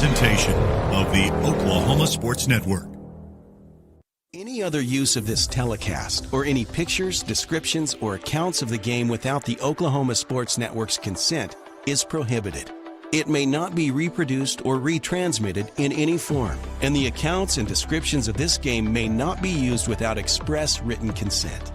presentation of the Oklahoma Sports Network. Any other use of this telecast or any pictures, descriptions, or accounts of the game without the Oklahoma Sports Network's consent is prohibited. It may not be reproduced or retransmitted in any form, and the accounts and descriptions of this game may not be used without express written consent.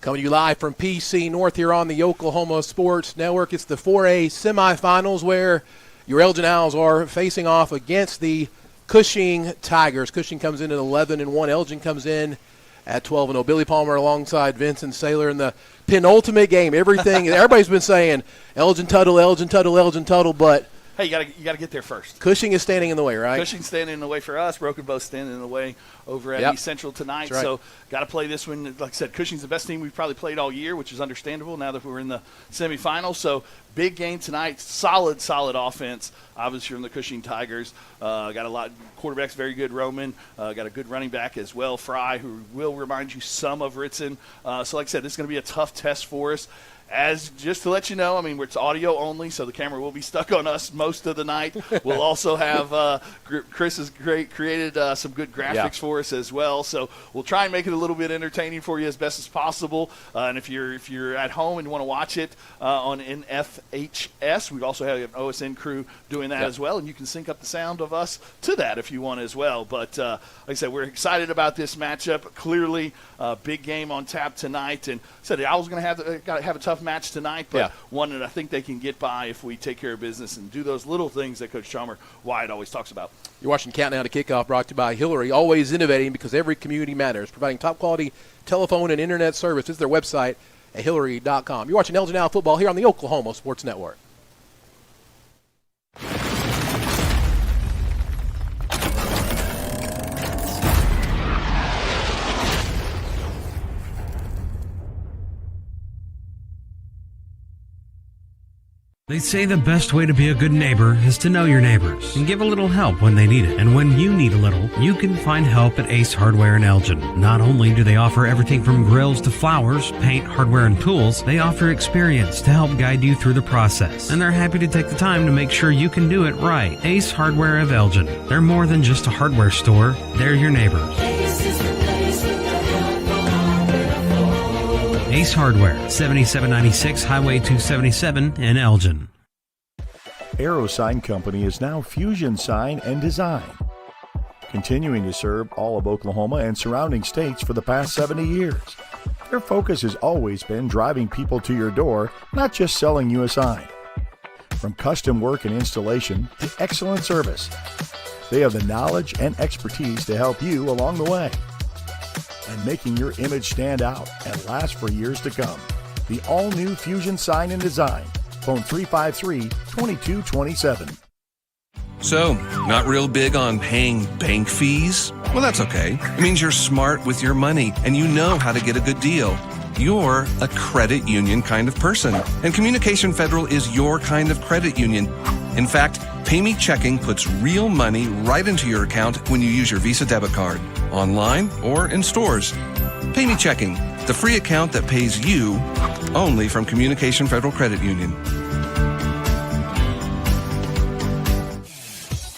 Coming to you live from PC North here on the Oklahoma Sports Network. It's the 4A semifinals where your Elgin Owls are facing off against the Cushing Tigers. Cushing comes in at 11-1. Elgin comes in at 12-0. Billy Palmer alongside Vincent Saylor in the penultimate game. Everybody's been saying Elgin Tuttle, Elgin Tuttle, Elgin Tuttle, but hey, you gotta get there first. Cushing is standing in the way, right? Cushing's standing in the way for us. Broken Bow standing in the way over at East Central tonight. Right. So got to play this one. Like I said, Cushing's the best team we've probably played all year, which is understandable now that we're in the semifinals. So big game tonight. Solid offense. Obviously from the Cushing Tigers. Got a lot. Quarterback's very good. Roman. Got a good running back as well. Fry, who will remind you some of Ritson. So like I said, this is going to be a tough test for us. As just to let you know, I mean, it's audio only, so the camera will be stuck on us most of the night. We'll also have Chris has created some good graphics for us as well, so we'll try and make it a little bit entertaining for you as best as possible. And if you're at home and you want to watch it on NFHS, we also have an OSN crew doing that as well, and you can sync up the sound of us to that if you want as well. But like I said, we're excited about this matchup. Clearly, big game on tap tonight, and I said the Owls going to have a tough match tonight, but one that I think they can get by if we take care of business and do those little things that Coach Chalmer Wyatt always talks about. You're watching Countdown to Kickoff, brought to you by Hillary, always innovating because every community matters, providing top-quality telephone and internet service. Visit their website at hillary.com. You're watching Elgin Owl football here on the Oklahoma Sports Network. They say the best way to be a good neighbor is to know your neighbors and give a little help when they need it. And when you need a little, you can find help at Ace Hardware in Elgin. Not only do they offer everything from grills to flowers, paint, hardware, and tools, they offer experience to help guide you through the process. And they're happy to take the time to make sure you can do it right. Ace Hardware of Elgin. They're more than just a hardware store. They're your neighbors. Ace Hardware, 7796 Highway 277 in Elgin. Aero Sign Company is now Fusion Sign and Design, continuing to serve all of Oklahoma and surrounding states for the past 70 years. Their focus has always been driving people to your door, not just selling you a sign. From custom work and installation to excellent service, they have the knowledge and expertise to help you along the way and making your image stand out and last for years to come. The all-new Fusion Sign and Design. Phone 353-2227. So, not real big on paying bank fees? Well, that's okay. It means you're smart with your money and you know how to get a good deal. You're a credit union kind of person, and Communication Federal is your kind of credit union. In fact, PayMe Checking puts real money right into your account when you use your Visa debit card, online or in stores. PayMe Checking, the free account that pays you only from Communication Federal Credit Union.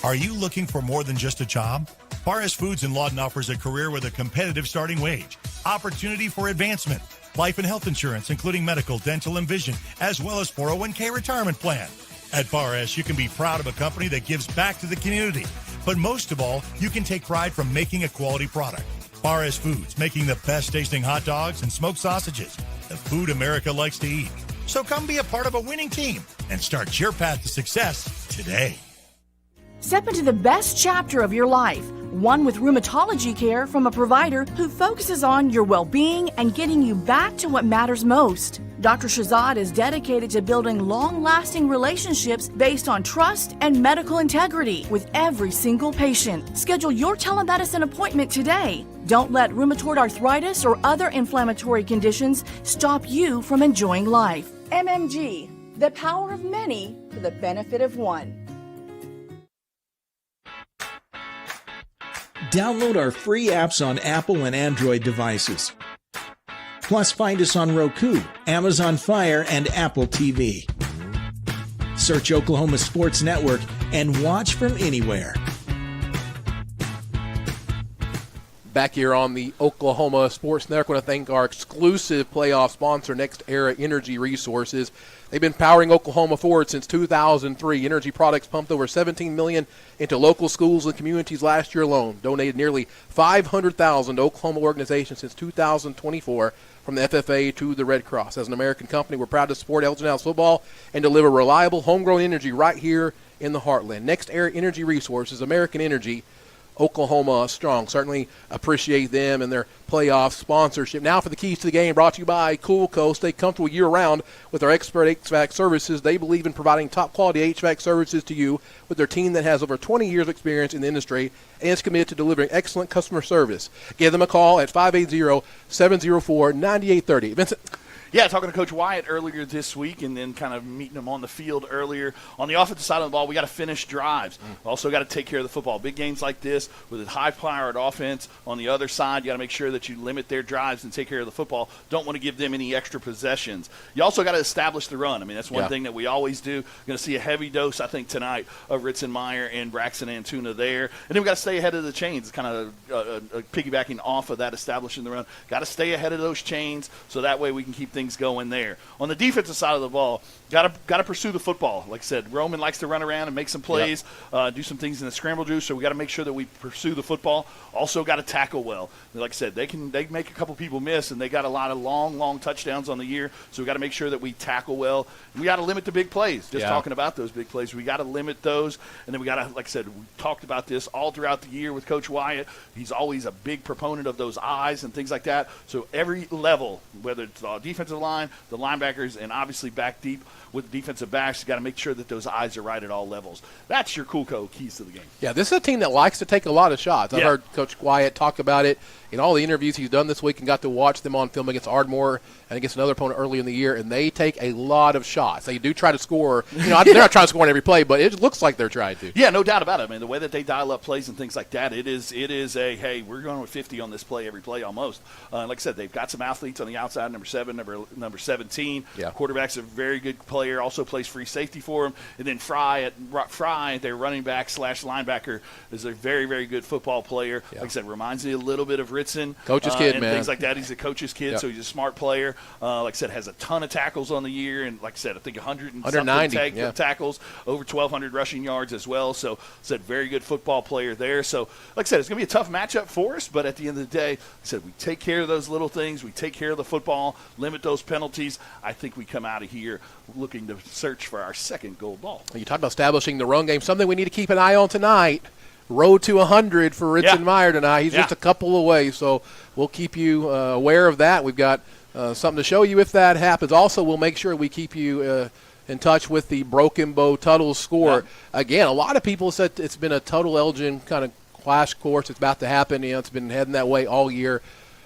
Are you looking for more than just a job? Bar S Foods in Lawton offers a career with a competitive starting wage, opportunity for advancement, life and health insurance, including medical, dental, and vision, as well as 401k retirement plan. At Bar S, you can be proud of a company that gives back to the community. But most of all, you can take pride from making a quality product. Bar S Foods, making the best tasting hot dogs and smoked sausages, the food America likes to eat. So come be a part of a winning team and start your path to success today. Step into the best chapter of your life, one with rheumatology care from a provider who focuses on your well-being and getting you back to what matters most. Dr. Shahzad is dedicated to building long-lasting relationships based on trust and medical integrity with every single patient. Schedule your telemedicine appointment today. Don't let rheumatoid arthritis or other inflammatory conditions stop you from enjoying life. MMG, the power of many for the benefit of one. Download our free apps on Apple and Android devices. Plus, find us on Roku, Amazon Fire, and Apple TV. Search Oklahoma Sports Network and watch from anywhere. Back here on the Oklahoma Sports Network, I want to thank our exclusive playoff sponsor, Next Era Energy Resources. They've been powering Oklahoma forward since 2003. Energy products pumped over $17 million into local schools and communities last year alone. Donated nearly $500,000 to Oklahoma organizations since 2024, from the FFA to the Red Cross. As an American company, we're proud to support Elgin House football and deliver reliable, homegrown energy right here in the heartland. Next Era Energy Resources, American Energy, Oklahoma strong. Certainly appreciate them and their playoff sponsorship. Now for the keys to the game, brought to you by Coolco. Stay comfortable year-round with our expert HVAC services. They believe in providing top-quality HVAC services to you with their team that has over 20 years of experience in the industry and is committed to delivering excellent customer service. Give them a call at 580-704-9830. Vincent? Yeah, talking to Coach Wyatt earlier this week and then kind of meeting him on the field earlier. On the offensive side of the ball, we got to finish drives. Also got to take care of the football. Big games like this with a high-powered offense on the other side, you got to make sure that you limit their drives and take care of the football. Don't want to give them any extra possessions. You also got to establish the run. I mean, that's one thing that we always do. Going to see a heavy dose, I think, tonight of Ritzenmeyer and Braxton Antuna there. And then we got to stay ahead of the chains, kind of piggybacking off of that, establishing the run. Got to stay ahead of those chains so that way we can keep things going there. On the defensive side of the ball, got to pursue the football. Like I said, Roman likes to run around and make some plays, do some things in the scramble juice, so we got to make sure that we pursue the football. Also got to tackle well. Like I said, they make a couple people miss, and they got a lot of long touchdowns on the year, so we got to make sure that we tackle well. We got to limit the big plays. Just talking about those big plays, we got to limit those, and then we got to, like I said, we talked about this all throughout the year with Coach Wyatt. He's always a big proponent of those eyes and things like that. So every level, whether it's the defensive line, the linebackers, and obviously back deep with the defensive backs, you got to make sure that those eyes are right at all levels. That's your Coolco keys to the game. Yeah, this is a team that likes to take a lot of shots. I've heard Coach Wyatt talk about it in all the interviews he's done this week and got to watch them on film against Ardmore and against another opponent early in the year, and they take a lot of shots. They do try to score. You know, they're not trying to score on every play, but it looks like they're trying to. Yeah, no doubt about it. I mean, the way that they dial up plays and things like that, it is a, hey, we're going with 50 on this play every play almost. Like I said, they've got some athletes on the outside, number 7, number 17. Yeah. Quarterback's a very good player, also plays free safety for him. And then Fry, their running back / linebacker, is a very, very good football player. Yeah. Like I said, reminds me a little bit of Ritson. Coach's kid, and man. Things like that. He's a coach's kid, so he's a smart player. Like I said, has a ton of tackles on the year. And like I said, I think 190 tackles, over 1,200 rushing yards as well. So, like I said, very good football player there. So, like I said, it's going to be a tough matchup for us. But at the end of the day, like I said, we take care of those little things. We take care of the football, limit those penalties. I think we come out of here looking to search for our second gold ball. You talk about establishing the run game, something we need to keep an eye on tonight. Road to 100 for Ritzenmeyer tonight. He's just a couple away, so we'll keep you aware of that. We've got something to show you if that happens. Also, we'll make sure we keep you in touch with the Broken Bow Tuttle score. Again, a lot of people said it's been a Tuttle Elgin kind of clash course. It's about to happen. You know, it's been heading that way all year.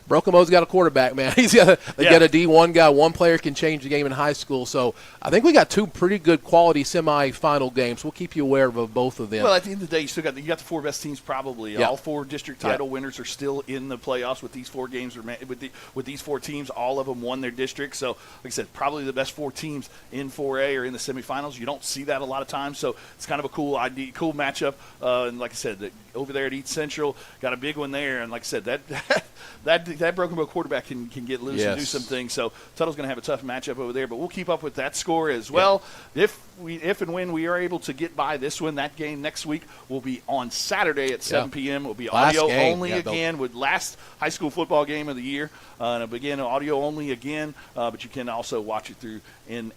Broken Bow's got a quarterback, man. They got a D1 guy. One player can change the game in high school. So I think we got two pretty good quality semifinal games. We'll keep you aware of both of them. Well, at the end of the day, you got the 4 best teams probably. All 4 district title winners are still in the playoffs with these 4 games. With these 4 teams, all of them won their district. So, like I said, probably the best 4 teams in 4A are in the semifinals. You don't see that a lot of times. So it's kind of a cool matchup. And like I said, over there at East Central, got a big one there. And like I said, that Broken Bow quarterback can get loose and do some things. So Tuttle's going to have a tough matchup over there, but we'll keep up with that score as well. If and when we are able to get by this one, that game next week will be on Saturday at 7 p.m. Will be audio only again with last high school football game of the year. And again, audio only again, but you can also watch it through in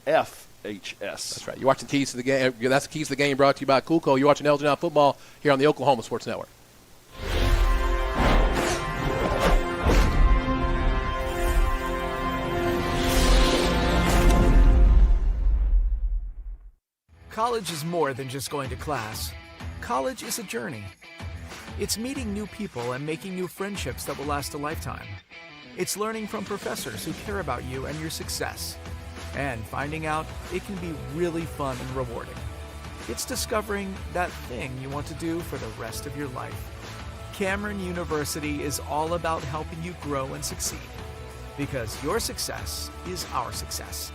That's right. You're watching Keys to the Game. That's the Keys to the Game brought to you by Coolco. You're watching Elgin football here on the Oklahoma Sports Network. College is more than just going to class. College is a journey. It's meeting new people and making new friendships that will last a lifetime. It's learning from professors who care about you and your success. And finding out it can be really fun and rewarding. It's discovering that thing you want to do for the rest of your life. Cameron University is all about helping you grow and succeed. Because your success is our success.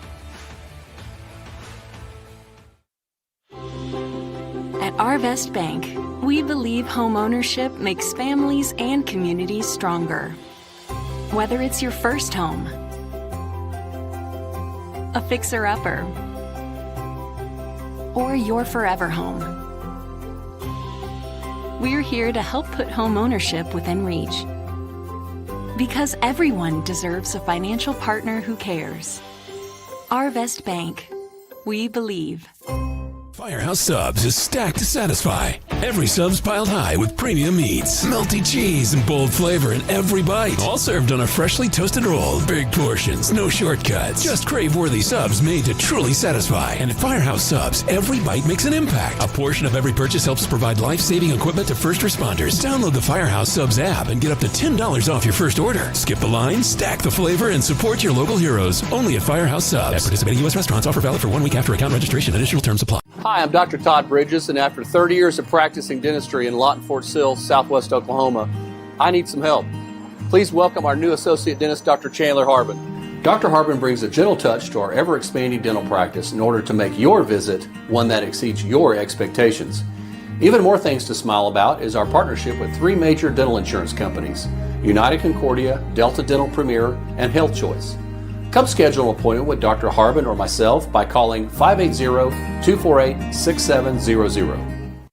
At Arvest Bank, we believe home ownership makes families and communities stronger. Whether it's your first home, a fixer-upper, or your forever home, we're here to help put home ownership within reach. Because everyone deserves a financial partner who cares. Arvest Bank. We believe. Firehouse Subs is stacked to satisfy. Every sub's piled high with premium meats, melty cheese, and bold flavor in every bite. All served on a freshly toasted roll. Big portions, no shortcuts. Just crave-worthy subs made to truly satisfy. And at Firehouse Subs, every bite makes an impact. A portion of every purchase helps provide life-saving equipment to first responders. Download the Firehouse Subs app and get up to $10 off your first order. Skip the line, stack the flavor, and support your local heroes. Only at Firehouse Subs. At participating U.S. restaurants. Offer valid for 1 week after account registration. Additional terms apply. Hi, I'm Dr. Todd Bridges, and after 30 years of practicing dentistry in Lawton, Fort Sill, Southwest Oklahoma, I need some help. Please welcome our new associate dentist, Dr. Chandler Harbin. Dr. Harbin brings a gentle touch to our ever-expanding dental practice in order to make your visit one that exceeds your expectations. Even more things to smile about is our partnership with 3 major dental insurance companies, United Concordia, Delta Dental Premier, and Health Choice. Come schedule an appointment with Dr. Harbin or myself by calling 580-248-6700.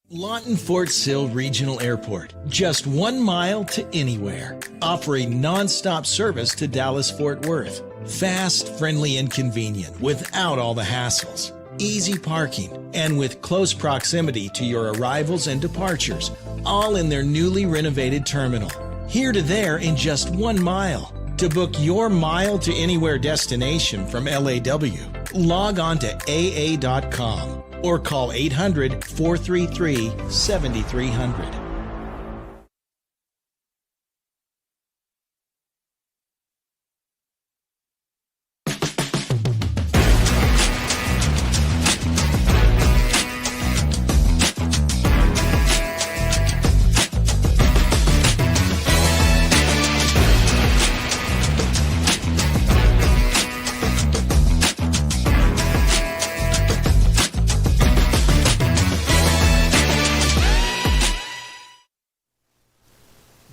Lawton Fort Sill Regional Airport, just 1 mile to anywhere, offering non-stop service to Dallas-Fort Worth. Fast, friendly, and convenient without all the hassles. Easy parking, and with close proximity to your arrivals and departures, all in their newly renovated terminal. Here to there in just 1 mile. To book your mile to anywhere destination from LAW, log on to AA.com or call 800-433-7300.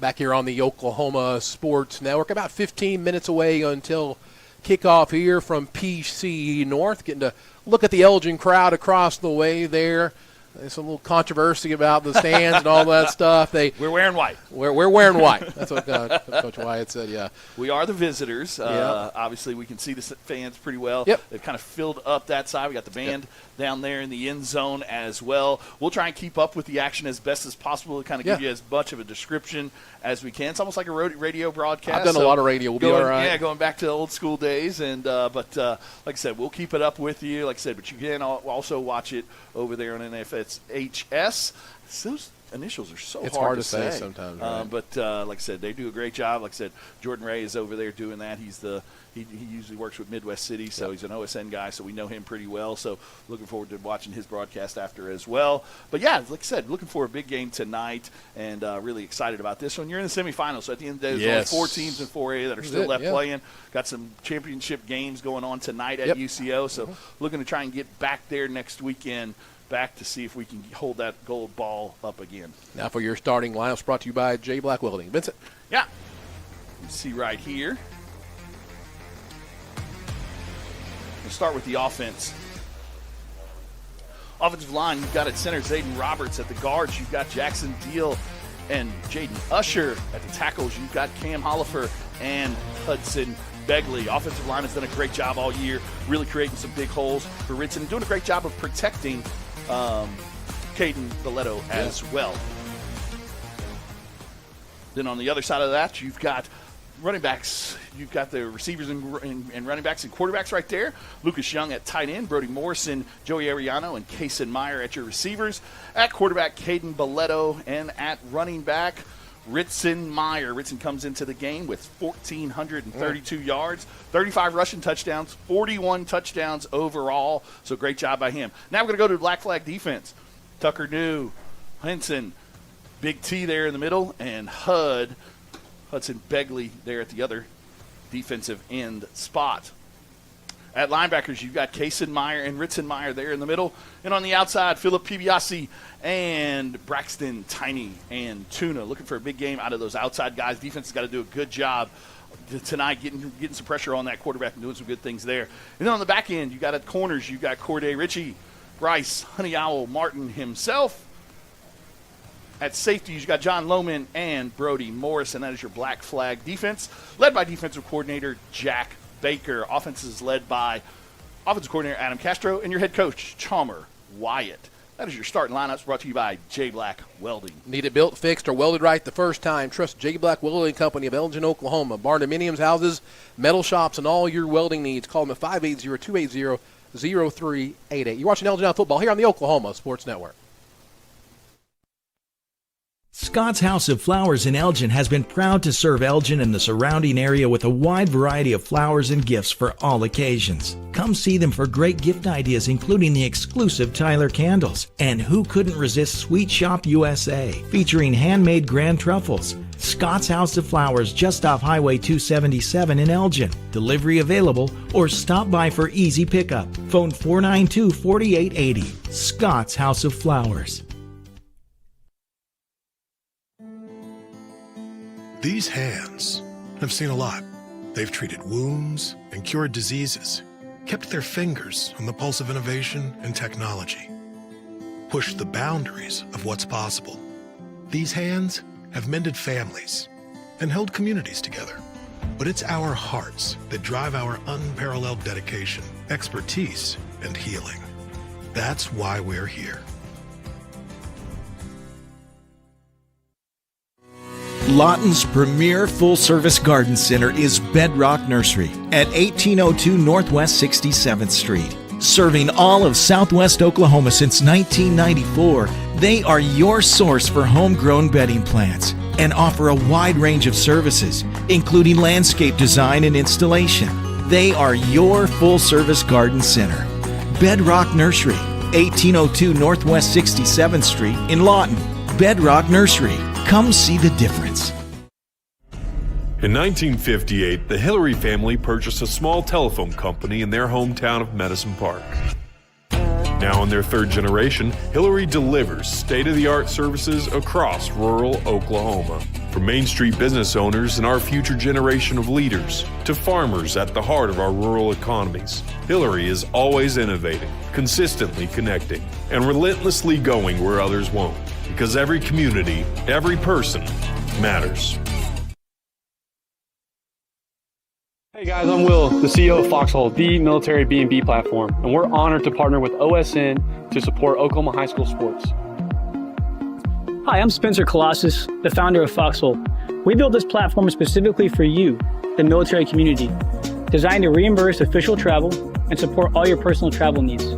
Back here on the Oklahoma Sports Network, about 15 minutes away until kickoff here from PC North. Getting to look at the Elgin crowd across the way there. There's some little controversy about the stands and all that stuff. We're wearing white. We're wearing white. That's what Coach Wyatt said, yeah. We are the visitors. Yep. Obviously, we can see the fans pretty well. Yep. They've kind of filled up that side. We got the band down there in the end zone as well. We'll try and keep up with the action as best as possible to kind of give you as much of a description as we can. It's almost like a radio broadcast. I've done a lot of radio. We'll be all right. Yeah, going back to the old school days. And but like I said, we'll keep it up with you. Like I said, but you can also watch it over there on NFSHS. Those initials are so hard to say sometimes. Right? But like I said, they do a great job. Like I said, Jordan Ray is over there doing that. He usually works with Midwest City, so he's an OSN guy, so we know him pretty well. So looking forward to watching his broadcast after as well. But, yeah, like I said, looking for a big game tonight and really excited about this one. You're in the semifinals, so at the end of the day, there's only 4 teams in 4A that are still left playing. Got some championship games going on tonight at UCO, so looking to try and get back there next weekend back to see if we can hold that gold ball up again. Now for your starting lineups, brought to you by J. Black Welding. Vincent. Yeah. You see right here. We'll start with the offense. Offensive line, you've got at center Zayden Roberts. At the guards, you've got Jackson Deal and Jaden Usher. At the tackles, you've got Cam Hollifer and Hudson Begley. Offensive line has done a great job all year, really creating some big holes for Ritson and doing a great job of protecting Caden Boletto as well. Then on the other side of that, you've got running backs. You've got the receivers and running backs and quarterbacks right there. Lucas Young at tight end, Brody Morrison, Joey Ariano, and Kason Meyer at your receivers. At quarterback, Caden Boletto, and at running back, Ritson Meyer. Ritson comes into the game with 1,432 yards, 35 rushing touchdowns, 41 touchdowns overall. So great job by him. Now we're going to go to Black Flag defense. Tucker New, Henson, Big T there in the middle, and Hudson Begley there at the other defensive end spot. At linebackers, you've got Kason Meyer and Ritson Meyer there in the middle. And on the outside, Philip Pibiasi and Braxton Tiny and Tuna. Looking for a big game out of those outside guys. Defense has got to do a good job tonight getting some pressure on that quarterback and doing some good things there. And then on the back end, you've got at corners, you've got Corday Ritchie, Bryce Honey Owl Martin himself. At safety, you've got John Lohman and Brody Morris, and that is your Black Flag defense, led by defensive coordinator Jack Baker. Offense is led by offensive coordinator Adam Castro and your head coach, Chalmer Wyatt. That is your starting lineups, brought to you by J. Black Welding. Need it built, fixed, or welded right the first time? Trust J. Black Welding Company of Elgin, Oklahoma. Barndominiums, houses, metal shops, and all your welding needs. Call them at 580-280-0388. You're watching Elgin Now Football here on the Oklahoma Sports Network. Scott's House of Flowers in Elgin has been proud to serve Elgin and the surrounding area with a wide variety of flowers and gifts for all occasions. Come see them for great gift ideas, including the exclusive Tyler candles. And who couldn't resist Sweet Shop USA, featuring handmade grand truffles. Scott's House of Flowers, just off Highway 277 in Elgin. Delivery available, or stop by for easy pickup. Phone 492-4880. Scott's House of Flowers. These hands have seen a lot. They've treated wounds and cured diseases, kept their fingers on the pulse of innovation and technology, pushed the boundaries of what's possible. These hands have mended families and held communities together. But it's our hearts that drive our unparalleled dedication, expertise, and healing. That's why we're here. Lawton's premier full-service garden center is Bedrock Nursery at 1802 Northwest 67th Street. Serving all of Southwest Oklahoma since 1994, they are your source for homegrown bedding plants and offer a wide range of services, including landscape design and installation. They are your full-service garden center. Bedrock Nursery, 1802 Northwest 67th Street in Lawton. Bedrock Nursery. Come see the difference. In 1958, the Hillary family purchased a small telephone company in their hometown of Medicine Park. Now in their third generation, Hillary delivers state-of-the-art services across rural Oklahoma. From Main Street business owners and our future generation of leaders to farmers at the heart of our rural economies, Hillary is always innovating, consistently connecting, and relentlessly going where others won't. Because every community, every person matters. Hey guys, I'm Will, the CEO of Foxhole, the military B&B platform, and we're honored to partner with OSN to support Oklahoma high school sports. Hi, I'm Spencer Colossus, the founder of Foxhole. We built this platform specifically for you, the military community, designed to reimburse official travel and support all your personal travel needs.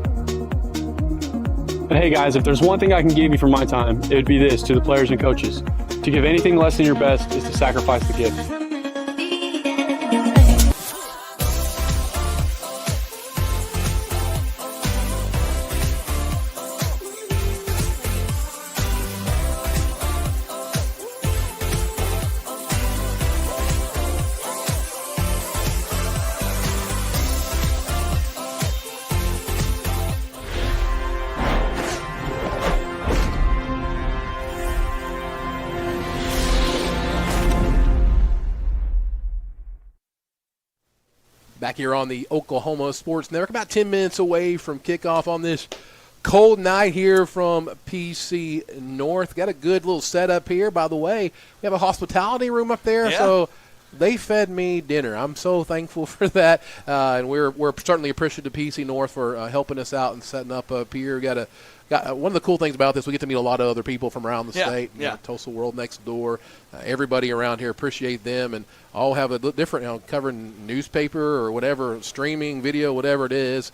But hey guys, if there's one thing I can give you for my time, it would be this to the players and coaches. To give anything less than your best is to sacrifice the gift. Back here on the Oklahoma Sports Network, about 10 minutes away from kickoff on this cold night here from PC North. Got a good little setup here, by the way. We have a hospitality room up there, so They fed me dinner. I'm so thankful for that, and we're certainly appreciative to PC North for helping us out and setting up here. Got one of the cool things about this, we get to meet a lot of other people from around the state. Tulsa World next door. Everybody around here, appreciate them, and all have a different, covering newspaper or whatever, streaming, video, whatever it is.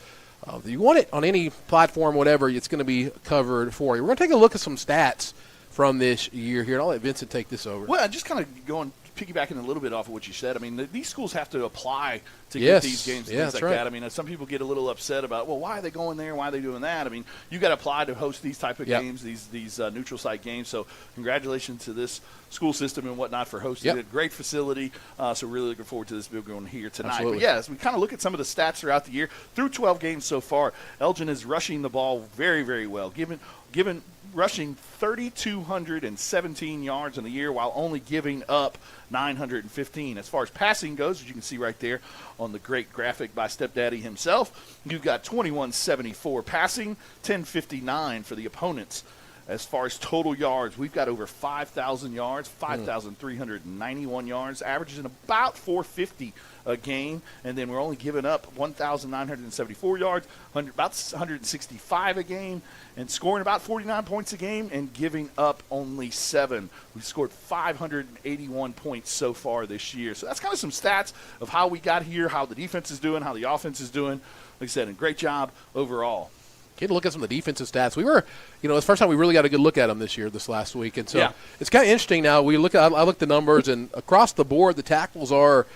If you want it on any platform, whatever, it's going to be covered for you. We're going to take a look at some stats from this year here, and I'll let Vincent take this over. Well, just kind of piggybacking a little bit off of what you said. I mean, these schools have to apply to get these games and things like that. I mean, some people get a little upset about, well, why are they going there? Why are they doing that? I mean, you got to apply to host these type of games, these neutral site games. So congratulations to this school system and whatnot for hosting it. Great facility. So really looking forward to this big one here tonight. Absolutely. But, as we kind of look at some of the stats throughout the year, through 12 games so far, Elgin is rushing the ball very, very well, given rushing 3,217 yards in the year while only giving up 915. As far as passing goes, as you can see right there on the great graphic by Stepdaddy himself, you've got 2,174 passing, 1,059 for the opponents. As far as total yards, we've got over 5,000 yards, 5,391 yards, averaging about 450 a game, and then we're only giving up 1,974 yards, about 165 a game, and scoring about 49 points a game and giving up only 7. We've scored 581 points so far this year. So that's kind of some stats of how we got here, how the defense is doing, how the offense is doing. Like I said, a great job overall. Get a look at some of the defensive stats. We were, it's the first time we really got a good look at them this last week. And so it's kind of interesting now. I looked at the numbers, and across the board, the tackles are,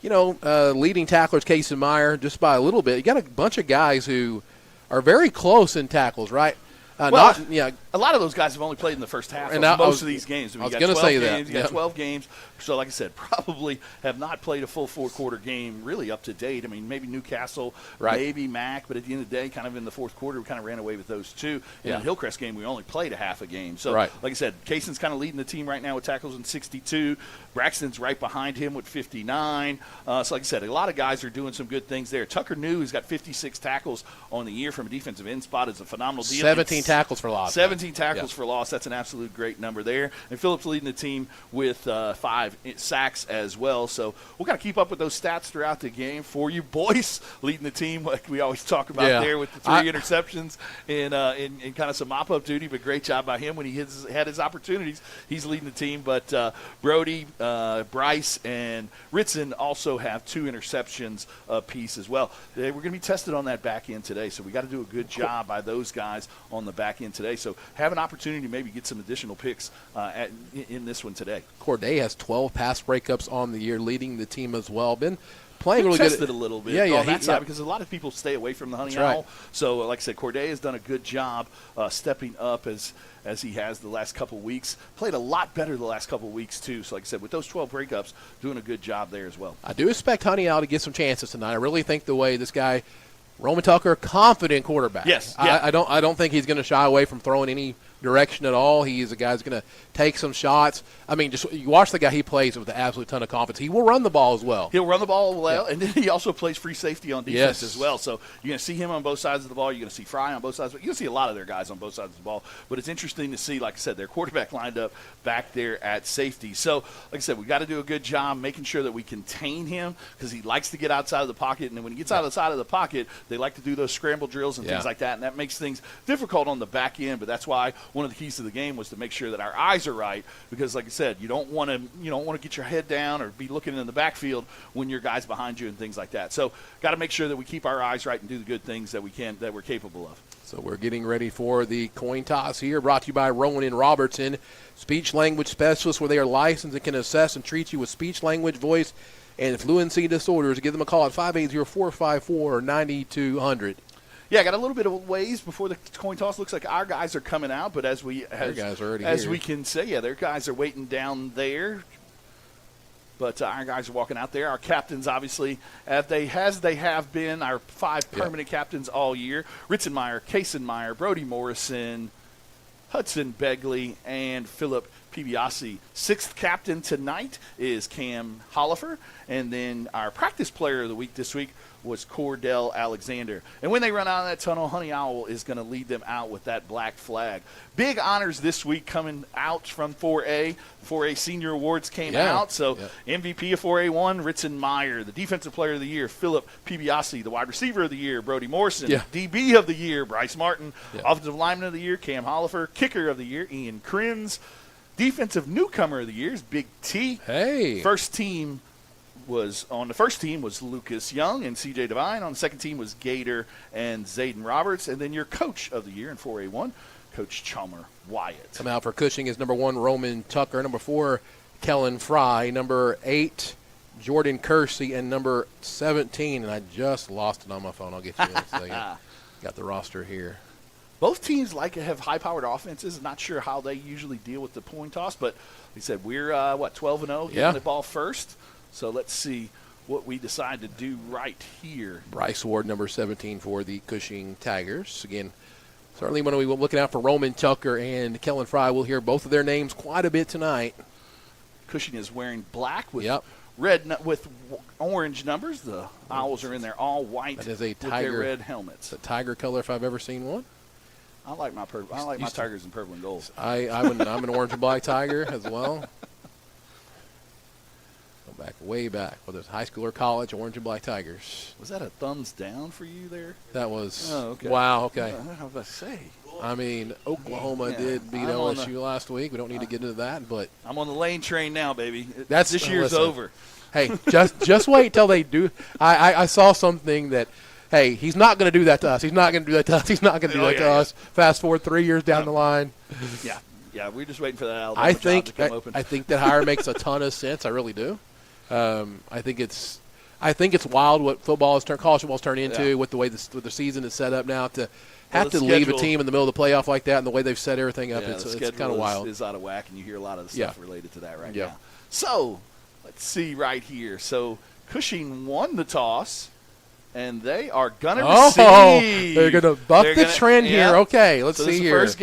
leading tacklers, Case and Meyer, just by a little bit. You got a bunch of guys who are very close in tackles, right? A lot of those guys have only played in the first half of most of these games. I was going to say that. You got 12 games. So, like I said, probably have not played a full fourth-quarter game really up to date. I mean, maybe Newcastle, maybe Mac, but at the end of the day, kind of in the fourth quarter, we kind of ran away with those two. In the Hillcrest game, we only played a half a game. So, like I said, Kaysen's kind of leading the team right now with tackles in 62. Braxton's right behind him with 59. So, like I said, a lot of guys are doing some good things there. Tucker New has got 56 tackles on the year from a defensive end spot. Is a phenomenal deal. 17 tackles for loss. 17 tackles for loss. That's an absolute great number there. And Phillips leading the team with 5 sacks as well. So we'll kind of keep up with those stats throughout the game for you. Boyce leading the team, like we always talk about there, with the 3 interceptions and kind of some mop-up duty, but great job by him when he had his opportunities. He's leading the team. But Brody, Bryce, and Ritson also have 2 interceptions apiece as well. We're going to be tested on that back end today, so we got to do a good job by those guys on the back end today. So have an opportunity to maybe get some additional picks in this one today. Corday has 12 pass breakups on the year, leading the team as well. Been playing really tested good. a little bit on that side because a lot of people stay away from the Honey Owl. Right. So, like I said, Corday has done a good job stepping up as he has the last couple weeks. Played a lot better the last couple weeks, too. So, like I said, with those 12 breakups, doing a good job there as well. I do expect Honey Owl to get some chances tonight. I really think the way this guy, Roman Tucker, confident quarterback. Yes. I don't think he's going to shy away from throwing any direction at all. He's a guy who's going to take some shots. I mean, just you watch the guy, he plays with an absolute ton of confidence. He will run the ball as well. He'll run the ball well, and then he also plays free safety on defense as well. So you're going to see him on both sides of the ball. You're going to see Fry on both sides. You're going to see a lot of their guys on both sides of the ball. But it's interesting to see, like I said, their quarterback lined up back there at safety. So, like I said, we got to do a good job making sure that we contain him because he likes to get outside of the pocket. And then when he gets outside of the pocket, they like to do those scramble drills and things like that. And that makes things difficult on the back end. But that's why one of the keys to the game was to make sure that our eyes are right because, like I said, you don't want to get your head down or be looking in the backfield when your guy's behind you and things like that. So got to make sure that we keep our eyes right and do the good things that we're capable of. So we're getting ready for the coin toss here, brought to you by Rowan and Robertson, speech language specialists, where they are licensed and can assess and treat you with speech language, voice, and fluency disorders. Give them a call at 580-454-9200. Yeah, I got a little bit of ways before the coin toss. Looks like our guys are coming out, but as we can say, their guys are waiting down there. But our guys are walking out there. Our captains, obviously, as they have been our 5 permanent captains all year: Ritzenmeyer, Kaysenmeyer, Brody Morrison, Hudson Begley, and Philip Pibiasi. Sixth captain tonight is Cam Hollifer. And then our practice player of the week this week was Cordell Alexander. And when they run out of that tunnel, Honey Owl is going to lead them out with that black flag. Big honors this week coming out from 4A. 4A Senior Awards came out. So MVP of 4A1, Ritson Meyer. The Defensive Player of the Year, Philip Pibiasi. The Wide Receiver of the Year, Brody Morrison. DB of the Year, Bryce Martin. Offensive Lineman of the Year, Cam Hollifer. Kicker of the Year, Ian Crins. Defensive Newcomer of the Year is Big T. Hey. First team was Lucas Young and CJ Devine. On the second team was Gator and Zayden Roberts. And then your Coach of the Year in 4A1, Coach Chalmer Wyatt. Come out for Cushing is number 1, Roman Tucker. Number 4, Kellen Fry. Number 8, Jordan Kersey. And number 17, and I just lost it on my phone. I'll get you in a second. Got the roster here. Both teams have high-powered offenses. Not sure how they usually deal with the coin toss, but they said we're 12-0, getting the ball first. So let's see what we decide to do right here. Bryce Ward, number 17 for the Cushing Tigers. Again, certainly when we were looking out for Roman Tucker and Kellen Fry, we'll hear both of their names quite a bit tonight. Cushing is wearing black with red with orange numbers. The Owls are in there all white that is a tiger, with their red helmets. It's a tiger color if I've ever seen one. I like my Tigers in purple and gold. I'm an orange and black Tiger as well. Go back, way back, whether it's high school or college, orange and black Tigers. Was that a thumbs down for you there? That was. Oh, okay. Wow. Okay. How was I say? I mean, Oklahoma did beat LSU last week. We don't need to get into that, but I'm on the lane train now, baby. This year's over. Hey, just wait till they do. I saw something that. Hey, he's not going to do that to us. He's not going to do that to us. He's not going to do that to us. Fast forward 3 years down the line. Yeah, we're just waiting for that Alabama job to come open. I think that hire makes a ton of sense. I really do. I think it's wild what college football's turned into with the way the season is set up now to have to leave a team in the middle of the playoff like that and the way they've set everything up. It's kind of wild. Is out of whack, and you hear a lot of the stuff related to that right now. So let's see right here. So Cushing won the toss. And they are going to receive. They're going to buck the trend here. Okay, let's see here. First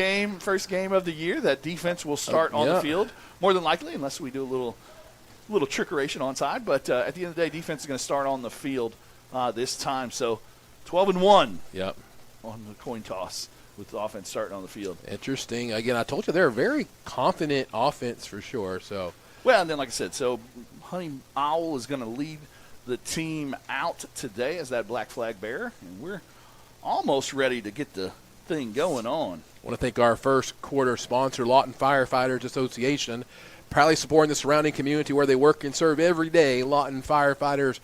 game of the year. That defense will start on the field, more than likely, unless we do a little trickeration onside. But at the end of the day, defense is going to start on the field this time. So 12-1 on the coin toss with the offense starting on the field. Interesting. Again, I told you they're a very confident offense for sure. So well, and then like I said, so Honey Owl is going to lead the team out today as that black flag bearer, and we're almost ready to get the thing going on. I want to thank our first quarter sponsor, Lawton Firefighters Association, proudly supporting the surrounding community where they work and serve every day. Lawton Firefighters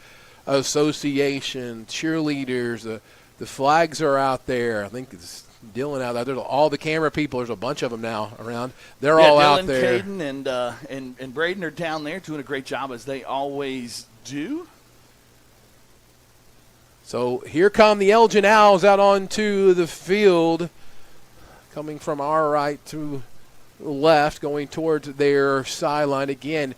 Association, cheerleaders, the flags are out there. I think it's Dylan out there. There's all the camera people. There's a bunch of them now around. They're all Dylan, out there. Caden, and Braden are down there doing a great job as they always do. So here come the Elgin Owls out onto the field, coming from our right to left, going towards their sideline. Again,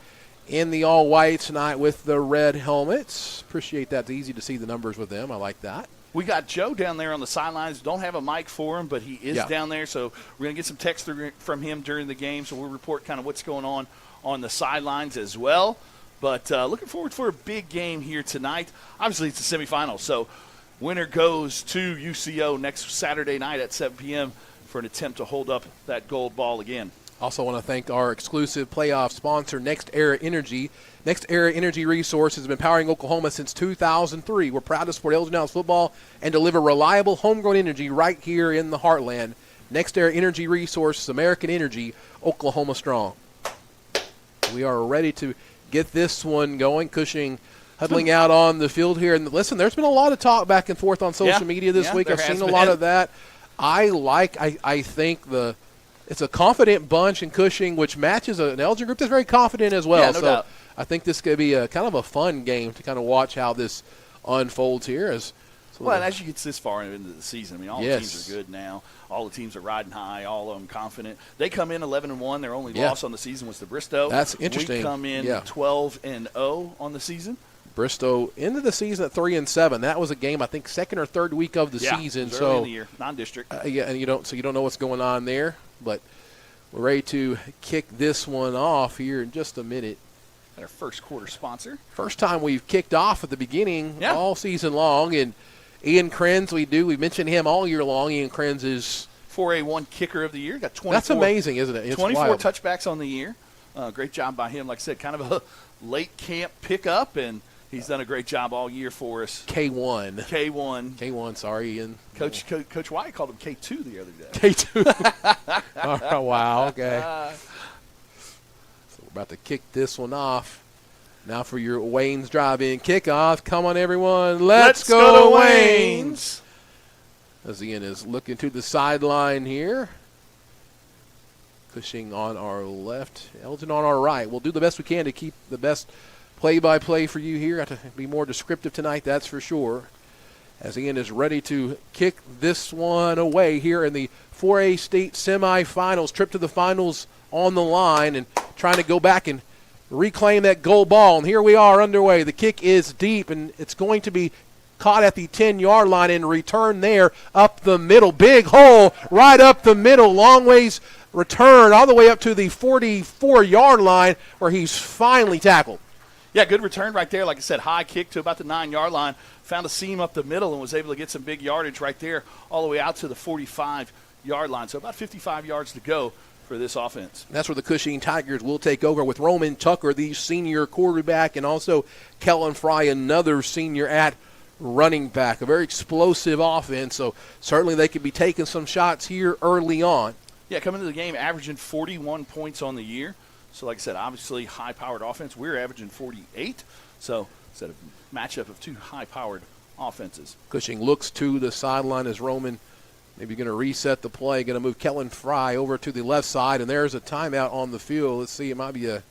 in the all-white tonight with the red helmets. Appreciate that. It's easy to see the numbers with them. I like that. We got Joe down there on the sidelines. Don't have a mic for him, but he is down there. So we're going to get some text from him during the game. So we'll report kind of what's going on the sidelines as well. But looking forward for a big game here tonight. Obviously, it's the semifinals, so winner goes to UCO next Saturday night at 7 p.m. for an attempt to hold up that gold ball again. Also want to thank our exclusive playoff sponsor, Next Era Energy. Next Era Energy Resources has been powering Oklahoma since 2003. We're proud to support Elgin Owls football and deliver reliable homegrown energy right here in the heartland. Next Era Energy Resources, American Energy, Oklahoma strong. We are ready to get this one going. Cushing huddling out on the field here. And listen, there's been a lot of talk back and forth on social media this week. I've seen a lot of that. I think it's a confident bunch in Cushing, which matches an Elgin group that's very confident as well. Yeah, no doubt. I think this could be a kind of a fun game to kind of watch how this unfolds here. And as you get this far into the season, I mean, all the teams are good now. All the teams are riding high. All of them confident. They come in 11-1. Their only loss on the season was to Bristow. That's interesting. We come in 12-0 on the season. Bristow into the season at 3-7. That was a game, I think, second or third week of the season. Early in the year, non-district. And you don't know what's going on there. But We're ready to kick this one off here in just a minute. And our first quarter sponsor. First time we've kicked off at the beginning all season long. And Ian Krenz, we mentioned him all year long. Ian Krenz is 4A1 kicker of the year. Got 24. That's amazing, isn't it? It's 24 wild. touchbacks on the year. Great job by him. Like I said, kind of a late camp pickup, and he's done a great job all year for us. K1, sorry, Ian. Coach White called him K2 the other day. K2. All right, wow, okay. So we're about to kick this one off. Now for your Wayne's Drive-In kickoff. Come on, everyone. Let's go to Wayne's. As Ian is looking to the sideline here. Cushing on our left, Elgin on our right. We'll do the best we can to keep the best play-by-play for you here. I have to be more descriptive tonight, that's for sure. As Ian is ready to kick this one away here in the 4A state semifinals. Trip to the finals on the line and trying to go back and reclaim that goal ball. And here we are underway. The kick is deep, and it's going to be caught at the 10-yard line and return there up the middle. Big hole right up the middle. Long ways return all the way up to the 44-yard line where he's finally tackled. Yeah, good return right there. Like I said, high kick to about the 9-yard line. Found a seam up the middle and was able to get some big yardage right there all the way out to the 45-yard line. So about 55 yards to go for this offense. That's where the Cushing Tigers will take over with Roman Tucker, the senior quarterback, and also Kellen Fry, another senior at running back. A very explosive offense, so certainly they could be taking some shots here early on. Yeah, coming into the game, averaging 41 points on the year. So, like I said, obviously high-powered offense. We're averaging 48. So, it's a matchup of two high-powered offenses. Cushing looks to the sideline as Roman maybe going to reset the play. Going to move Kellen Fry over to the left side, and there's a timeout on the field. Let's see, it might be I don't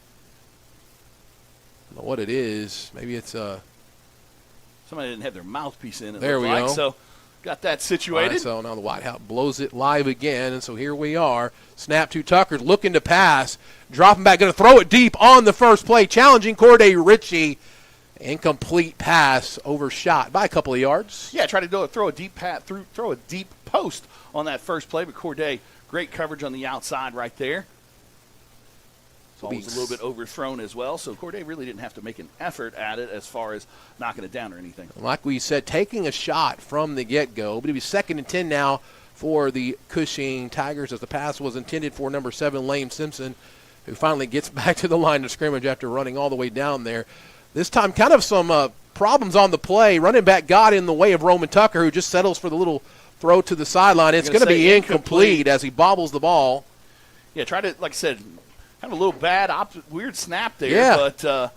know what it is. Maybe it's somebody didn't have their mouthpiece in. There we go. So, got that situated. Right, so now the White House blows it live again, and so here we are. Snap to Tucker, looking to pass. Dropping back, going to throw it deep on the first play. Challenging Corday Ritchie. Incomplete pass, overshot by a couple of yards. Yeah, tried to throw a deep throw a deep post on that first play, but Corday, great coverage on the outside right there. Ball was a little bit overthrown as well, so Corday really didn't have to make an effort at it as far as knocking it down or anything. Like we said, taking a shot from the get-go, but it'll be 2nd and 10 now for the Cushing Tigers as the pass was intended for number 7, Lane Simpson, who finally gets back to the line of scrimmage after running all the way down there. This time kind of some problems on the play. Running back got in the way of Roman Tucker, who just settles for the little throw to the sideline. It's going to be incomplete as he bobbles the ball. Yeah, try to, like I said, kind of a little bad, weird snap there, but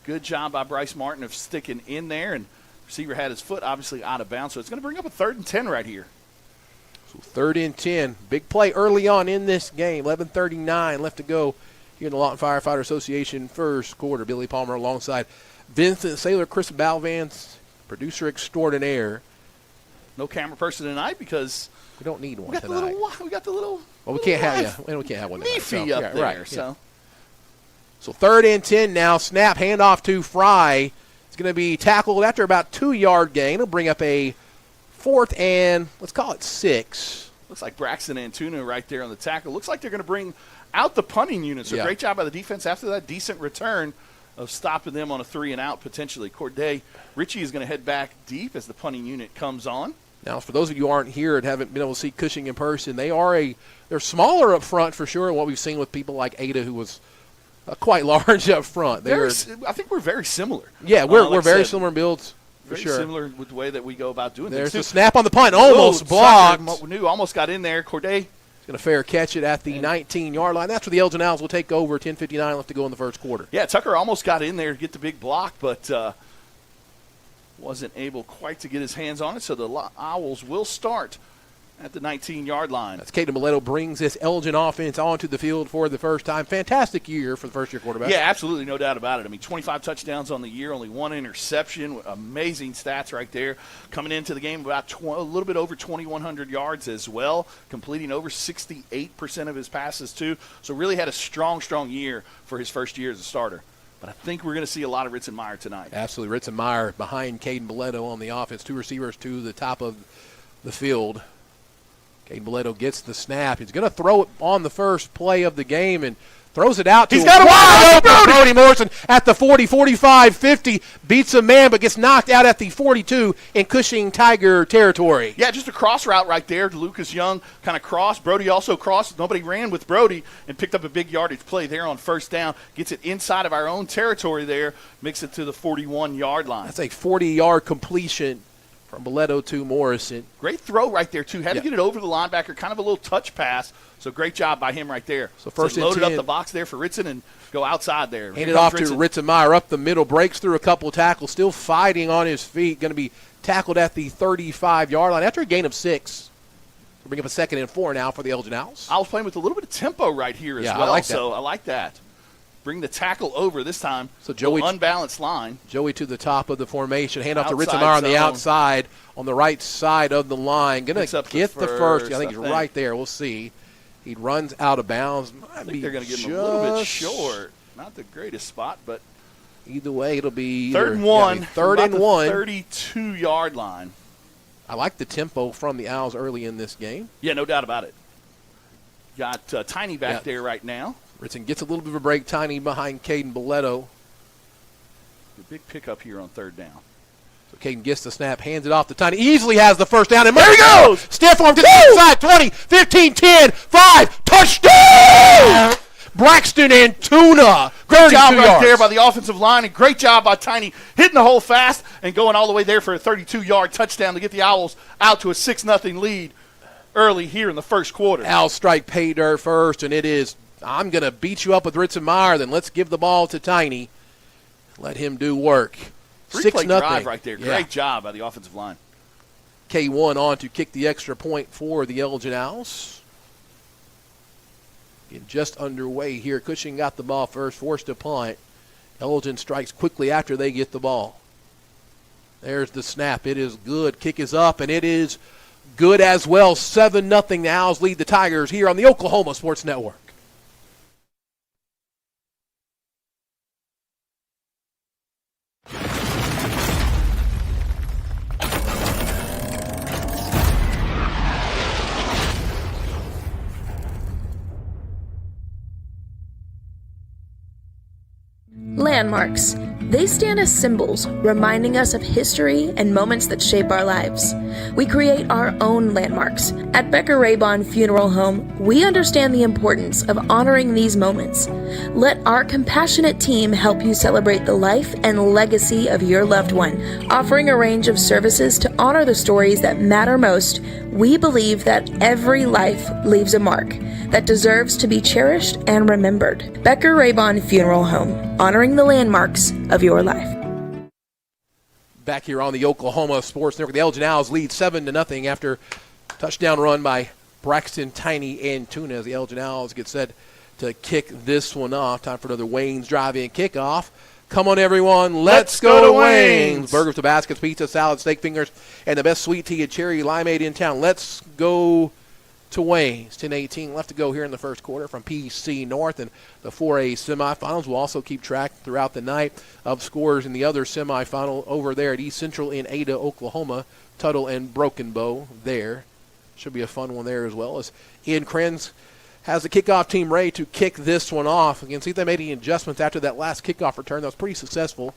good job by Bryce Martin of sticking in there, and receiver had his foot obviously out of bounds, so it's going to bring up a 3rd and 10 right here. So 3rd and 10. Big play early on in this game. 11:39 left to go here in the Lawton Firefighter Association first quarter. Billy Palmer alongside Vincent Saylor, Chris Balvance, producer extraordinaire. No camera person tonight because we don't need one tonight. We got the little. Well, we can't have one tonight. Leafy up there. Right, so 3rd and 10 now. Snap, handoff to Fry. It's going to be tackled after about 2-yard gain. It'll bring up a 4th and, let's call it 6. Looks like Braxton Antuna right there on the tackle. Looks like they're going to bring out the punting unit. So great job by the defense after that decent return of stopping them on a 3-and-out potentially. Corday Ritchie is going to head back deep as the punting unit comes on. Now, for those of you who aren't here and haven't been able to see Cushing in person, they're smaller up front for sure. What we've seen with people like Ada, who was quite large up front. I think we're very similar. Yeah, we're very similar in builds. For very sure. Similar with the way that we go about doing things. There's the snap on the punt, almost blocked. Almost got in there. Corday is going to fair catch it at the 19-yard line. That's where the Elgin Owls will take over. 10:59 left to go in the first quarter. Yeah, Tucker almost got in there to get the big block, but wasn't able quite to get his hands on it. So the Owls will start at the 19-yard line. That's Caden Mileto brings this Elgin offense onto the field for the first time. Fantastic year for the first-year quarterback. Yeah, absolutely, no doubt about it. I mean, 25 touchdowns on the year, only 1 interception. Amazing stats right there. Coming into the game about a little bit over 2,100 yards as well, completing over 68% of his passes too. So really had a strong year for his first year as a starter. But I think we're going to see a lot of Ritzenmeyer tonight. Absolutely. Ritzenmeyer behind Caden Mileto on the offense. 2 receivers to the top of the field. Caden Boleto gets the snap. He's going to throw it on the first play of the game and throws it out to He's got a wide open Brody Morrison at the 40, 45, 50. Beats a man but gets knocked out at the 42 in Cushing Tiger territory. Yeah, just a cross route right there to Lucas Young. Kind of crossed. Brody also crossed. Nobody ran with Brody and picked up a big yardage play there on first down. Gets it inside of our own territory there. Makes it to the 41-yard line. That's a 40-yard completion from Boleto to Morrison. Great throw right there, too. Had to get it over the linebacker. Kind of a little touch pass. So great job by him right there. So first and loaded 10. up the box there for Ritson and go outside there. Hand it off to Ritzenmeyer up the middle. Breaks through a couple tackles. Still fighting on his feet. Going to be tackled at the 35-yard line after a gain of 6. We'll bring up a 2nd and 4 now for the Elgin Owls. I was playing with a little bit of tempo right here as well. I like that. Bring the tackle over this time. So Joey, unbalanced line. Joey to the top of the formation. Hand off to Ritzenmeyer on the outside, on the right side of the line. Going to get the first. I think he's right there. We'll see. He runs out of bounds. I think they're going to get him a little bit short. Not the greatest spot, but either way, it'll be third and one. Third and one. 32-yard line. I like the tempo from the Owls early in this game. Yeah, no doubt about it. Got Tiny back there right now. Ritson gets a little bit of a break. Tiny behind Caden Boleto. The big pickup here on third down. So Caden gets the snap, hands it off to Tiny. Easily has the first down, and there he goes! Stiff arm to the inside. 20, 15, 10, 5. Touchdown! Braxton and Tuna. Great job right there by the offensive line, and great job by Tiny hitting the hole fast and going all the way there for a 32-yard touchdown to get the Owls out to a 6-0 lead early here in the first quarter. Owls strike pay dirt first, and it is, I'm going to beat you up with Ritzenmeyer, then let's give the ball to Tiny. Let him do work. 6-0 drive right there. Great job by the offensive line. K1 on to kick the extra point for the Elgin Owls. Just underway here. Cushing got the ball first, forced a punt. Elgin strikes quickly after they get the ball. There's the snap. It is good. Kick is up, and it is good as well. 7-0. The Owls lead the Tigers here on the Oklahoma Sports Network. Landmarks. They stand as symbols, reminding us of history and moments that shape our lives. We create our own landmarks. At Becker Raybon Funeral Home, we understand the importance of honoring these moments. Let our compassionate team help you celebrate the life and legacy of your loved one. Offering a range of services to honor the stories that matter most, we believe that every life leaves a mark that deserves to be cherished and remembered. Becker Raybon Funeral Home, honoring the landmarks of your life. Back here on the Oklahoma Sports Network, the Elgin Owls lead 7-0 after touchdown run by Braxton, Tiny, and Tuna as the Elgin Owls get set to kick this one off. Time for another Wayne's drive-in kickoff. Come on, everyone. Let's go to Wayne's. Burgers, Tabasco's, pizza, salad, steak fingers, and the best sweet tea and cherry limeade in town. Let's go to Wayne's. 10:18 left to go here in the first quarter from PC North, and the 4A semifinals. We'll also keep track throughout the night of scores in the other semifinal over there at East Central in Ada, Oklahoma. Tuttle and Broken Bow there. Should be a fun one there as well, as Ian Krenz has the kickoff team ready to kick this one off. Again, see if they made any adjustments after that last kickoff return. That was pretty successful.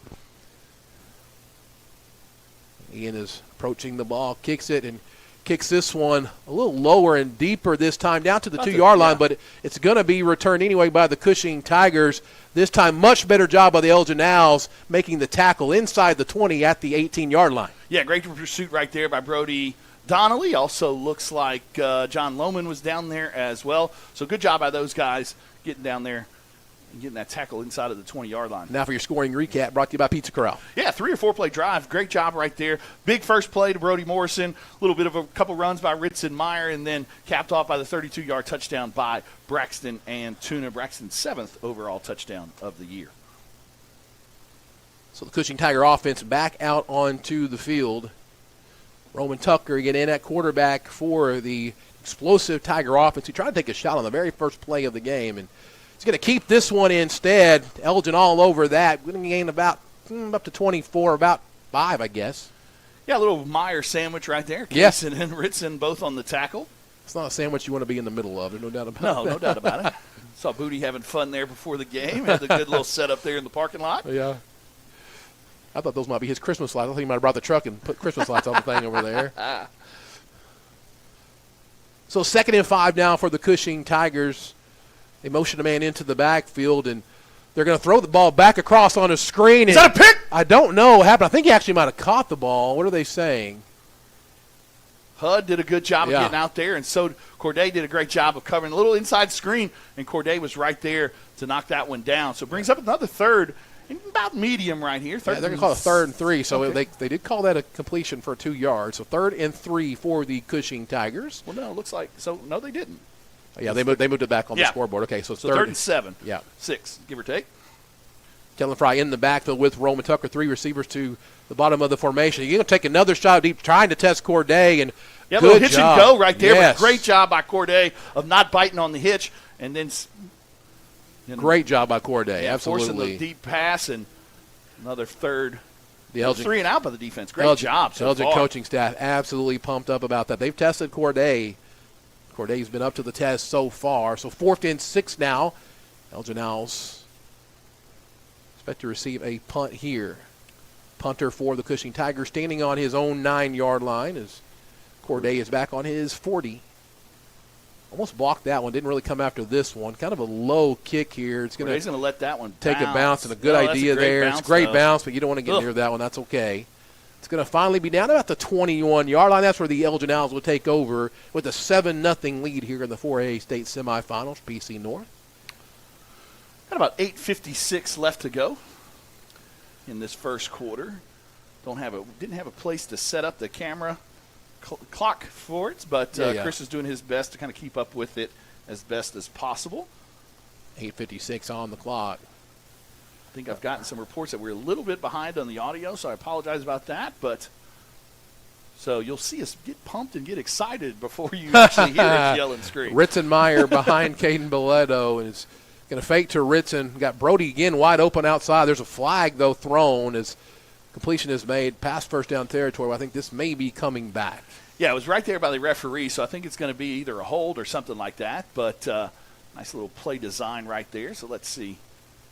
Ian is approaching the ball, kicks it, and kicks this one a little lower and deeper this time, down to the 2-yard line, but it's going to be returned anyway by the Cushing Tigers. This time, much better job by the Elgin Owls, making the tackle inside the 20 at the 18-yard line. Yeah, great pursuit right there by Brody Donnelly. Also looks like John Lohman was down there as well. So good job by those guys getting down there and getting that tackle inside of the 20-yard line. Now for your scoring recap, brought to you by Pizza Corral. Yeah, 3 or 4 play drive. Great job right there. Big first play to Brody Morrison. A little bit of a couple runs by Ritzenmeyer, and then capped off by the 32-yard touchdown by Braxton and Tuna. Braxton's 7th overall touchdown of the year. So the Cushing Tiger offense back out onto the field. Roman Tucker again in at quarterback for the explosive Tiger offense. He tried to take a shot on the very first play of the game, and he's going to keep this one instead. Elgin all over that. Going to gain about up to 24, about 5, I guess. Yeah, a little Meyer sandwich right there. Yes. Casey and Ritson both on the tackle. It's not a sandwich you want to be in the middle of. There's no doubt about it. No doubt about it. Saw Booty having fun there before the game. Had a good little setup there in the parking lot. Yeah. I thought those might be his Christmas lights. I think he might have brought the truck and put Christmas lights on the thing over there. So 2nd and 5 now for the Cushing Tigers. They motion a man into the backfield, and they're going to throw the ball back across on a screen. Is that a pick? I don't know what happened. I think he actually might have caught the ball. What are they saying? Hud did a good job of getting out there, and so Corday did a great job of covering a little inside screen, and Corday was right there to knock that one down. So it brings up another third, about medium right here. They're going to call it 3rd and 3, so they did call that a completion for 2 yards. So 3rd and 3 for the Cushing Tigers. Well, no, it looks like – so, no, they didn't. Yeah, they moved it back on the scoreboard. Okay, so 3rd and 7. Yeah. 6, give or take. Kellen Fry in the backfield with Roman Tucker, 3 receivers to the bottom of the formation. You're going to take another shot deep, trying to test Corday, and yeah, good hitch job. And go right there. Yes. But great job by Corday of not biting on the hitch, and then great job by Corday, forcing absolutely. the deep pass and another third. The Elgin, 3 and out by the defense. Great job so Elgin far. coaching staff absolutely pumped up about that. They've tested Corday. Corday's been up to the test so far. So 4th and 6 now. Elgin Owls expect to receive a punt here. Punter for the Cushing Tigers standing on his own 9-yard line as Corday is back on his 40. Almost blocked that one. Didn't really come after this one. Kind of a low kick here. It's Corday's going to let that one take a bounce, and a good idea there. It's a great bounce, but you don't want to get near that one. That's okay. It's going to finally be down about the 21-yard line. That's where the Elgin Owls will take over with a 7-0 lead here in the 4A state semifinals, PC North. Got about 8:56 left to go in this first quarter. Didn't have a place to set up the camera clock for it, but Chris is doing his best to kind of keep up with it as best as possible. 8:56 on the clock. I think I've gotten some reports that we're a little bit behind on the audio, so I apologize about that. But so you'll see us get pumped and get excited before you actually hear us yell and scream. Ritzenmeyer behind Caden Boleto and is going to fake to Ritzen. Got Brody again wide open outside. There's a flag, though, thrown as completion is made past first down territory. I think this may be coming back. Yeah, it was right there by the referee, so I think it's going to be either a hold or something like that. But nice little play design right there. So let's see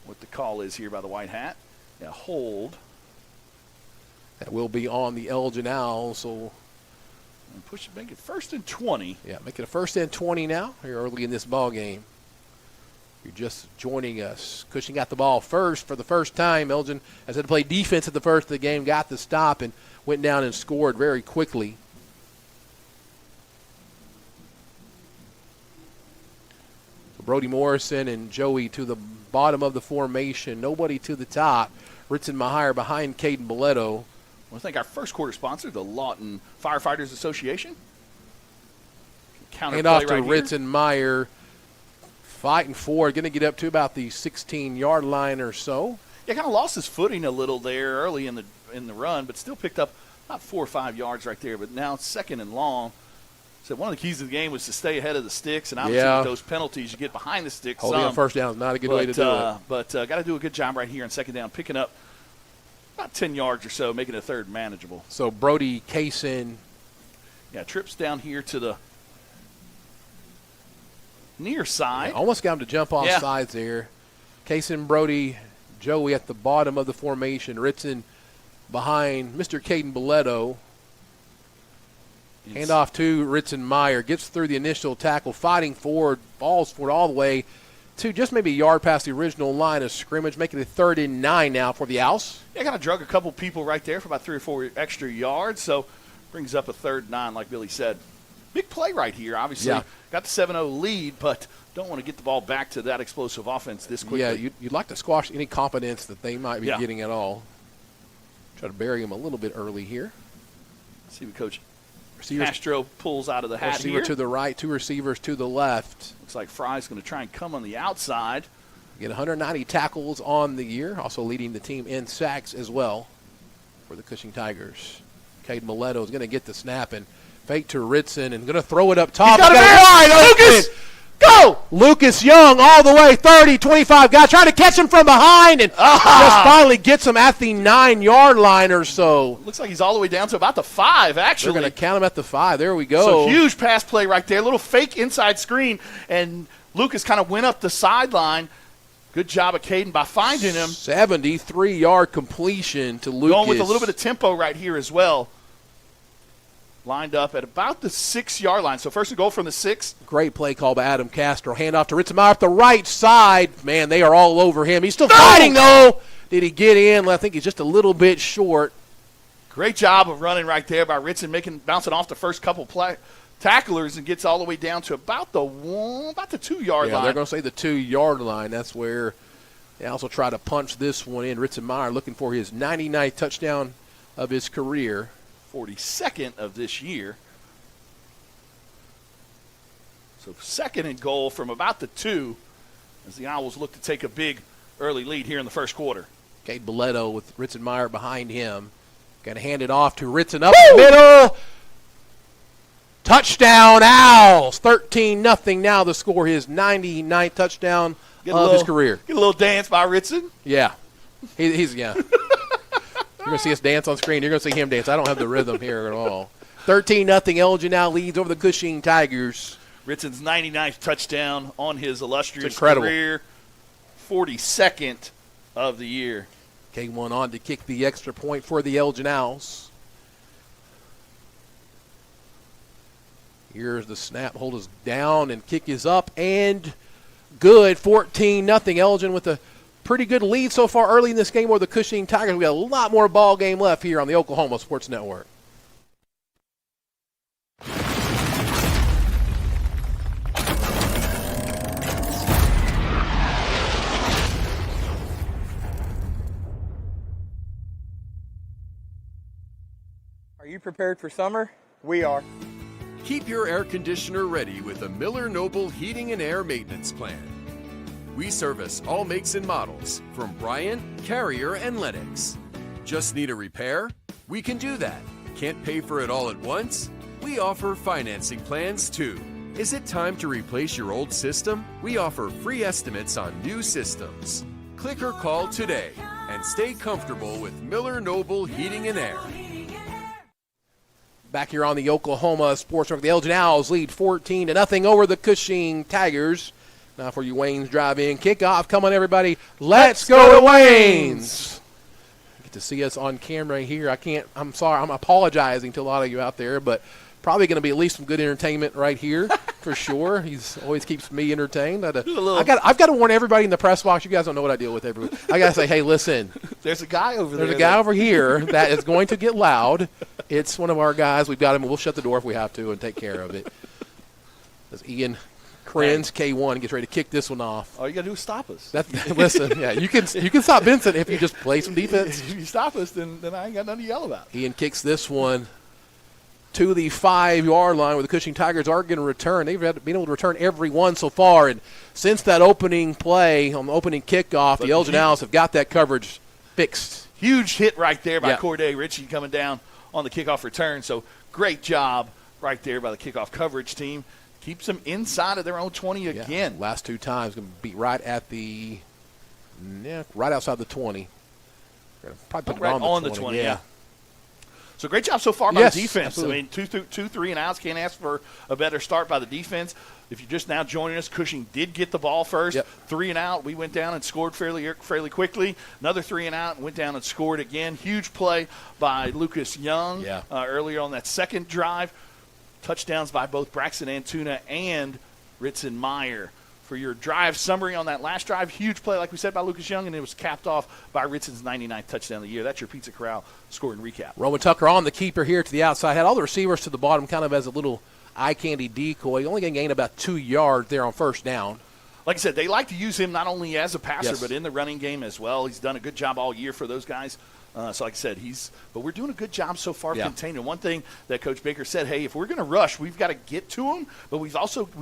what the call is here by the white hat. Yeah, hold. That will be on the Elgin Owls. So make it 1st and 20. Yeah, make it a 1st and 20 now here early in this ball game. You're just joining us. Cushing got the ball first for the first time. Elgin has had to play defense at the first of the game, got the stop, and went down and scored very quickly. So Brody Morrison and Joey to the bottom of the formation. Nobody to the top. Ritson Mahier behind Caden Boleto. I want to thank our first quarter sponsor, the Lawton Firefighters Association. Hand off to Ritson Meyer. Fighting forward, going to get up to about the 16-yard line or so. Yeah, kind of lost his footing a little there early in the run, but still picked up about 4 or 5 yards right there. But now it's 2nd and long. So one of the keys of the game was to stay ahead of the sticks, and obviously with those penalties, you get behind the sticks. Holding on first down is not a good way to do it. But got to do a good job right here on 2nd down, picking up about 10 yards or so, making it 3rd manageable. So Brody Kaysen. Yeah, trips down here to the near side. Yeah, almost got him to jump off sides there. Kaysen, Brody, Joey at the bottom of the formation. Ritson behind Mr. Caden Boleto. Hand off to Ritson Meyer. Gets through the initial tackle, fighting forward, falls forward all the way to just maybe a yard past the original line of scrimmage, making it 3rd and 9 now for the Owls. Yeah, kind of drug a couple people right there for about 3 or 4 extra yards, so brings up a 3rd and 9, like Billy said. Big play right here, obviously. Yeah. Got the 7-0 lead, but don't want to get the ball back to that explosive offense this quickly. Yeah, you'd like to squash any confidence that they might be getting at all. Try to bury him a little bit early here. See what Coach Castro pulls out of the hat here. To the right, 2 receivers to the left. Looks like Fry's going to try and come on the outside. Get 190 tackles on the year, also leading the team in sacks as well for the Cushing Tigers. Caden Boleto is going to get the snap and fake to Ritson and going to throw it up top. He's got it wide. Lucas! Got Oh! Lucas Young all the way, 30, 25 guys trying to catch him from behind and just finally gets him at the 9-yard line or so. Looks like he's all the way down to about the 5, actually. They're going to count him at the 5. There we go. So huge pass play right there. Little fake inside screen, and Lucas kind of went up the sideline. Good job of Caden by finding him. 73-yard completion to Lucas. Going with a little bit of tempo right here as well. Lined up at about the 6-yard line. So first and goal from the 6. Great play call by Adam Castro. Handoff to Ritzenmeyer off the right side. Man, they are all over him. He's still fighting, though. Did he get in? I think he's just a little bit short. Great job of running right there by Ritson, bouncing off the first couple tacklers and gets all the way down to about the 2-yard line. They're going to say the 2-yard line. That's where they also try to punch this one in. Ritzenmeyer looking for his 99th touchdown of his career. 42nd of this year. So second and goal from about the 2 as the Owls look to take a big early lead here in the first quarter. Cade Boleto with Ritzenmeyer behind him. Got to hand it off to Ritzen up the middle. Touchdown Owls. 13-0 now the score. His 99th touchdown of his career. Get a little dance by Ritson. Yeah. He's You're going to see us dance on screen. You're going to see him dance. I don't have the rhythm here at all. 13-0. Elgin now leads over the Cushing Tigers. Ritson's 99th touchdown on his illustrious career. 42nd of the year. K1 on to kick the extra point for the Elgin Owls. Here's the snap. Hold is down and kick is up and good. 14-0. Elgin with a pretty good lead so far early in this game over the Cushing Tigers. We got a lot more ball game left here on the Oklahoma Sports Network. Are you prepared for summer? We are. Keep your air conditioner ready with a Miller Noble Heating and Air Maintenance Plan. We service all makes and models from Bryant, Carrier, and Lennox. Just need a repair? We can do that. Can't pay for it all at once? We offer financing plans too. Is it time to replace your old system? We offer free estimates on new systems. Click or call today and stay comfortable with Miller Noble Heating and Air. Back here on the Oklahoma Sports Network, the Elgin Owls lead 14-0 over the Cushing Tigers. Now for you Wayne's Drive-In kickoff. Come on, everybody. Let's go to Wayne's. Get to see us on camera here. I'm sorry. I'm apologizing to a lot of you out there, but probably going to be at least some good entertainment right here for sure. He's always keeps me entertained. I've got to warn everybody in the press box. You guys don't know what I deal with every week. I got to say, hey, listen. There's a guy over there. There's a guy over here that is going to get loud. It's one of our guys. We've got him. We'll shut the door if we have to and take care of it. As Ian Krenz, K1, gets ready to kick this one off. All you got to do is stop us. Listen, yeah, you can stop Vincent if you just play some defense. If you stop us, then I ain't got nothing to yell about. Ian kicks this one to the 5-yard line where the Cushing Tigers are going to return. They've been able to return every one so far, and since that opening play on the opening kickoff, the Elgin Owls have got that coverage fixed. Huge hit right there by Corday Ritchie coming down on the kickoff return. So great job right there by the kickoff coverage team. Keeps them inside of their own 20 again. Last two times going to be right at the right outside the 20. Probably put right on the 20. Yeah. So great job so far by the defense. Absolutely. I mean, two, 3 and outs. Can't ask for a better start by the defense. If you're just now joining us, Cushing did get the ball first. 3 and out. We went down and scored fairly quickly. Another 3 and out and went down and scored again. Huge play by Lucas Young earlier on that second drive. Touchdowns by both Braxton Antuna and Ritzenmeyer. For your drive summary on that last drive, huge play, like we said, by Lucas Young, and it was capped off by Ritzen's 99th touchdown of the year. That's your Pizza Corral scoring recap. Roman Tucker on the keeper here to the outside. Had all the receivers to the bottom kind of as a little eye candy decoy. Only going to gain about 2 yards there on first down. Like I said, they like to use him not only as a passer but in the running game as well. He's done a good job all year for those guys. So like I said, but we're doing a good job so far containing. One thing that Coach Baker said, hey, if we're going to rush, we've got to get to him, but we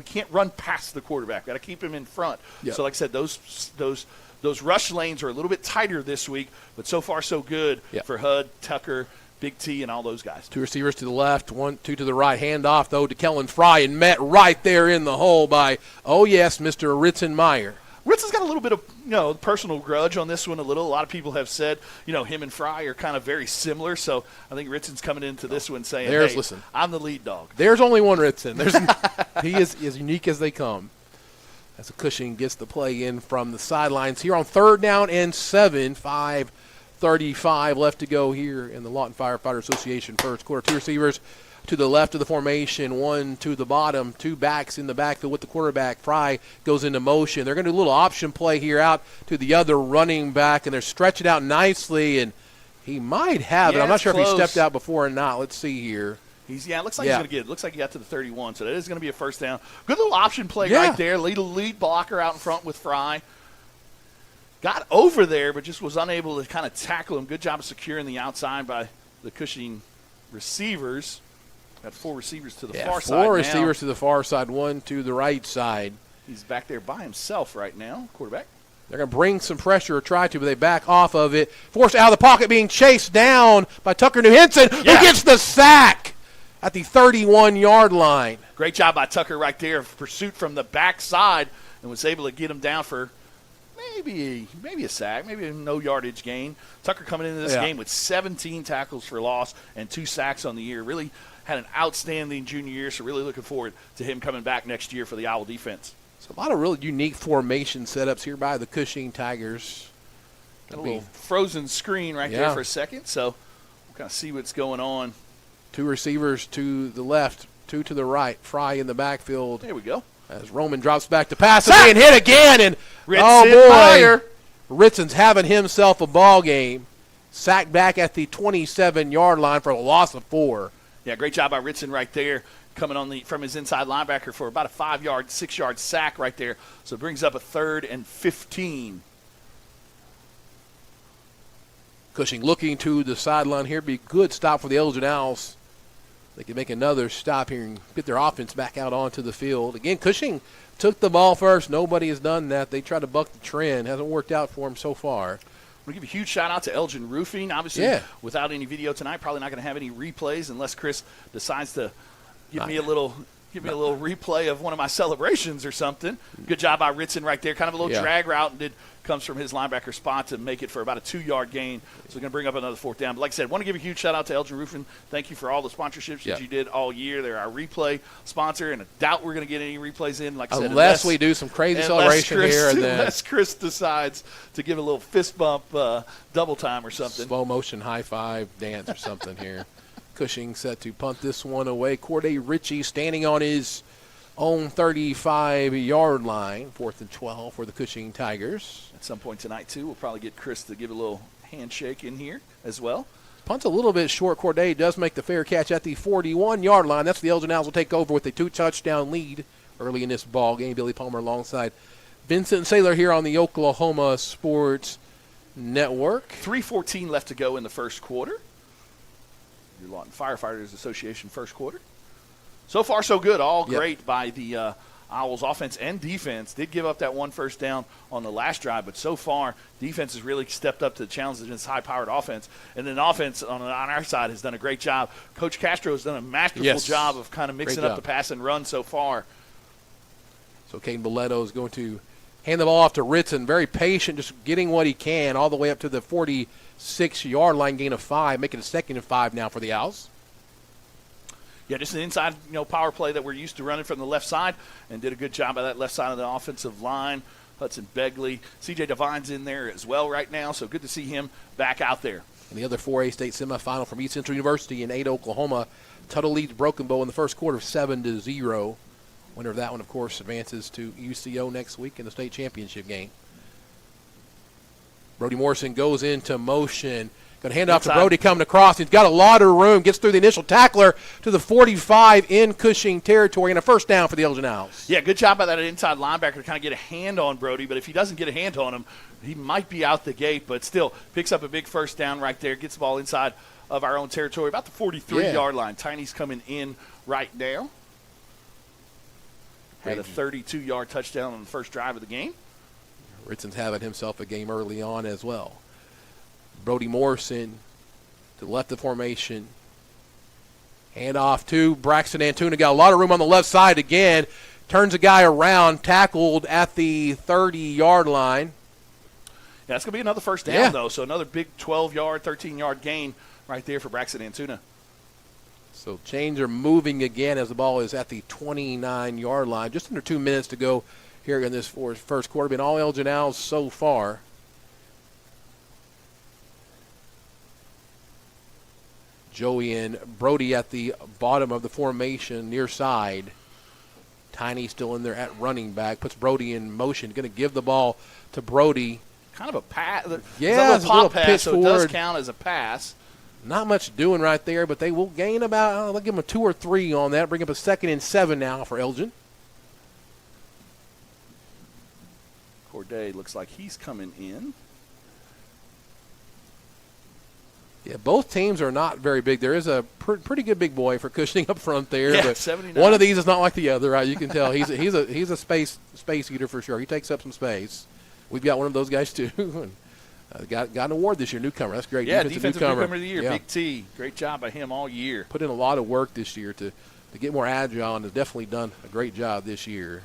can't run past the quarterback. We've got to keep him in front. So like I said, those rush lanes are a little bit tighter this week, but so far so good for Hud, Tucker, Big T and all those guys. 2 receivers to the left, 1, 2 to the right. Hand off, though, to Kellen Fry, and met right there in the hole by, oh, yes, Mr. Ritzenmeyer. Ritzen's got a little bit of, personal grudge on this one a little. A lot of people have said, him and Fry are kind of very similar. So I think Ritzen's coming into this one saying, listen, I'm the lead dog. There's only one Ritzen. He is as unique as they come. As Cushing gets the play in from the sidelines here on 3rd down and 7, 5:35 left to go here in the Lawton Firefighter Association first quarter. 2 receivers to the left of the formation, 1 to the bottom, 2 backs in the backfield with the quarterback. Fry goes into motion. They're going to do a little option play here out to the other running back, and they're stretching out nicely, and he might have it. I'm not sure if he stepped out before or not. Let's see here. It looks like he's going to get it. Looks like he got to the 31, so that is going to be a first down. Good little option play right there. Lead blocker out in front with Fry. Got over there, but just was unable to kind of tackle him. Good job of securing the outside by the Cushing receivers. Got 4 receivers to the far side now. 4 receivers to the far side, 1 to the right side. He's back there by himself right now, quarterback. They're going to bring some pressure or try to, but they back off of it. Forced out of the pocket, being chased down by Tucker New Henson, who gets the sack at the 31-yard line. Great job by Tucker right there. Pursuit from the backside and was able to get him down for maybe a sack, maybe a no-yardage gain. Tucker coming into this game with 17 tackles for loss and 2 sacks on the year. Really had an outstanding junior year, so really looking forward to him coming back next year for the Owl defense. So a lot of really unique formation setups here by the Cushing Tigers. Got a little frozen screen right there for a second, so we'll kind of see what's going on. 2 receivers to the left, 2 to the right. Fry in the backfield. There we go. As Roman drops back to pass and being hit again, and Ritzen's having himself a ball game. Sacked back at the 27-yard line for a loss of 4. Yeah, great job by Ritzen right there, coming from his inside linebacker for about a 5-yard, 6-yard sack right there. So it brings up a 3rd and 15. Cushing looking to the sideline here. Be a good stop for the Elgin Owls. They can make another stop here and get their offense back out onto the field. Again, Cushing took the ball first. Nobody has done that. They tried to buck the trend. Hasn't worked out for them so far. I'm going to give a huge shout-out to Elgin Roofing. Obviously, without any video tonight, probably not going to have any replays unless Chris decides to give me a little replay of one of my celebrations or something. Good job by Ritzen right there. Kind of a little drag route and comes from his linebacker spot to make it for about a 2-yard gain. So we're going to bring up another 4th down. But like I said, want to give a huge shout-out to Elgin Roofing. Thank you for all the sponsorships that you did all year. They're our replay sponsor, and I doubt we're going to get any replays in. Like I said, unless we do some crazy celebration here. Unless Chris decides to give a little fist bump double time or something. Slow motion high five dance or something here. Cushing set to punt this one away. Corday Ritchie standing on his own 35-yard line. 4th and 12 for the Cushing Tigers. At some point tonight, too, we'll probably get Chris to give a little handshake in here as well. Punt's a little bit short. Corday does make the fair catch at the 41-yard line. That's the Elgin Owls will take over with a 2-touchdown lead early in this ball game. Billy Palmer alongside Vincent Saylor here on the Oklahoma Sports Network. 3:14 left to go in the first quarter. Your Lawton Firefighters Association first quarter. So far, so good. All great by the Owls offense and defense. Did give up that 1 first down on the last drive, but so far, defense has really stepped up to the challenge against high-powered offense. And then offense on our side has done a great job. Coach Castro has done a masterful job of kind of mixing up the pass and run so far. So Caden Boletto is going to hand the ball off to Ritzen. Very patient, just getting what he can all the way up to the 46-yard line, gain of 5, making it 2nd and 5 now for the Owls. Yeah, just an inside, power play that we're used to running from the left side, and did a good job by that left side of the offensive line. Hudson Begley, C.J. Devine's in there as well right now, so good to see him back out there. And the other 4A state semifinal from East Central University in Ada, Oklahoma. Tuttle leads Broken Bow in the first quarter 7-0. Winner of that one, of course, advances to UCO next week in the state championship game. Brody Morrison goes into motion. Going to hand off to Brody coming across. He's got a lot of room. Gets through the initial tackler to the 45 in Cushing territory, and a first down for the Elgin Owls. Yeah, good job by that inside linebacker to kind of get a hand on Brody. But if he doesn't get a hand on him, he might be out the gate. But still, picks up a big first down right there. Gets the ball inside of our own territory, about the 43-yard line. Tiny's coming in right now. Had a 32-yard touchdown on the first drive of the game. Ritzen's having himself a game early on as well. Brody Morrison to the left of formation. Hand off to Braxton Antuna. Got a lot of room on the left side again. Turns a guy around, tackled at the 30-yard line. Yeah, it's going to be another first down, though, so another big 12-yard, 13-yard gain right there for Braxton Antuna. So chains are moving again as the ball is at the 29-yard line. Just under 2 minutes to go here in this first quarter. Been all Elgin Owls so far. Joey and Brody at the bottom of the formation near side. Tiny still in there at running back. Puts Brody in motion. Going to give the ball to Brody. Kind of a pass. Yeah, it's a little pop pass, so it does count as a pass. Not much doing right there, but they will gain about, they'll give them a 2 or 3 on that. Bring up a 2nd and 7 now for Elgin. Corday looks like he's coming in. Yeah, both teams are not very big. There is a pretty good big boy for Cushing up front there. Yeah, but 79. One of these is not like the other, right? You can tell he's a space eater for sure. He takes up some space. We've got one of those guys too. And got an award this year, newcomer. That's great. Yeah, defensive newcomer of the year, yeah. Big T. Great job by him all year. Put in a lot of work this year to get more agile, and has definitely done a great job this year.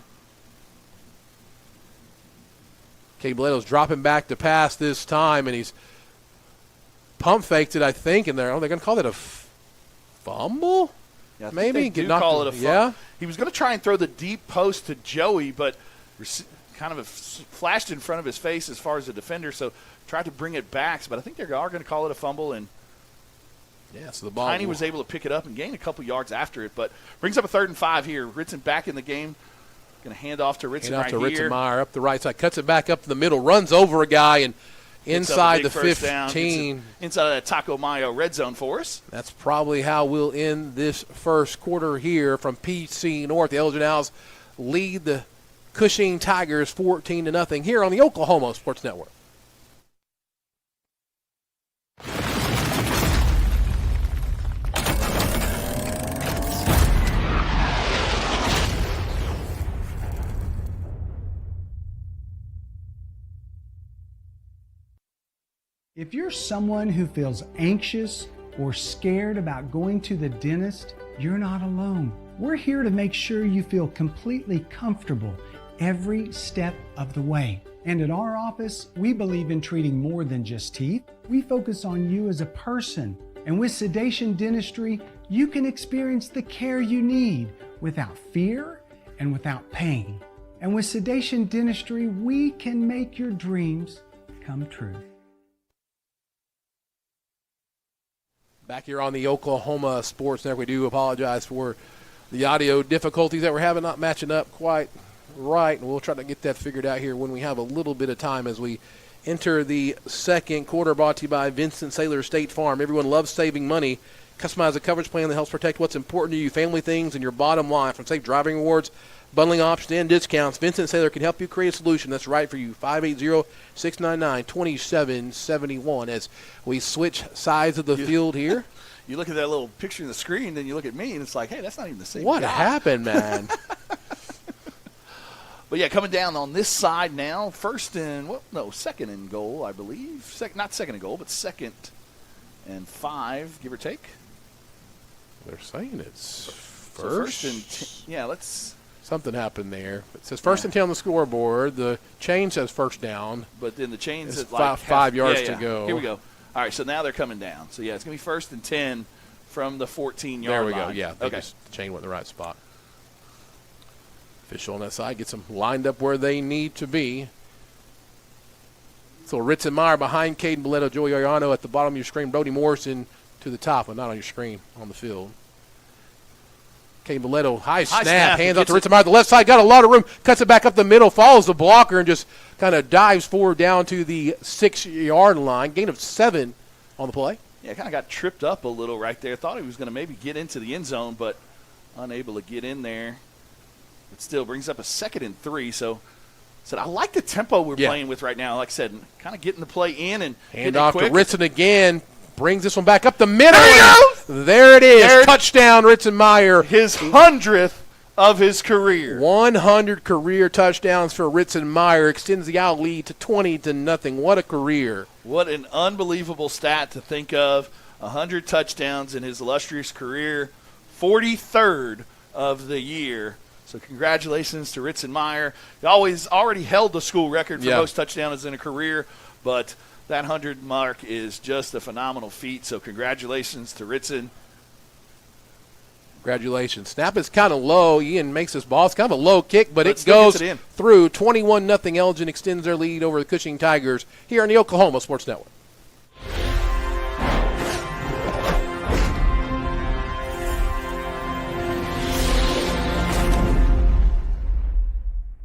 Cade Boleto's dropping back to pass this time, and he's pump faked it, I think, in there. Oh, they're going to call that a fumble? Yeah, maybe they do call it a fumble. Yeah. He was going to try and throw the deep post to Joey, but kind of flashed in front of his face as far as the defender, so tried to bring it back. But I think they are going to call it a fumble, and so the ball Tiny was able to pick it up and gain a couple yards after it, but brings up a 3rd and 5 here. Ritson back in the game. Going to hand off to Ritson right here. Ritson Meyer up the right side, cuts it back up to the middle, runs over a guy, and inside the 15. Inside of that Taco Mayo red zone for us. That's probably how we'll end this first quarter here from PC North. The Elgin Owls lead the Cushing Tigers 14-0 here on the Oklahoma Sports Network. If you're someone who feels anxious or scared about going to the dentist, you're not alone. We're here to make sure you feel completely comfortable every step of the way. And at our office, we believe in treating more than just teeth. We focus on you as a person. And with Sedation Dentistry, you can experience the care you need without fear and without pain. And with Sedation Dentistry, we can make your dreams come true. Back here on the Oklahoma Sports Network, we do apologize for the audio difficulties that we're having, not matching up quite right, and we'll try to get that figured out here when we have a little bit of time as we enter the second quarter. Brought to you by Vincent Saylor State Farm. Everyone loves saving money. Customize a coverage plan that helps protect what's important to you, family things, and your bottom line. From safe driving rewards, bundling options, and discounts, Vincent Saylor can help you create a solution that's right for you. 580-699-2771 as we switch sides of the field here. You look at that little picture in the screen, then you look at me, and it's like, hey, that's not even the same What guy. happened, man? But, yeah, coming down on this side now, second and goal, I believe. Not second and goal, but 2nd and 5, give or take. They're saying it's first and let's. Something happened there. It says first and 10 on the scoreboard. The chain says first down. But then the chain says five yards to go. Here we go. All right, so now they're coming down. So, yeah, it's going to be 1st and 10 from the 14-yard line. There we go, yeah. Okay. The chain went in the right spot. Official on that side gets them lined up where they need to be. So Ritson Meyer behind Caden Boleto, Joey Ariano at the bottom of your screen. Brody Morrison to the top, but not on your screen, on the field. Caden Boleto, high snap, hands off to Ritson Meyer. The left side got a lot of room, cuts it back up the middle, follows the blocker, and just kind of dives forward down to the 6-yard line. Gain of 7 on the play. Yeah, kind of got tripped up a little right there. Thought he was going to maybe get into the end zone, but unable to get in there. It still brings up a 2nd and 3. So I like the tempo we're playing with right now. Like I said, kind of getting the play in and hand off to Ritson again. Brings this one back up the middle. There it is. Touchdown, Ritson Meyer. His 100th of his career. 100 career touchdowns for Ritson Meyer. Extends the Owl lead to 20-0. What a career. What an unbelievable stat to think of. 100 touchdowns in his illustrious career, 43rd of the year. So congratulations to Ritzenmeyer. He already held the school record for most touchdowns in a career, but that 100 mark is just a phenomenal feat. So congratulations to Ritzen. Congratulations. Snap is kind of low. Ian makes this ball. It's kind of a low kick, but it still goes gets it in. through. 21-0. Elgin extends their lead over the Cushing Tigers here on the Oklahoma Sports Network.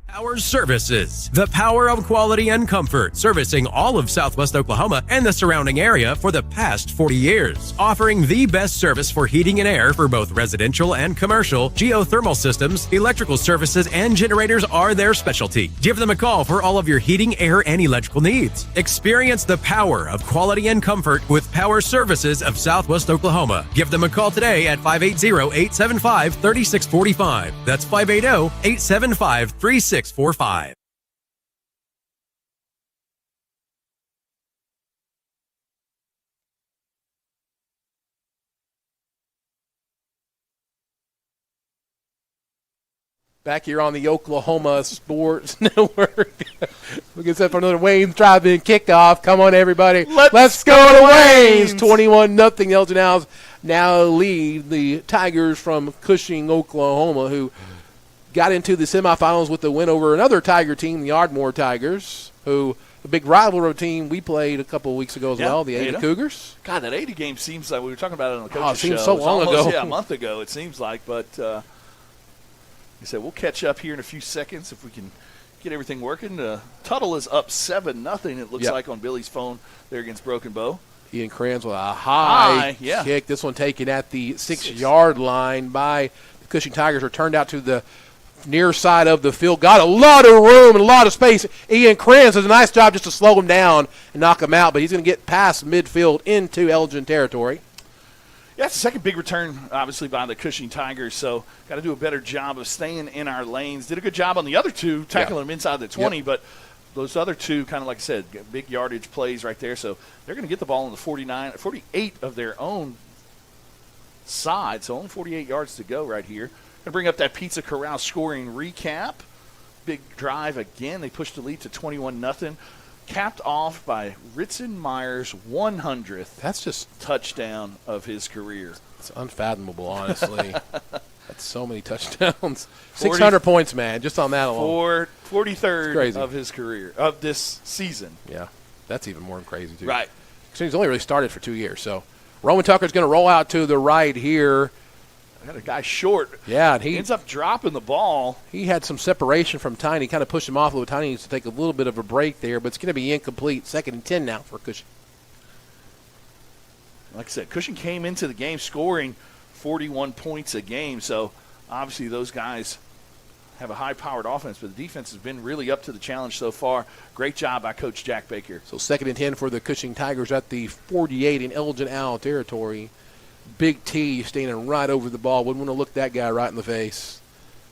Power Services, the power of quality and comfort, servicing all of Southwest Oklahoma and the surrounding area for the past 40 years. Offering the best service for heating and air for both residential and commercial, geothermal systems, electrical services, and generators are their specialty. Give them a call for all of your heating, air, and electrical needs. Experience the power of quality and comfort with Power Services of Southwest Oklahoma. Give them a call today at 580-875-3645. That's 580-875-3645. Back here on the Oklahoma Sports Network. We get set for another Wayne's Drive-In Kickoff. Come on, everybody. Let's go to Wayne's. 21-0. Elgin Owls now lead the Tigers from Cushing, Oklahoma, who got into the semifinals with the win over another Tiger team, the Ardmore Tigers, who the big rivalry team we played a couple of weeks ago as well, the 80 Cougars. God, that 80 game seems like we were talking about it on the coach's it seems show. so long ago. Yeah, a month ago it seems like. But like I said, we'll catch up here in a few seconds if we can get everything working. Tuttle is up 7-0, it looks like, on Billy's phone there against Broken Bow. Ian Kranz with a high kick. This one taken at the 6-yard line by the Cushing Tigers, returned out to the near side of the field. Got a lot of room and a lot of space. Ian Kranz does a nice job just to slow him down and knock him out, but he's going to get past midfield into Elgin territory. Yeah, it's the second big return, obviously, by the Cushing Tigers, so got to do a better job of staying in our lanes. Did a good job on the other two, tackling them inside the 20, but those other two, kind of like I said, big yardage plays right there, so they're going to get the ball on the 48 of their own side, so only 48 yards to go right here. Going to bring up that Pizza Corral scoring recap. Big drive again. They pushed the lead to 21-0. Capped off by Ritzenmeyer's 100th That's just touchdown of his career. It's unfathomable, honestly. That's so many touchdowns. 600 points, man, just on that alone. 43rd of his career, of this season. Yeah, that's even more crazy, too. Right. He's only really started for 2 years. So Roman Tucker's going to roll out to the right here. I got a guy short. Yeah, and he ends up dropping the ball. He had some separation from Tiny, kind of pushed him off a little. Tiny needs to take a little bit of a break there, but it's going to be incomplete. 2nd and 10 now for Cushing. Like I said, Cushing came into the game scoring 41 points a game, so obviously those guys have a high-powered offense, but the defense has been really up to the challenge so far. Great job by Coach Jack Baker. So 2nd and 10 for the Cushing Tigers at the 48 in Elgin Owl territory. Big T standing right over the ball. Wouldn't want to look that guy right in the face.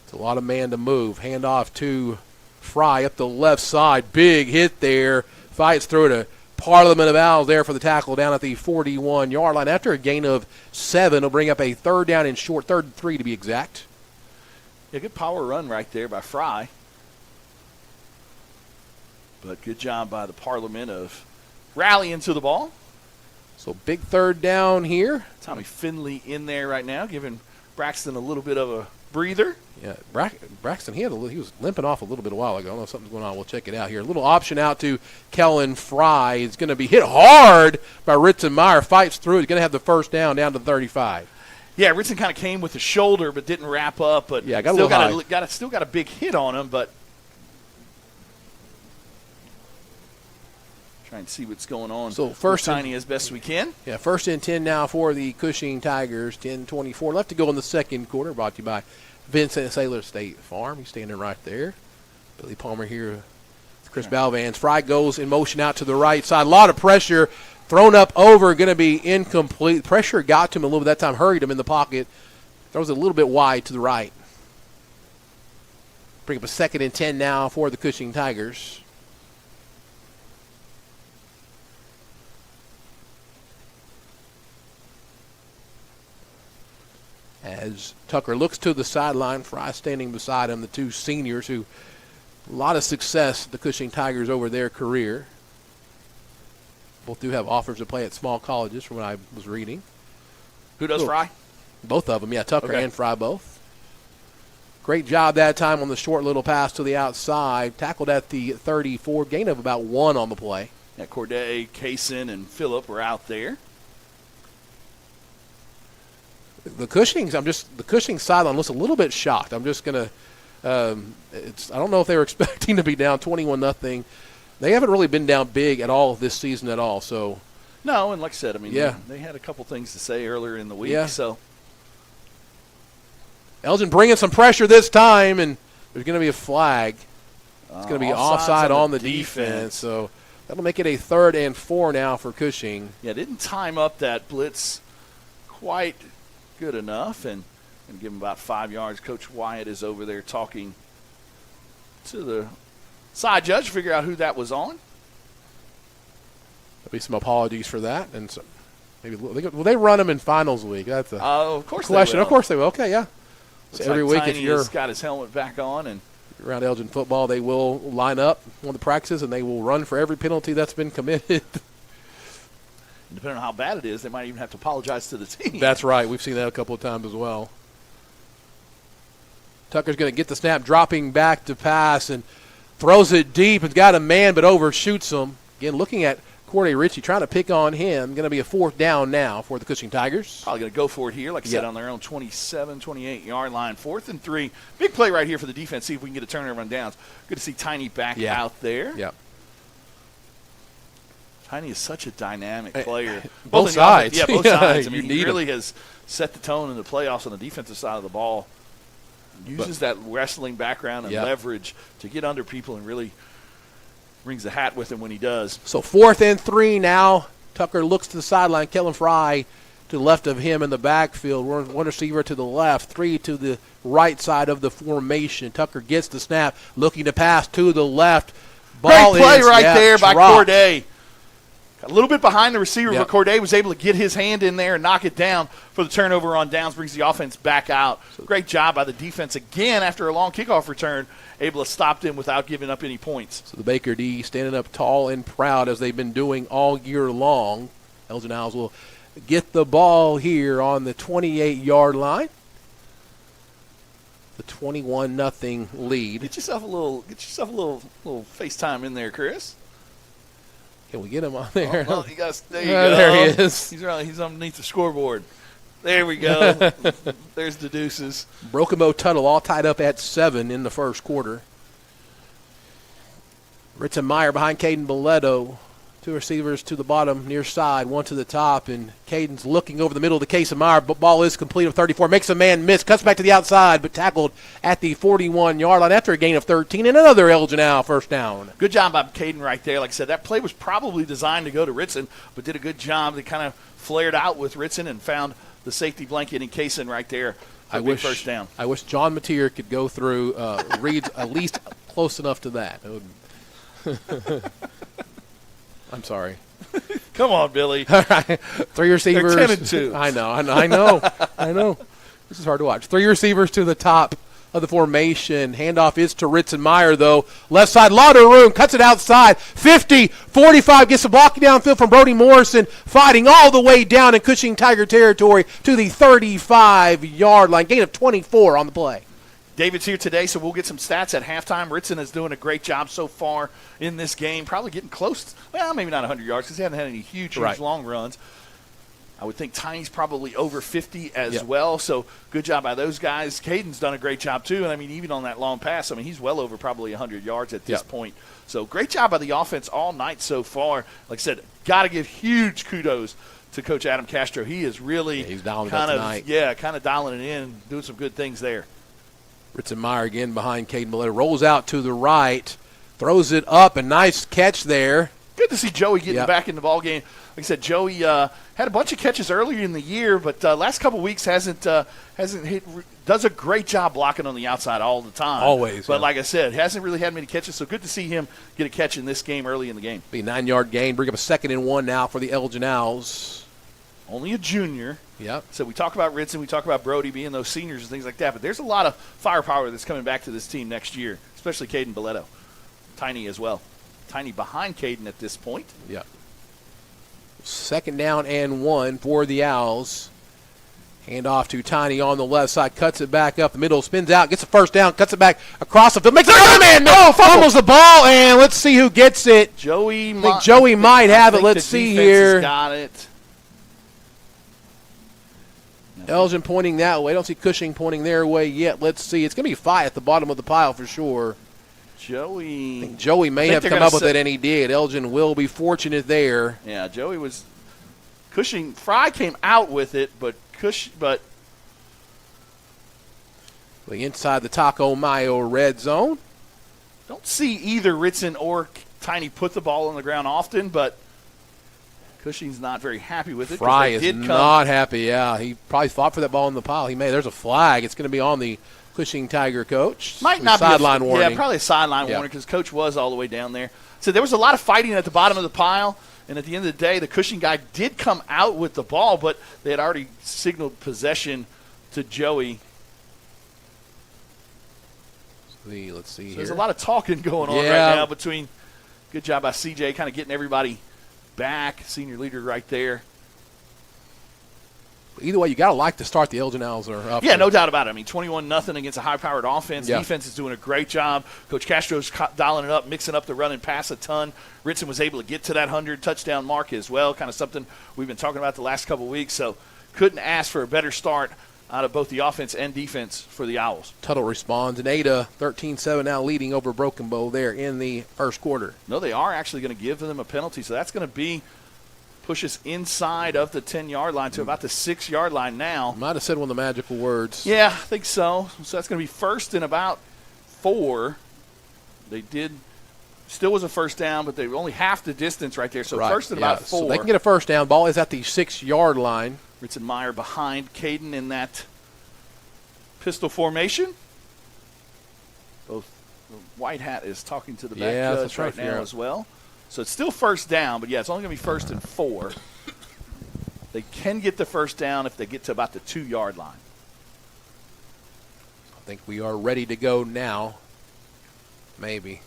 It's a lot of man to move. Hand off to Fry up the left side. Big hit there. Fights through to Parliament of Owls there for the tackle down at the 41-yard line. After a gain of 7, it'll bring up a 3rd down and short, 3rd and 3 to be exact. Yeah, good power run right there by Fry. But good job by the Parliament of rallying to the ball. So big 3rd down here. Tommy Finley in there right now, giving Braxton a little bit of a breather. Yeah, Braxton, he was limping off a little bit a while ago. I don't know if something's going on. We'll check it out here. A little option out to Kellen Fry. He's going to be hit hard by Ritzenmeyer. Fights through. He's going to have the 1st down to 35. Yeah, Ritson kind of came with the shoulder but didn't wrap up. But yeah, still got a big hit on him, but try and see what's going on. So first Tiny as best we can. Yeah, 1st and 10 now for the Cushing Tigers. 10:24 left to go in the 2nd quarter. Brought to you by Vincent Sailor State Farm. He's standing right there. Billy Palmer here. Chris Balvans. Fry goes in motion out to the right side. A lot of pressure thrown up over. Going to be incomplete. Pressure got to him a little bit that time. Hurried him in the pocket. Throws it a little bit wide to the right. Bring up a 2nd and 10 now for the Cushing Tigers. As Tucker looks to the sideline, Fry standing beside him, the two seniors who a lot of success at the Cushing Tigers over their career. Both do have offers to play at small colleges from what I was reading. Who does Fry? Both of them, yeah, Tucker and Fry both. Great job that time on the short little pass to the outside. Tackled at the 34, gain of about 1 on the play. Yeah, Corday, Kaysen, and Phillip were out there. The Cushing sideline looks a little bit shocked. I'm just gonna. I don't know if they were expecting to be down 21-0. They haven't really been down big at all this season at all. So. No, and like I said, I mean, they had a couple things to say earlier in the week. Yeah. So. Elgin bringing some pressure this time, and there's going to be a flag. It's going to be offside on the defense. So that'll make it a 3rd and 4 now for Cushing. Yeah, didn't time up that blitz quite good enough, and give him about 5 yards. Coach Wyatt is over there talking to the side judge to figure out who that was on. There'll be some apologies for that, and so maybe will they run them in finals week? That's a of course question. They will. Of course they will. Okay, yeah. So every week, Tiny if you're got his helmet back on and around Elgin football, they will line up on the practices and they will run for every penalty that's been committed. Depending on how bad it is, they might even have to apologize to the team. That's right. We've seen that a couple of times as well. Tucker's going to get the snap, dropping back to pass, and throws it deep. It's got a man, but overshoots him. Again, looking at Corday Ritchie, trying to pick on him. Going to be a 4th down now for the Cushing Tigers. Probably going to go for it here, like I said, on their own 27, 28-yard line. 4th and 3. Big play right here for the defense. See if we can get a turnover on downs. Good to see Tiny back out there. Yep. Tiny is such a dynamic player. Both sides. Yeah, both sides. I mean, he really has set the tone in the playoffs on the defensive side of the ball. Uses that wrestling background and leverage to get under people and really brings the hat with him when he does. So 4th and 3 now. Tucker looks to the sideline. Kellen Fry to the left of him in the backfield. One receiver to the left, 3 to the right side of the formation. Tucker gets the snap, looking to pass to the left. Ball Great play is, there by dropped. Corday. A little bit behind the receiver, but Corday was able to get his hand in there and knock it down for the turnover on downs, brings the offense back out. Great job by the defense again after a long kickoff return, able to stop them without giving up any points. So the Baker D standing up tall and proud as they've been doing all year long. Elgin Owls will get the ball here on the 28-yard line. The 21-0 lead. Get yourself a little FaceTime in there, Chris. Can we get him on there? Oh, there you go. There he is. He's underneath the scoreboard. There we go. There's the deuces. Brokemo Tuttle all tied up at 7 in the first quarter. Ritson Meyer behind Caden Boleto. 2 receivers to the bottom, near side, 1 to the top, and Caden's looking over the middle to Casey Meyer. Ball is complete of 34. Makes a man miss, cuts back to the outside, but tackled at the 41-yard line after a gain of 13, and another Elgin Owl first down. Good job by Caden right there. Like I said, that play was probably designed to go to Ritson, but did a good job. They kind of flared out with Ritson and found the safety blanket in Kaysen right there. First down. I wish John Mateer could go through reads at least close enough to that. I'm sorry. Come on, Billy. All right. 3 receivers. They're 10 and 2. I know. This is hard to watch. 3 receivers to the top of the formation. Handoff is to Ritson Meyer, though. Left side, lot of room. Cuts it outside. 50, 45. Gets a block downfield from Brody Morrison. Fighting all the way down in Cushing Tiger territory to the 35-yard line. Gain of 24 on the play. David's here today, so we'll get some stats at halftime. Ritson is doing a great job so far in this game. Probably getting close. Well, maybe not 100 yards because he hasn't had any huge long runs. I would think Tiny's probably over 50 as well, so good job by those guys. Caden's done a great job too, and I mean, even on that long pass, I mean, he's well over probably 100 yards at this point. So great job by the offense all night so far. Like I said, got to give huge kudos to Coach Adam Castro. He is really he's dialing kind of dialing it in, doing some good things there. Ritson Meyer again behind Caden Miller. Rolls out to the right. Throws it up. A nice catch there. Good to see Joey getting back in the ball game. Like I said, Joey had a bunch of catches earlier in the year, but last couple weeks hasn't hit. Does a great job blocking on the outside all the time. Always. But like I said, hasn't really had many catches, so good to see him get a catch in this game early in the game. Be a 9-yard gain. Bring up a 2nd and 1 now for the Elgin Owls. only a junior. Yep. So we talk about Ritson, we talk about Brody being those seniors and things like that, but there's a lot of firepower that's coming back to this team next year, especially Caden Boletto. Tiny as well. Tiny behind Caden at this point. Yeah. 2nd down and 1 for the Owls. Hand off to Tiny on the left side, cuts it back up the middle, spins out, gets a first down, cuts it back across the field, makes it man, no, fumbles the ball, and let's see who gets it. Joey might have it. Let's see here. Got it. Elgin pointing that way. I don't see Cushing pointing their way yet. Let's see. It's going to be 5 at the bottom of the pile for sure. Joey may have come up with it, and he did. Elgin will be fortunate there. Yeah, Joey was – Cushing – Fry came out with it, but inside the Taco Mayo red zone. Don't see either Ritson or Tiny put the ball on the ground often, but Cushing's not very happy with it. Fry is not happy, yeah. He probably fought for that ball in the pile. There's a flag. It's going to be on the Cushing Tiger coach. Might not sideline be warning. Yeah, probably a sideline warning because Coach was all the way down there. So there was a lot of fighting at the bottom of the pile, and at the end of the day, the Cushing guy did come out with the ball, but they had already signaled possession to Joey. Let's see here. There's a lot of talking going on right now between – good job by CJ kind of getting everybody back. Senior leader right there. Either way, you got to like to start the Elgin Owls are up. Yeah, no doubt about it. I mean, 21-0 against a high-powered offense. Yeah. Defense is doing a great job. Coach Castro's dialing it up, mixing up the run and pass a ton. Ritson was able to get to that 100-touchdown mark as well, kind of something we've been talking about the last couple of weeks. So couldn't ask for a better start out of both the offense and defense for the Owls. Tuttle responds, and Ada 13-7 now leading over Broken Bow there in the first quarter. No, they are actually going to give them a penalty, so that's going to be push us inside of the 10-yard line to about the 6-yard line now. Might have said one of the magical words. Yeah, I think so. So that's going to be first and about 4. They did still was a first down, but they were only half the distance right there. So first and about 4. So they can get a first down. Ball is at the 6-yard line. Ritson Meyer behind Caden in that pistol formation. Both White Hat is talking to the back judge right now as well. So it's still first down, but, it's only going to be first and 4. They can get the first down if they get to about the 2-yard line. I think we are ready to go now. Maybe.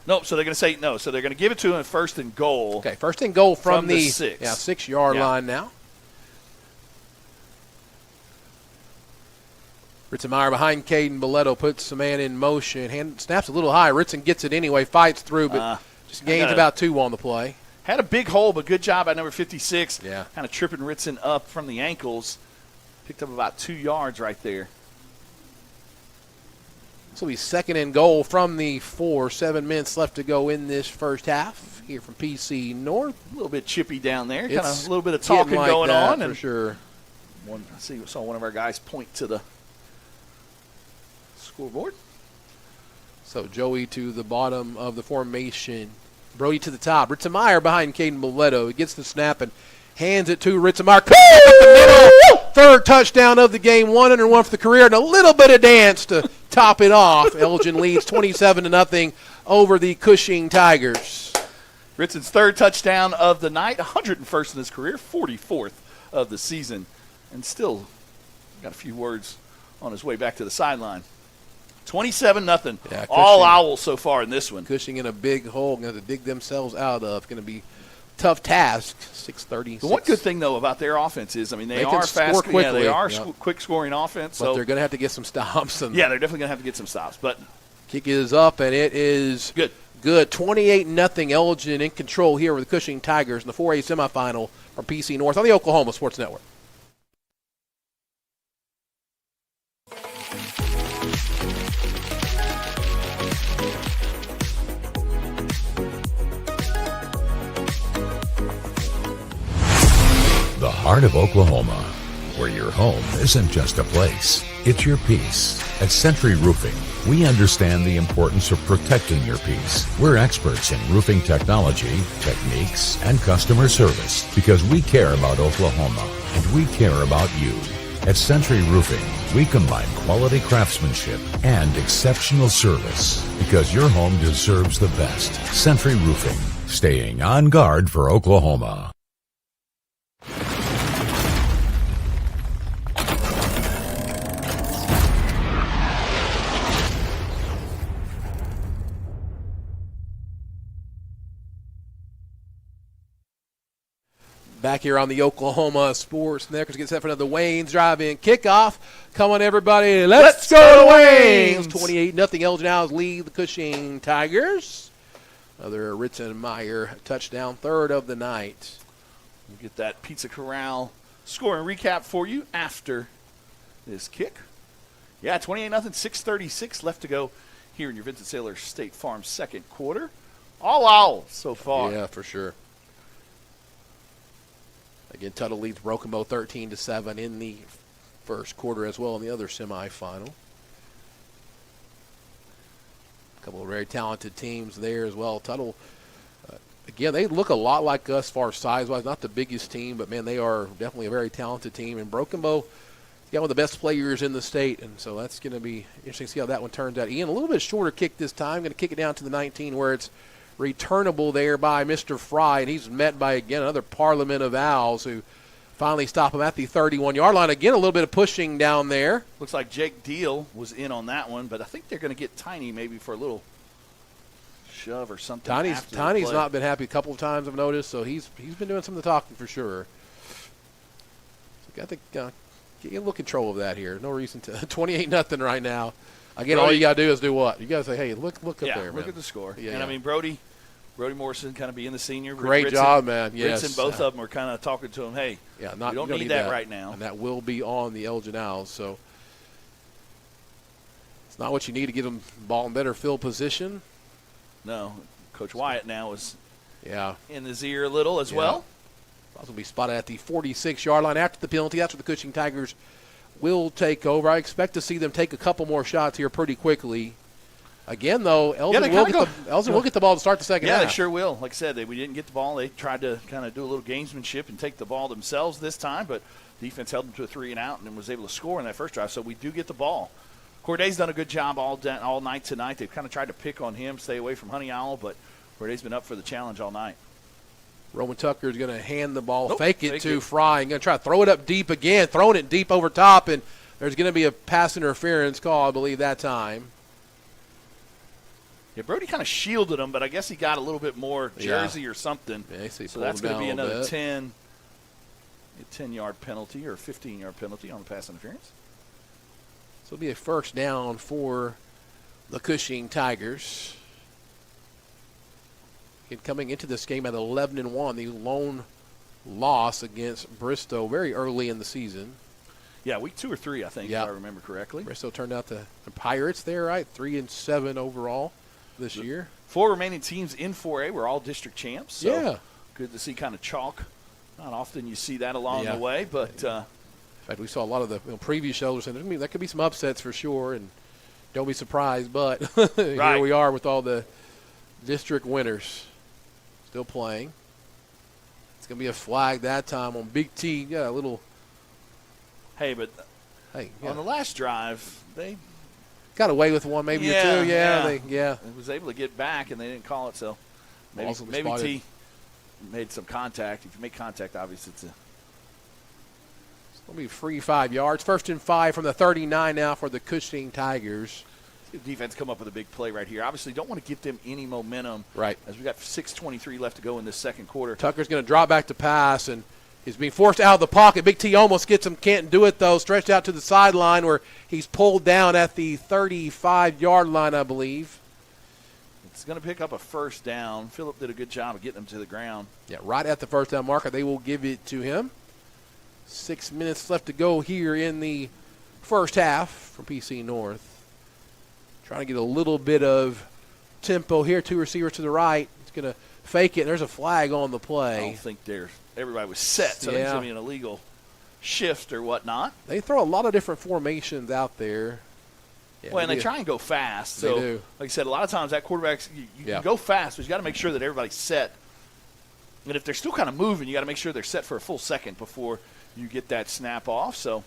Nope, so they're going to say no. So they're going to give it to him at first and goal. Okay, first and goal from the 6. 6-yard line now. Ritson Meyer behind Caden Boletto puts the man in motion. Snaps a little high. Ritson gets it anyway, fights through, but just gains about 2 on the play. Had a big hole, but good job by number 56. Yeah. Kind of tripping Ritson up from the ankles. Picked up about 2 yards right there. This will be second and goal from the 4. 7 minutes left to go in this first half here from PC North. A little bit chippy down there. Kind of a little bit of talking going on. For sure. I saw one of our guys point to the scoreboard. So Joey to the bottom of the formation. Brody to the top. Ritson Meyer behind Caden Boletto. He gets the snap and hands it to Ritson Meyer. Third touchdown of the game. 101 for the career, and a little bit of dance to top it off. Elgin leads 27-0 over the Cushing Tigers. Ritson's third touchdown of the night, 101st in his career, 44th of the season, and still got a few words on his way back to the sideline. 27-0. Yeah, all Owls so far in this one. Cushing in a big hole, going to dig themselves out of. Going to be a tough task. 6:30. The one good thing though about their offense is, I mean, they can are score fast. quickly. Yeah, they are quick scoring offense. But so they're going to have to get some stops. Yeah, they're definitely going to have to get some stops. But kick is up, and it is good. 28-0 Elgin in control here with the Cushing Tigers in the 4A semifinal from PC North on the Oklahoma Sports Network. The heart of Oklahoma, where your home isn't just a place, it's your peace. At Century Roofing, we understand the importance of protecting your peace. We're experts in roofing technology, techniques, and customer service because we care about Oklahoma and we care about you. At Century Roofing, we combine quality craftsmanship and exceptional service because your home deserves the best. Century Roofing, staying on guard for Oklahoma. Back here on the Oklahoma Sports Network. Get set for another Wayne's Drive-In kickoff. Come on, everybody. Let's go to Wayne's. 28-0 Elgin Owls lead the Cushing Tigers. Another Ritzenmeyer touchdown, third of the night. We'll get that Pizza Corral scoring recap for you after this kick. Yeah, 28-0, 6:36 left to go here in your Vincent Sailor State Farm second quarter. All Owls so far. Yeah, for sure. Again, Tuttle leads Broken Bow 13-7 in the first quarter as well in the other semifinal. A couple of very talented teams there as well. Tuttle, again, they look a lot like us as far as size-wise. Not the biggest team, but, man, they are definitely a very talented team. And Broken Bow, got one of the best players in the state, and so that's going to be interesting to see how that one turns out. Ian, a little bit shorter kick this time. Going to kick it down to the 19 where it's returnable there by Mr. Fry, and he's met by, again, another Parliament of Owls who finally stop him at the 31-yard line. Again, a little bit of pushing down there. Looks like Jake Deal was in on that one, but I think they're going to get Tiny maybe for a little shove or something. Tiny's not been happy a couple of times, I've noticed, so he's been doing some of the talking for sure. So got to get a little control of that here. No reason to. 28-0 right now. Again, all you got to do is do what? You got to say, hey, look up there, man. Look at the score. Yeah, and, I mean, Brody Morrison kind of being the senior. Great job, man. Yes. Ritz and both of them are kind of talking to him, hey, you don't need that right now. And that will be on the Elgin Owls. So it's not what you need to get them the ball in better field position. No. Coach Wyatt now is in his ear a little as well. Ball's going to be spotted at the 46-yard line after the penalty. That's where the Cushing Tigers will take over. I expect to see them take a couple more shots here pretty quickly. Again, though, Elgin will get the ball to start the second half. Yeah, they sure will. Like I said, we didn't get the ball. They tried to kind of do a little gamesmanship and take the ball themselves this time, but defense held them to a 3-and-out and was able to score in that first drive, so we do get the ball. Corday's done a good job all night tonight. They've kind of tried to pick on him, stay away from Honey Owl, but Corday's been up for the challenge all night. Roman Tucker is going to hand the ball, fake it to Fry, and going to try to throw it up deep again, throwing it deep over top, and there's going to be a pass interference call, I believe, that time. Yeah, Brody kind of shielded him, but I guess he got a little bit more jersey or something. Yeah, so that's going to be another 10-yard penalty or a 15-yard penalty on the pass interference. So it'll be a first down for the Cushing Tigers. And coming into this game at 11-1, the lone loss against Bristow very early in the season. Yeah, week 2 or 3, I think, if I remember correctly. Bristow turned out the Pirates there, right? 3-7 overall this year. 4 remaining teams in 4A were all district champs. So good to see kind of chalk. Not often you see that along the way, but in fact, we saw a lot of the previous shows saying there could be some upsets for sure, and don't be surprised. But here we are with all the district winners still playing. It's going to be a flag that time on Big T. Yeah, a little. Hey, but on the last drive, they got away with one, maybe or two. They was able to get back, and they didn't call it. So maybe T made some contact. If you make contact, obviously it's going to be free 5 yards. 1st and 5 from the 39 now for the Cushing Tigers. Defense come up with a big play right here. Obviously, don't want to give them any momentum. Right. As we got 6:23 left to go in this second quarter. Tucker's going to drop back to pass, and he's being forced out of the pocket. Big T almost gets him, can't do it, though. Stretched out to the sideline where he's pulled down at the 35-yard line, I believe. It's going to pick up a first down. Phillip did a good job of getting him to the ground. Yeah, right at the first down marker. They will give it to him. 6 minutes left to go here in the first half from PC North. Trying to get a little bit of tempo here. 2 receivers to the right. It's going to fake it. There's a flag on the play. I don't think everybody was set, so it's going to be an illegal shift or whatnot. They throw a lot of different formations out there. Yeah, and they try and go fast. So, they do. Like I said, a lot of times that quarterbacks, you can go fast, but you got to make sure that everybody's set. And if they're still kind of moving, you got to make sure they're set for a full second before you get that snap off. So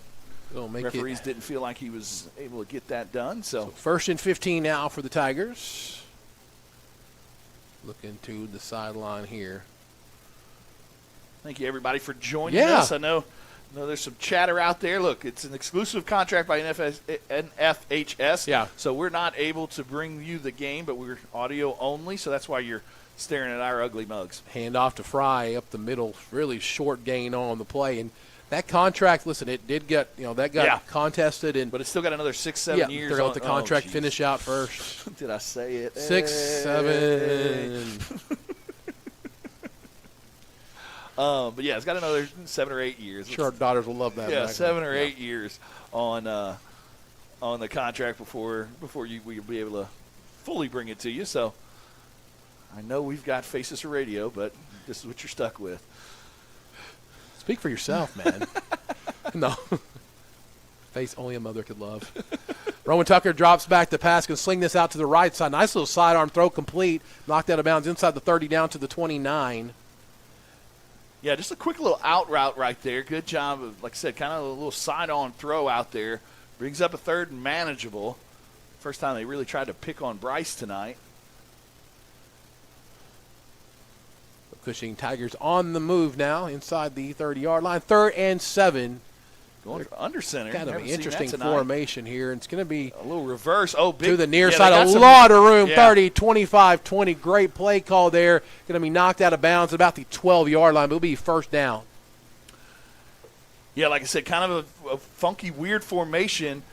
referees didn't feel like he was able to get that done. So 1st and 15 now for the Tigers. Looking to the sideline here. Thank you, everybody, for joining us. I know there's some chatter out there. Look, it's an exclusive contract by NFHS. Yeah. So we're not able to bring you the game, but we're audio only. So that's why you're staring at our ugly mugs. Hand off to Fry up the middle, really short gain on the play. And that contract, listen, it did get, that got contested. But it's still got another 6-7 years. They're going to let the contract finish out first. Did I say it? 6, 7. But yeah, it's got another 7 or 8 years. Sure, our daughters will love that. Yeah, 7 or 8 years on the contract before we'll be able to fully bring it to you. So I know we've got Faces for Radio, but this is what you're stuck with. Speak for yourself, man. No. Face only a mother could love. Rowan Tucker drops back to pass, can sling this out to the right side. Nice little sidearm throw complete. Knocked out of bounds inside the 30 down to the 29. Yeah, just a quick little out route right there. Good job of, like I said, kind of a little side-on throw out there. Brings up a third and manageable. First time they really tried to pick on Bryce tonight. Cushing Tigers on the move now inside the 30-yard line. 3rd and 7. Going under center. Kind of an interesting formation here. It's going to be a little reverse. Oh, big. To the near side. A lot of room. 30, 25, 20. Great play call there. Going to be knocked out of bounds at about the 12-yard line. But it'll be first down. Yeah, like I said, kind of a funky, weird formation.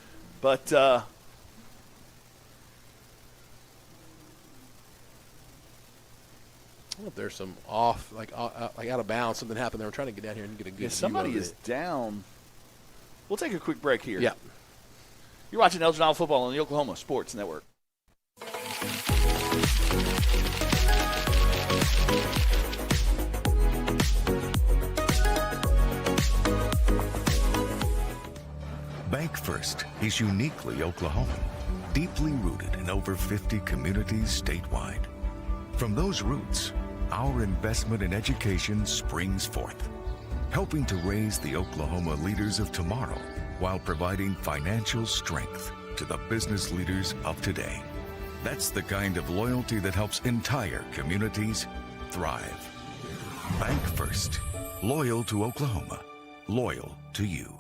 But if there's some off, like out of bounds, something happened. They were trying to get down here and get a good view somebody of is it. Down. We'll take a quick break here. Yeah. You're watching Elgin Football on the Oklahoma Sports Network. Bank First is uniquely Oklahoman, deeply rooted in over 50 communities statewide. From those roots, our investment in education springs forth, helping to raise the Oklahoma leaders of tomorrow while providing financial strength to the business leaders of today. That's the kind of loyalty that helps entire communities thrive. Bank First, loyal to Oklahoma, loyal to you.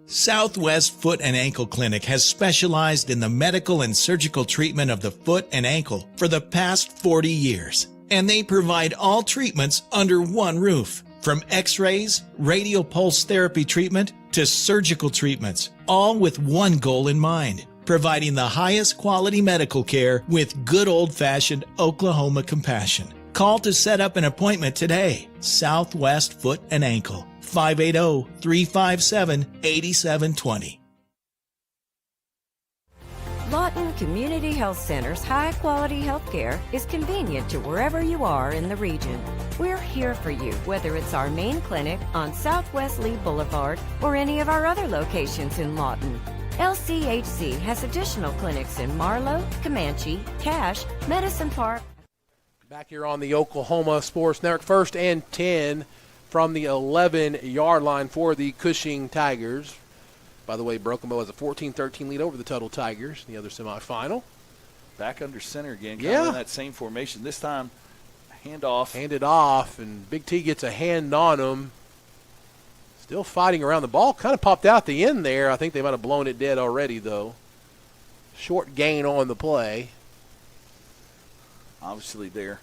Southwest Foot and Ankle Clinic has specialized in the medical and surgical treatment of the foot and ankle for the past 40 years. And they provide all treatments under one roof. From x-rays, radial pulse therapy treatment, to surgical treatments, all with one goal in mind, providing the highest quality medical care with good old-fashioned Oklahoma compassion. Call to set up an appointment today. Southwest Foot and Ankle, 580-357-8720. Lawton Community Health Center's high-quality health care is convenient to wherever you are in the region. We're here for you, whether it's our main clinic on Southwest Lee Boulevard or any of our other locations in Lawton. LCHC has additional clinics in Marlow, Comanche, Cache, Medicine Park. Back here on the Oklahoma Sports Network, 1st and 10 from the 11-yard line for the Cushing Tigers. By the way, Broken Bow has a 14-13 lead over the Tuttle Tigers in the other semifinal. Back under center again, kind of in that same formation. This time, handoff. Handed off, and Big T gets a hand on him. Still fighting around the ball. Kind of popped out the end there. I think they might have blown it dead already, though. Short gain on the Obviously, they're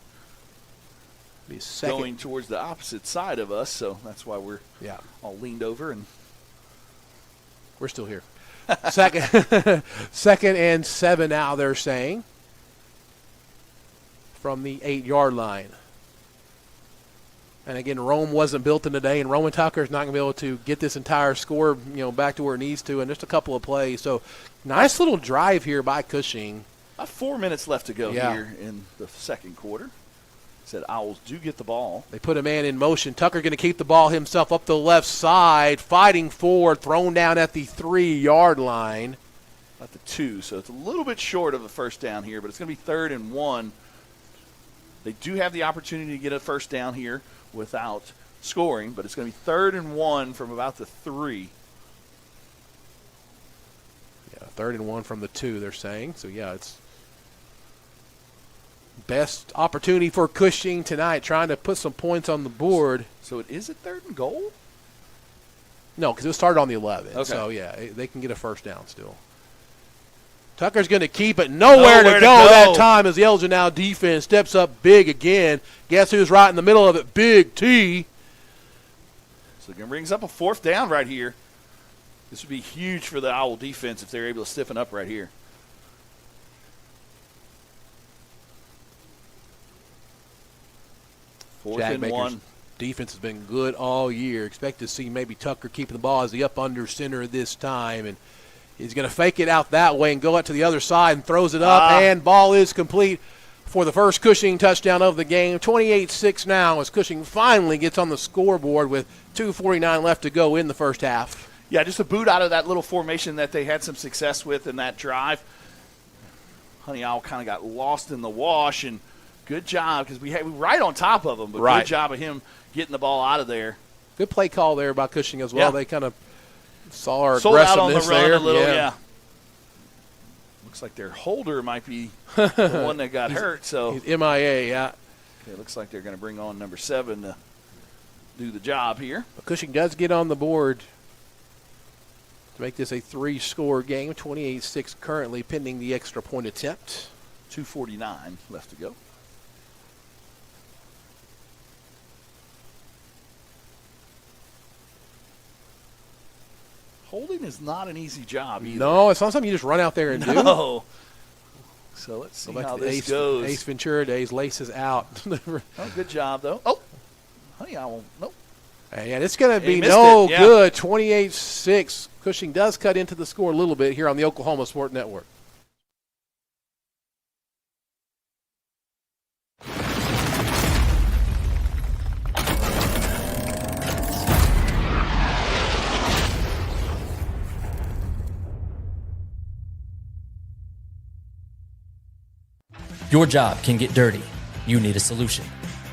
second. Going towards the opposite side of us, so that's why we're all leaned over and we're still here. Second and 7 now, they're saying, from the 8-yard line. And again, Rome wasn't built in today, and Rowan Tucker is not going to be able to get this entire score, back to where it needs to, and just a couple of plays. So, nice little drive here by Cushing. 4 minutes left to go here in the second quarter. Said Owls do get the ball. They put a man in motion. Tucker going to keep the ball himself up the left side, fighting forward, thrown down at the 3-yard line. At the 2, so it's a little bit short of the first down here, but it's going to be 3rd and 1. They do have the opportunity to get a first down here without scoring, but it's going to be 3rd and 1 from about the 3. Yeah, 3rd and 1 from the 2, they're saying. So, it's best opportunity for Cushing tonight, trying to put some points on the board. So it is a 3rd and goal? No, because it started on the 11. Okay. So, they can get a first down still. Tucker's going to keep it. Nowhere to go that time as the Elgin now defense steps up big again. Guess who's right in the middle of it? Big T. So it brings up a 4th down right here. This would be huge for the Owl defense if they're able to stiffen up right here. Fourth and 1. Defense has been good all year. Expect to see maybe Tucker keeping the ball as the up under center this time. And he's going to fake it out that way and go out to the other side and throws it up. And ball is complete for the first Cushing touchdown of the game. 28-6 now as Cushing finally gets on the scoreboard with 2:49 left to go in the first half. Yeah, just a boot out of that little formation that they had some success with in that drive. Honey Owl kind of got lost in the wash, and good job because we were right on top of him, but good job of him getting the ball out of there. Good play call there by Cushing as well. Yeah. They kind of saw our sold out on the aggressiveness run there. a little, yeah. Looks like their holder might be the one that got hurt. So he's MIA, yeah. Okay, looks like they're going to bring on number 7 to do the job here. But Cushing does get on the board to make this a 3-score game. 28-6 currently pending the extra point attempt. 2:49 left to go. Holding is not an easy job either. No, it's not something you just run out there and do. No. So let's see how this goes. Ace Ventura days, laces out. Good job, though. Oh, Honey Owl, nope. And it's going to be good. 28-6. Cushing does cut into the score a little bit here on the Oklahoma Sport Network. Your job can get dirty. You need a solution.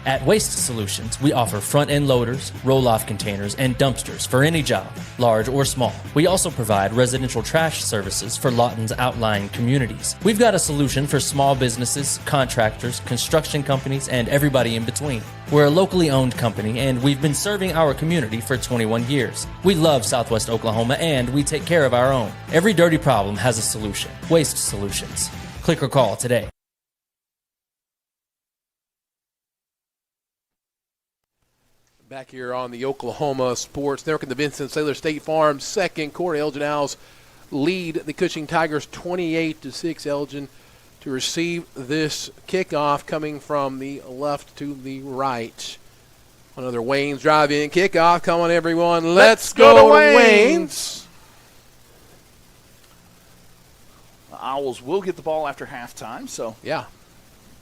At Waste Solutions, we offer front-end loaders, roll-off containers, and dumpsters for any job, large or small. We also provide residential trash services for Lawton's outlying communities. We've got a solution for small businesses, contractors, construction companies, and everybody in between. We're a locally owned company, and we've been serving our community for 21 years. We love Southwest Oklahoma, and we take care of our own. Every dirty problem has a solution. Waste Solutions. Click or call today. Back here on the Oklahoma Sports Network in the Vincent Saylor State Farm second quarter. Elgin Owls lead the Cushing Tigers 28-6. Elgin to receive this kickoff coming from the left to the right. Another Wayne's drive-in kickoff. Come on, everyone. Let's go to Wayne's. The Owls will get the ball after halftime, so yeah.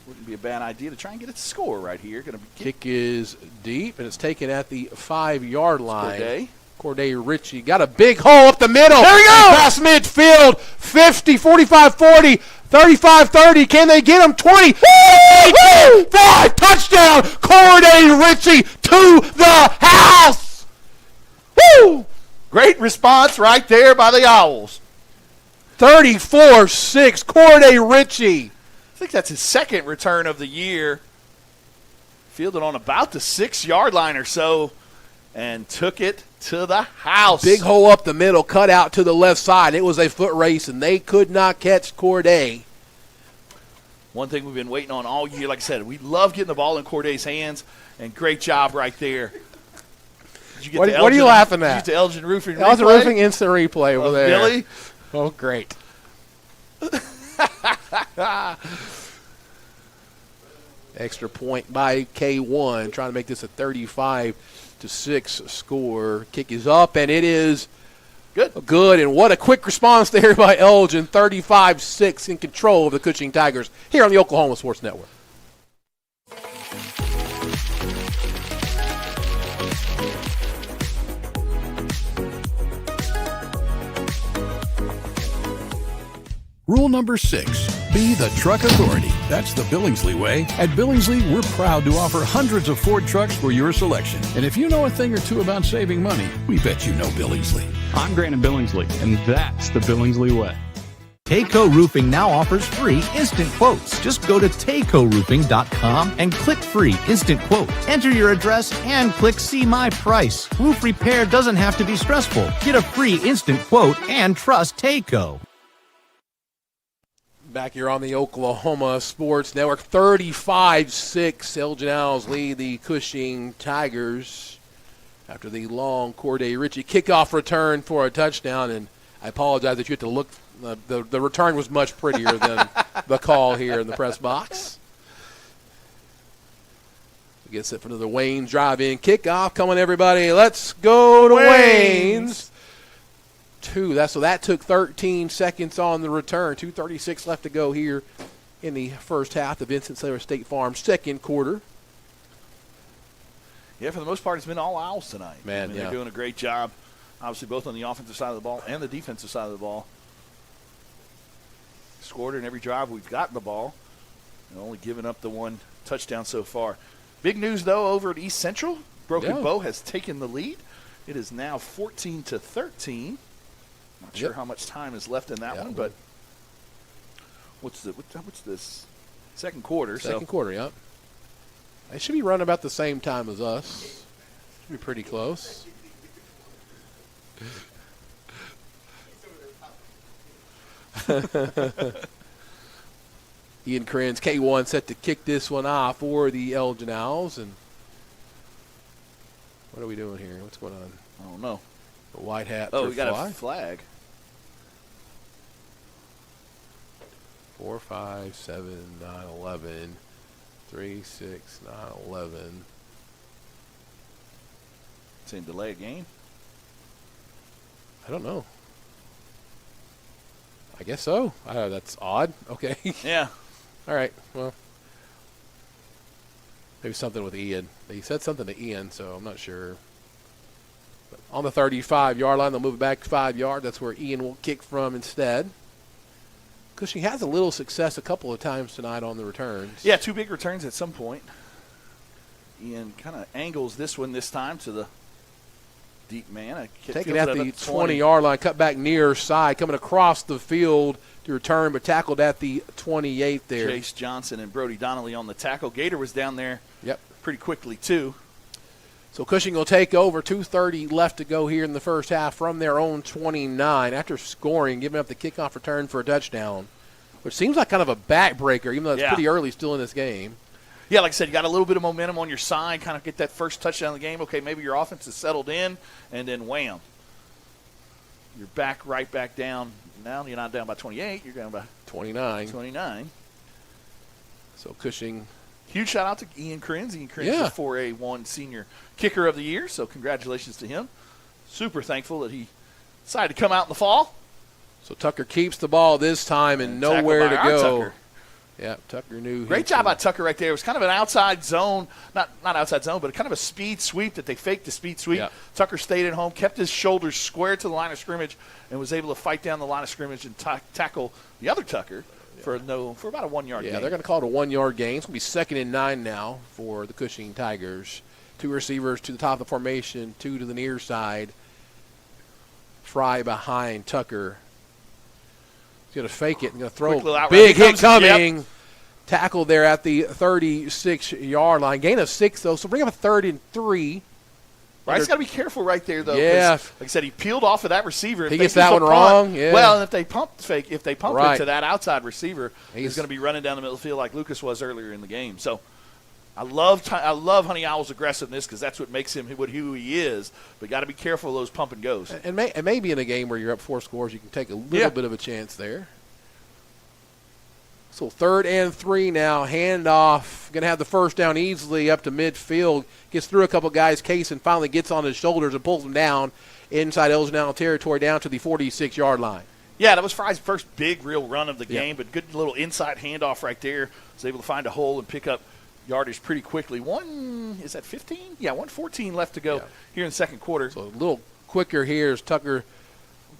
Wouldn't be a bad idea to try and get it to score right here. Kick is deep, and it's taken at the 5-yard line. Corday Ritchie got a big hole up the middle. There we go! Past midfield. 50, 45, 40, 35, 30. Can they get him? 20. 5 touchdown. Corday Ritchie to the house. Woo! Great response right there by the Owls. 34-6. Corday Ritchie. I think that's his second return of the year. Fielded on about the 6-yard line or so and took it to the house. Big hole up the middle, cut out to the left side. It was a foot race, and they could not catch Corday. One thing we've been waiting on all year, like I said, we love getting the ball in Corday's hands, and great job right there. What are you laughing at? Did you get the Elgin Roofing replay? Elgin Roofing instant replay over there. Billy? Oh, great. Extra point by K1, trying to make this a 35-6 score. Kick is up, and it is good. And what a quick response there by Elgin. 35-6 in control of the Cushing Tigers here on the Oklahoma Sports Network. Rule number 6, be the truck authority. That's the Billingsley way. At Billingsley, we're proud to offer hundreds of Ford trucks for your selection. And if you know a thing or two about saving money, we bet you know Billingsley. I'm Grant Billingsley, and that's the Billingsley way. Tayco Roofing now offers free instant quotes. Just go to TaycoRoofing.com and click free instant quote. Enter your address and click see my price. Roof repair doesn't have to be stressful. Get a free instant quote and trust Tayco. Back here on the Oklahoma Sports Network, 35-6, Elgin Owls lead the Cushing Tigers after the long Corday Ritchie kickoff return for a touchdown. And I apologize that you had to look. The return was much prettier than the call here in the press box. We get set for the Wayne's drive-in kickoff. Come on, everybody. Let's go to Wayne's. So that took 13 seconds on the return. 2:36 left to go here in the first half of Winston-Salem State Farm's second quarter. Yeah, for the most part, it's been all Owls tonight. Man, They're doing a great job, obviously, both on the offensive side of the ball and the defensive side of the ball. Scored in every drive we've gotten the ball, and only given up the one touchdown so far. Big news, though, over at East Central. Broken Bow has taken the lead. It is now 14-13. Not sure how much time is left in that one, but what's this? Second quarter. Second quarter, yep. They should be running about the same time as us. Should be pretty close. Ian Krenz, K1, set to kick this one off for the Elgin Owls. And what are we doing here? What's going on? I don't know. The white hat. Oh, we got a flag. 4, 5, 7, 9, 11, 3, 6, 9, 11. Saying delay a game? I don't know. I guess so. That's odd. Okay. Yeah. All right. Well, maybe something with Ian. He said something to Ian, so I'm not sure. But on the 35-yard line, they'll move it back 5 yards. That's where Ian will kick from instead. Cushing has a little success a couple of times tonight on the returns. Yeah, 2 big returns at some point. Ian kind of angles this one this time to the deep man. Taking at the 20-yard line, cut back near side, coming across the field to return, but tackled at the 28 there. Chase Johnson and Brody Donnelly on the tackle. Gator was down there pretty quickly, too. So Cushing will take over. 2:30 left to go here in the first half from their own 29 after scoring, giving up the kickoff return for a touchdown, which seems like kind of a backbreaker, even though it's pretty early still in this game. Yeah, like I said, you got a little bit of momentum on your side, kind of get that first touchdown of the game. Okay, maybe your offense is settled in, and then wham. You're right back down. Now you're not down by 28. You're down by 29. So Cushing. Huge shout out to Ian Krenz. Ian Krenz is 4A1 senior kicker of the year, so congratulations to him. Super thankful that he decided to come out in the fall. So Tucker keeps the ball this time and nowhere to go. Tucker. Yeah, Tucker knew. Great job by Tucker right there. It was kind of an outside zone, not outside zone, but kind of a speed sweep that they faked the speed sweep. Yep. Tucker stayed at home, kept his shoulders square to the line of scrimmage, and was able to fight down the line of scrimmage and tackle the other Tucker for about a 1 yard gain. Yeah, they're going to call it a 1 yard gain. It's going to be 2nd and 9 now for the Cushing Tigers. 2 receivers to the top of the formation, 2 to the near side. Fry behind Tucker. He's going to fake it and going to throw. Big hit coming. Yep. Tackle there at the 36-yard line. Gain of 6, though, so bring up a 3rd and 3. Right, he's got to be careful right there, though. Yeah. Like I said, he peeled off of that receiver. If he gets that one wrong. Yeah. Well, and if they pump it to that outside receiver, he's going to be running down the middle of the field like Lucas was earlier in the game. So I love Honey Owl's aggressiveness because that's what makes him who he is. But got to be careful of those pump and goes. And maybe in a game where you're up 4 scores, you can take a little bit of a chance there. So 3rd and 3 now, handoff. Going to have the first down easily up to midfield. Gets through a couple guys. Case and finally gets on his shoulders and pulls him down inside Elgin territory down to the 46-yard line. Yeah, that was Fry's first big real run of the game, but good little inside handoff right there. Was able to find a hole and pick up yardage pretty quickly. Is that 15? Yeah, 1:14 left to go here in the second quarter. So a little quicker here as Tucker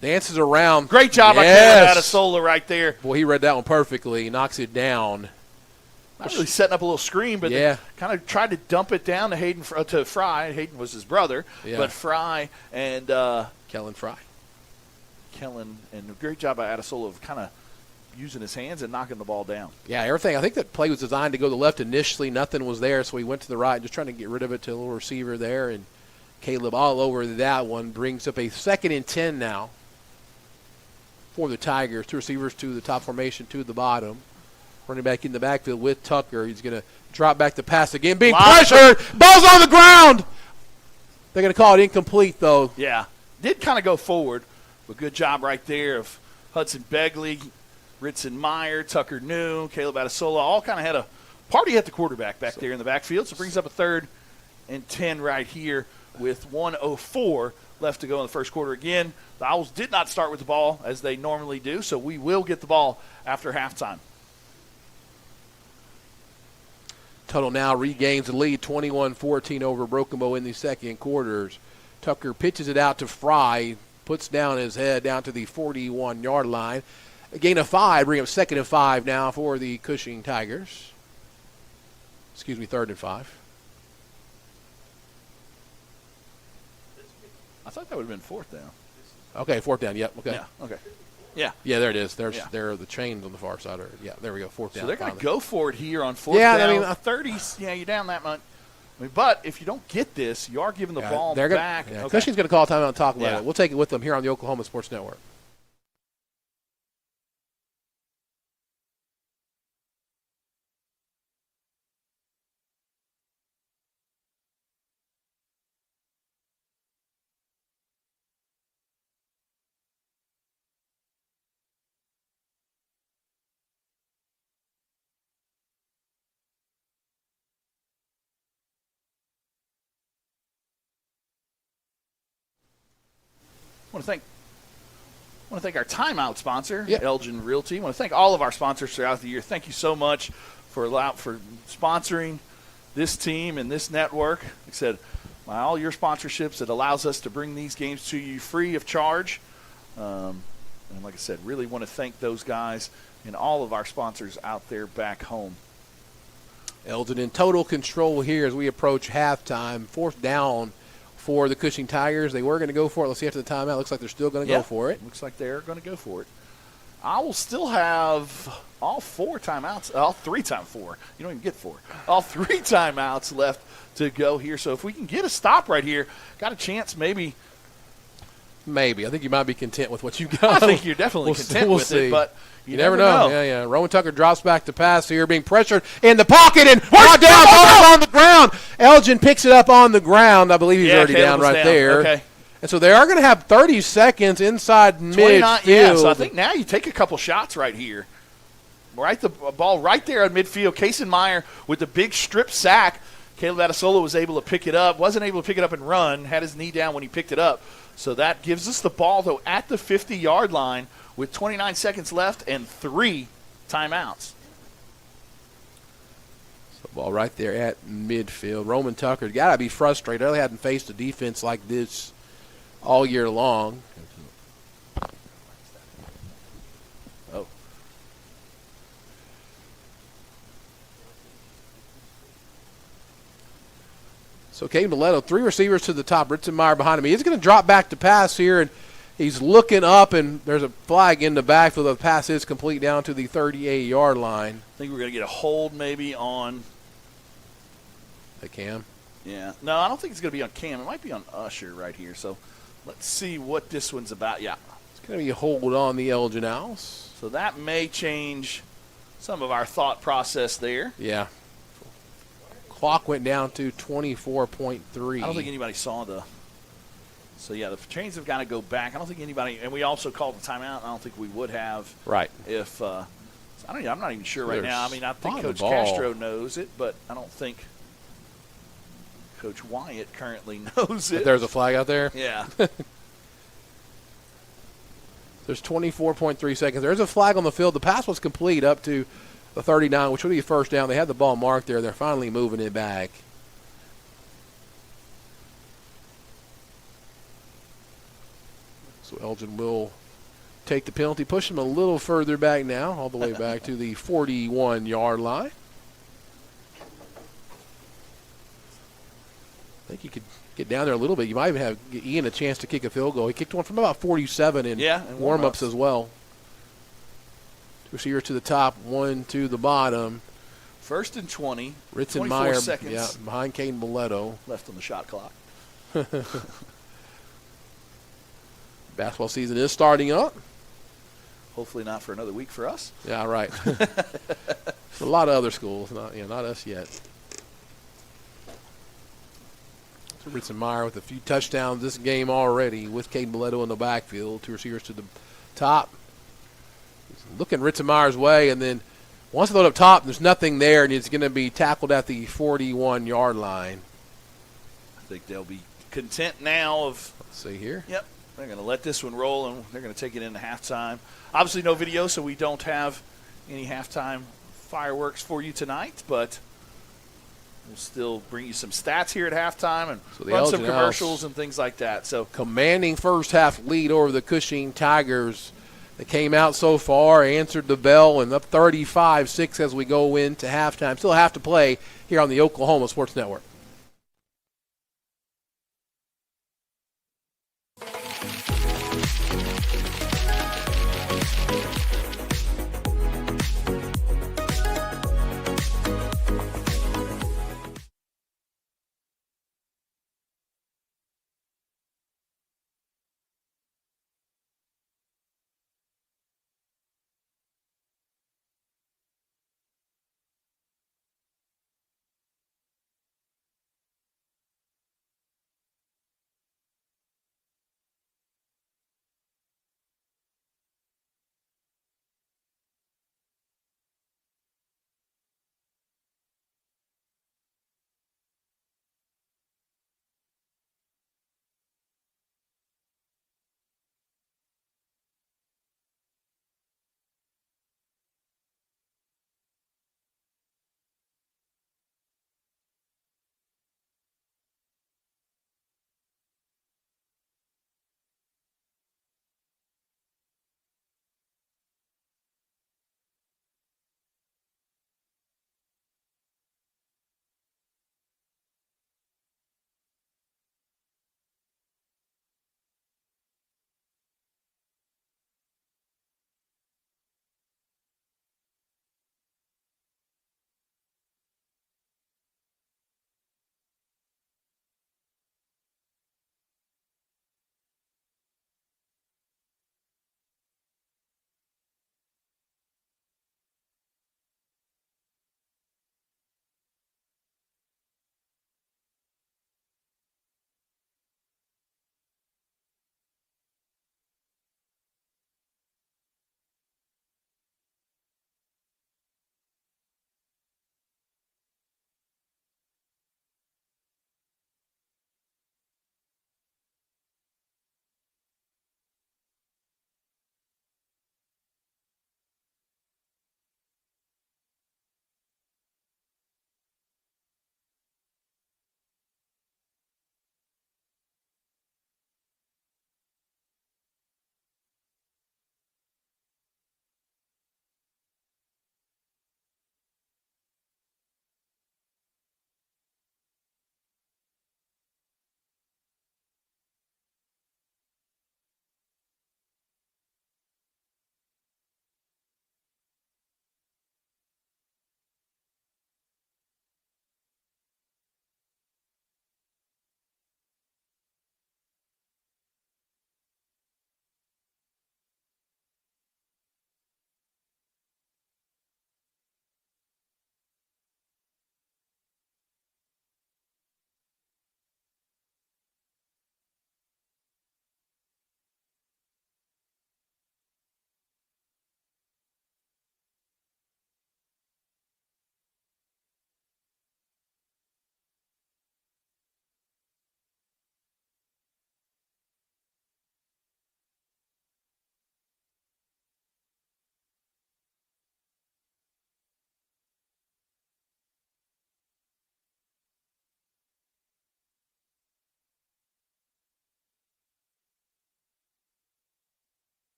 dances around. Great job by Kevin Adesola right there. Boy, he read that one perfectly. He knocks it down. Not really setting up a little screen, but they kind of tried to dump it down to Fry. Hayden was his brother, but Fry and Kellen Fry. And a great job by Adesola of kind of using his hands and knocking the ball down. Yeah, everything. I think that play was designed to go to the left initially. Nothing was there, so he went to the right, just trying to get rid of it to a little receiver there. And Caleb all over that one brings up a 2nd and 10 now. for the Tigers. 2 receivers to the top formation, 2 to the bottom. Running back in the backfield with Tucker. He's going to drop back to pass again. Being pressured. Ball's on the ground. They're going to call it incomplete, though. Yeah. Did kind of go forward, but good job right there of Hudson Begley, Ritson Meyer, Tucker New, Caleb Adesola, all kind of had a party at the quarterback back there in the backfield. So it brings up a 3rd and 10 right here with 1:04 left to go in the first quarter. Again, the Owls did not start with the ball as they normally do, so we will get the ball after halftime. Tuttle now regains the lead, 21-14 over Broken Bow in the second quarters. Tucker pitches it out to Fry, puts down his head down to the 41-yard line. A gain of 5, bring up 2nd and 5 now for the Cushing Tigers. 3rd and 5. I thought that would have been 4th down. Okay, 4th down, yep, okay. Yeah, okay. Yeah. Yeah, there it is. There are the chains on the far side. Yeah, there we go, 4th down. So they're going to go for it here on 4th down. I mean, 30s, you're down that much. I mean, but if you don't get this, you are giving the ball back. Okay. Cushing's going to call a timeout and talk about it. We'll take it with them here on the Oklahoma Sports Network. I want to thank our timeout sponsor, Elgin Realty. I want to thank all of our sponsors throughout the year. Thank you so much for sponsoring this team and this network. Like I said, all your sponsorships, it allows us to bring these games to you free of charge. And like I said, really want to thank those guys and all of our sponsors out there back home. Elgin in total control here as we approach halftime. 4th down for the Cushing Tigers. They were going to go for it. Let's see after the timeout. Looks like they're still going to go for it. Looks like they're going to go for it. I will still have all 4 timeouts. All 3 times 4. You don't even get 4. All 3 timeouts left to go here. So if we can get a stop right here, got a chance maybe. I think you might be content with what you got. I think you're definitely content with it, but you never know. Yeah. Rowan Tucker drops back to pass here, being pressured in the pocket and brought down on the ground. Elgin picks it up on the ground. I believe he's already down right there. Okay. And so they are going to have 30 seconds inside midfield. Yeah, so I think now you take a couple shots right here. Right, the ball right there at midfield. Kason Meyer with the big strip sack. Caleb Adesola was able to pick it up. Wasn't able to pick it up and run. Had his knee down when he picked it up. So that gives us the ball, though, at the 50-yard line with 29 seconds left and 3 timeouts. So ball right there at midfield. Roman Tucker got to be frustrated. They hadn't faced a defense like this all year long. Oh. So Caden Mileto, 3 receivers to the top. Ritzenmeyer behind him. He's going to drop back to pass here, and he's looking up, and there's a flag in the backfield. The pass is complete down to the 38-yard line. I think we're going to get a hold maybe on the Cam. Yeah. No, I don't think it's going to be on Cam. It might be on Usher right here. So let's see what this one's about. Yeah. It's going to be a hold on the Elgin Owls. So that may change some of our thought process there. Yeah. Clock went down to 24.3. I don't think anybody saw the – so, yeah, the chains have got to go back. I don't think anybody – and we also called the timeout. I don't think we would have. Right. If I'm not even sure right now. I mean, I think Coach Castro knows it, but I don't think Coach Wyatt currently knows it. But there's a flag out there? Yeah. There's 24.3 seconds. There's a flag on the field. The pass was complete up to the 39, which would be a first down. They had the ball marked there. They're finally moving it back. So Elgin will take the penalty, push him a little further back now, all the way back to the 41-yard line. I think you could get down there a little bit. You might even have Ian a chance to kick a field goal. He kicked one from about 47 in warm-ups as well. 2 receivers to the top, 1 to the bottom. 1st and 20. Ritzenmeyer, seconds. Yeah, behind Caden Mileto. Left on the shot clock. Basketball season is starting up. Hopefully not for another week for us. Yeah, right. A lot of other schools, not us yet. So Ritzenmeyer with a few touchdowns this game already with Caden Mileto in the backfield. 2 receivers to the top. He's looking Ritzenmeyer's way, and then once they load up top, there's nothing there, and it's going to be tackled at the 41-yard line. I think they'll be content now of – let's see here. Yep. They're going to let this one roll, and they're going to take it into halftime. Obviously no video, so we don't have any halftime fireworks for you tonight, but we'll still bring you some stats here at halftime and run some commercials and things like that. So commanding first-half lead over the Cushing Tigers. They came out so far, answered the bell, and up 35-6 as we go into halftime. Still have to play here on the Oklahoma Sports Network.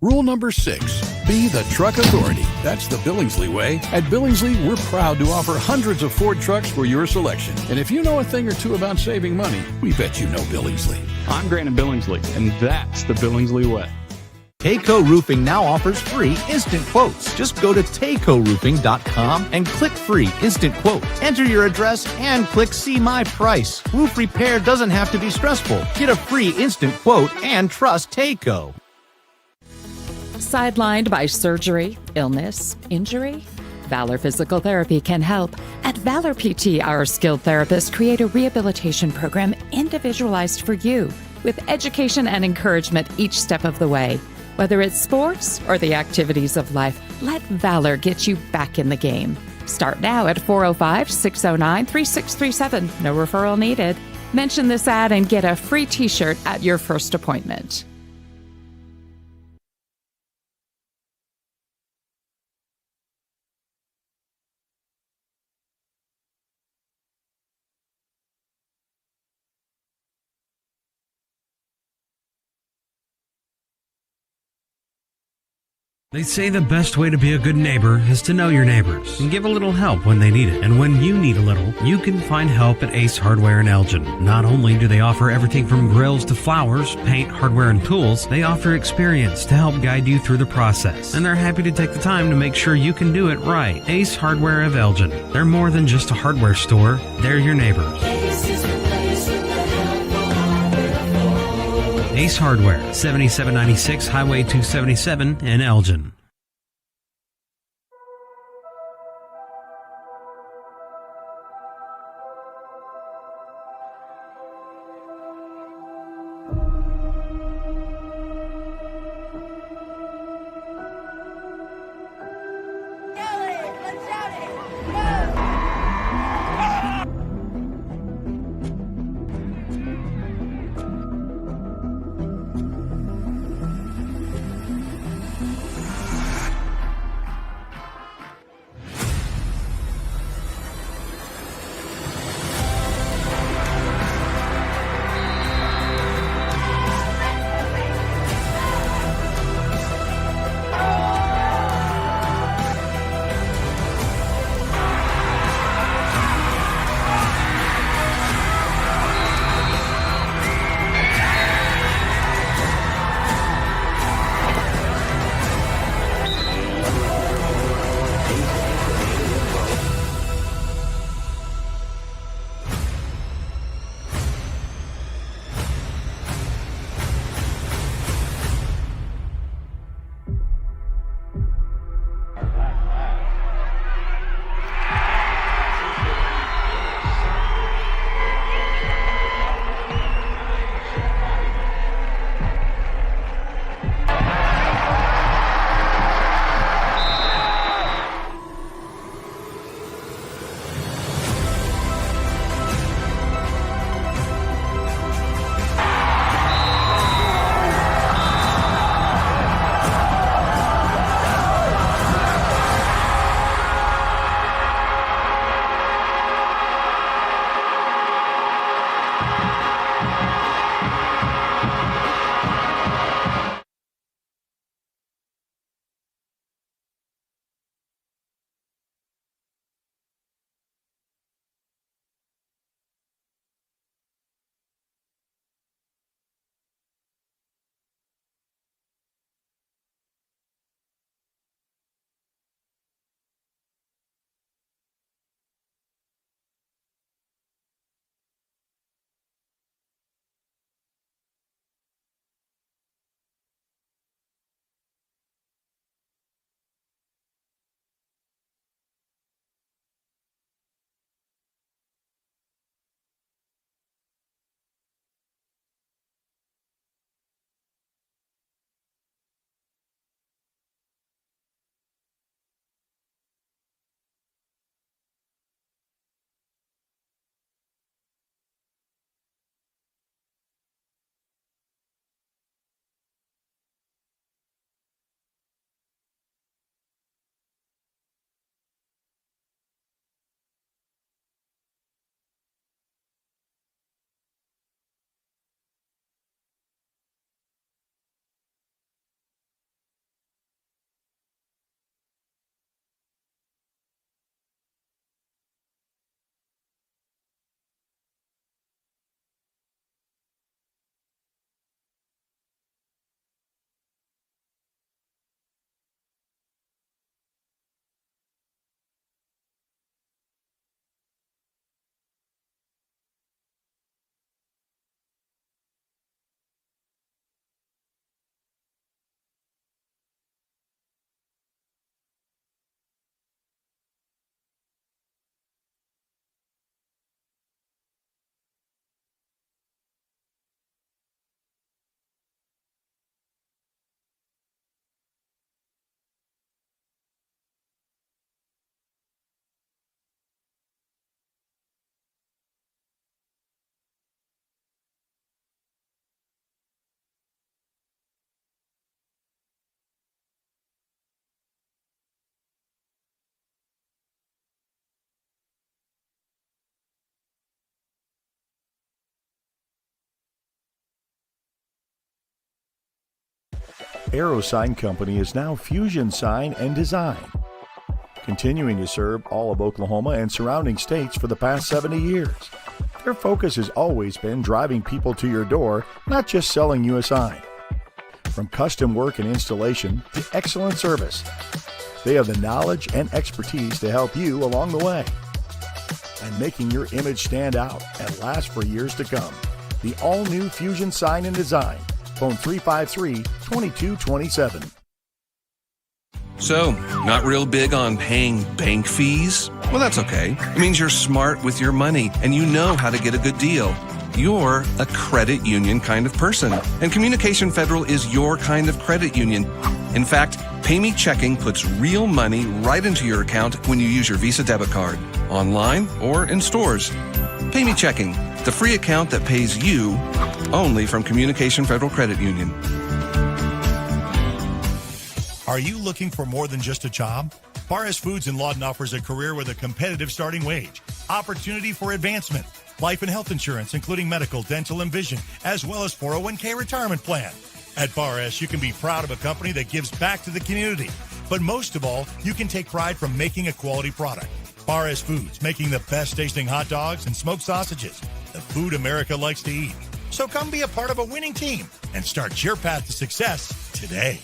Rule number 6, be the truck authority. That's the Billingsley way. At Billingsley, we're proud to offer hundreds of Ford trucks for your selection. And if you know a thing or two about saving money, we bet you know Billingsley. I'm Grant Billingsley, and that's the Billingsley way. Tayco Roofing now offers free instant quotes. Just go to TaycoRoofing.com and click free instant quote. Enter your address and click see my price. Roof repair doesn't have to be stressful. Get a free instant quote and trust Tayco. Sidelined by surgery, illness, injury? Valor Physical Therapy can help. At Valor PT, our skilled therapists create a rehabilitation program individualized for you, with education and encouragement each step of the way. Whether it's sports or the activities of life, let Valor get you back in the game. Start now at 405-609-3637. No referral needed. Mention this ad and get a free t-shirt at your first appointment. They say the best way to be a good neighbor is to know your neighbors and give a little help when they need it. And when you need a little, you can find help at Ace Hardware in Elgin. Not only do they offer everything from grills to flowers, paint, hardware, and tools, they offer experience to help guide you through the process. And they're happy to take the time to make sure you can do it right. Ace Hardware of Elgin. They're more than just a hardware store. They're your neighbors. Ace Hardware, 7796 Highway 277 in Elgin. Aero Sign Company is now Fusion Sign and Design, continuing to serve all of Oklahoma and surrounding states for the past 70 years. Their focus has always been driving people to your door, not just selling you a sign. From custom work and installation to excellent service, they have the knowledge and expertise to help you along the way and making your image stand out and last for years to come. The all-new Fusion Sign and Design. Phone 353-2227. So, not real big on paying bank fees? Well, that's okay. It means you're smart with your money and you know how to get a good deal. You're a credit union kind of person, and Communication Federal is your kind of credit union. In fact, Pay Me Checking puts real money right into your account when you use your Visa debit card, online or in stores. Pay Me Checking, the free account that pays you only from Communication Federal Credit Union. Are you looking for more than just a job? Bar S Foods in Lawton offers a career with a competitive starting wage, opportunity for advancement, life and health insurance, including medical, dental, and vision, as well as 401k retirement plan. At Bar S, you can be proud of a company that gives back to the community. But most of all, you can take pride from making a quality product. Bar S Foods, making the best tasting hot dogs and smoked sausages, the food America likes to eat. So come be a part of a winning team and start your path to success today.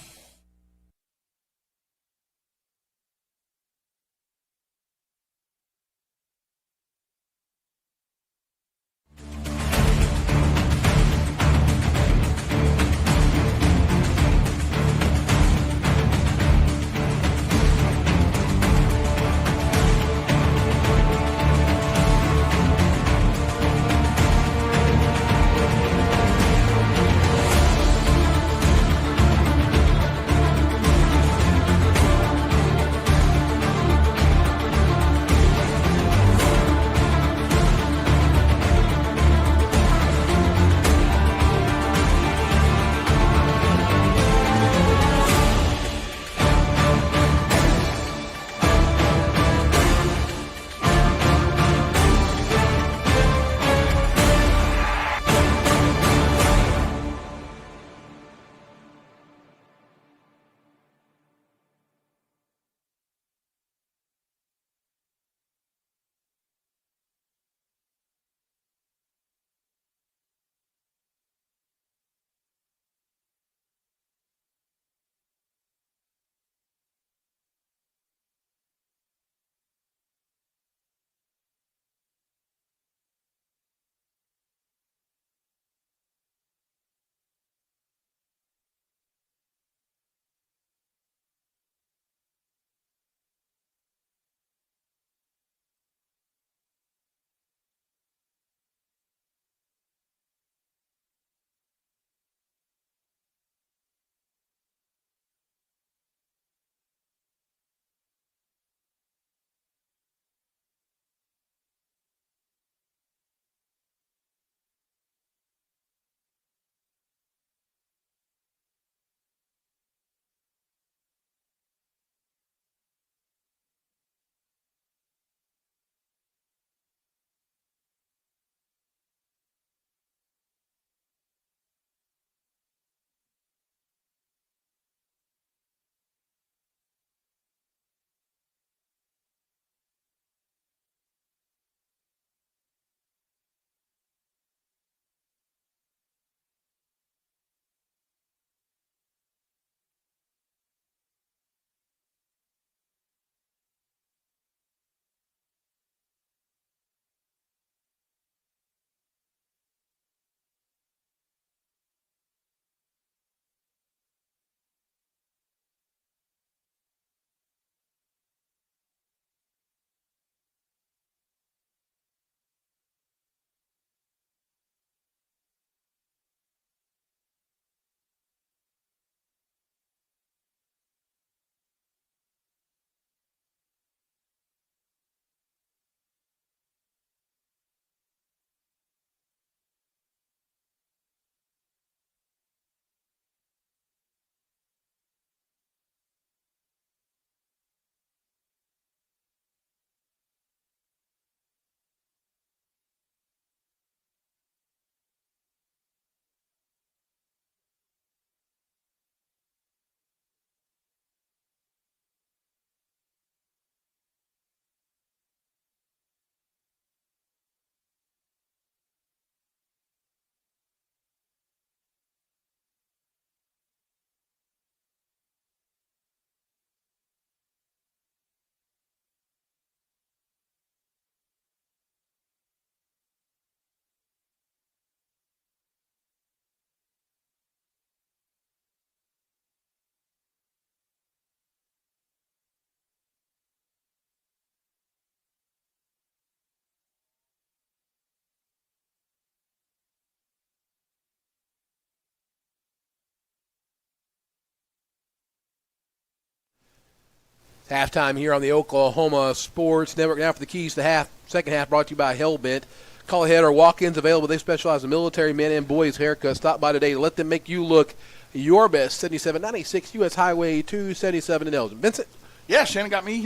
Halftime here on the Oklahoma Sports Network. Now for the keys to the second half, brought to you by Hellbent. Call ahead or walk-ins available. They specialize in military men and boys haircuts. Stop by today to let them make you look your best. 7796 U.S. Highway 277 in Elgin. Vincent? Yeah, Shannon got me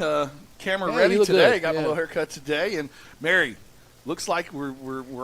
camera ready today. Good. Got my little haircut today. And Mary, looks like we're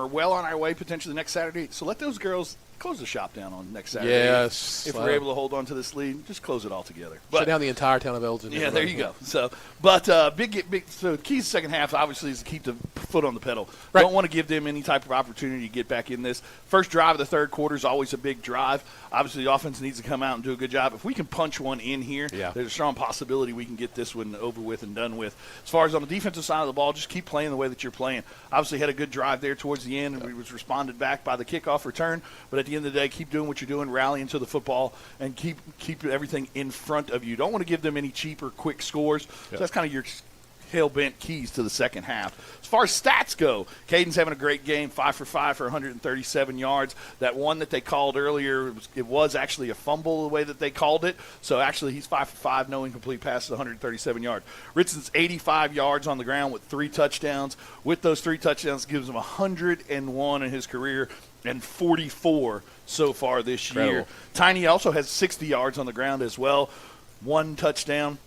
well on our way potentially next Saturday. So let those girls close the shop down on next Saturday. Yes. If we're able to hold on to this lead, just close it all together. Shut down the entire town of Elgin. Yeah, there you go. So, but big. So, the key to the second half obviously is to keep the foot on the pedal. Right. Don't want to give them any type of opportunity to get back in this. First drive of the third quarter is always a big drive. Obviously, the offense needs to come out and do a good job. If we can punch one in here, there's a strong possibility we can get this one over with and done with. As far as on the defensive side of the ball, just keep playing the way that you're playing. Obviously, had a good drive there towards the end, and we was responded back by the kickoff return. But at the end of the day, keep doing what you're doing, rallying to the football, and keep everything in front of you. Don't want to give them any cheap or quick scores. So that's kind of your hell-bent keys to the second half. As far as stats go, Caden's having a great game, 5 for 5 for 137 yards. That one that they called earlier, it was actually a fumble the way that they called it. So actually he's 5 for 5, no incomplete passes, 137 yards. Ritson's 85 yards on the ground with 3 touchdowns. With those 3 touchdowns, gives him 101 in his career and 44 so far this year. Tiny also has 60 yards on the ground as well, 1 touchdown.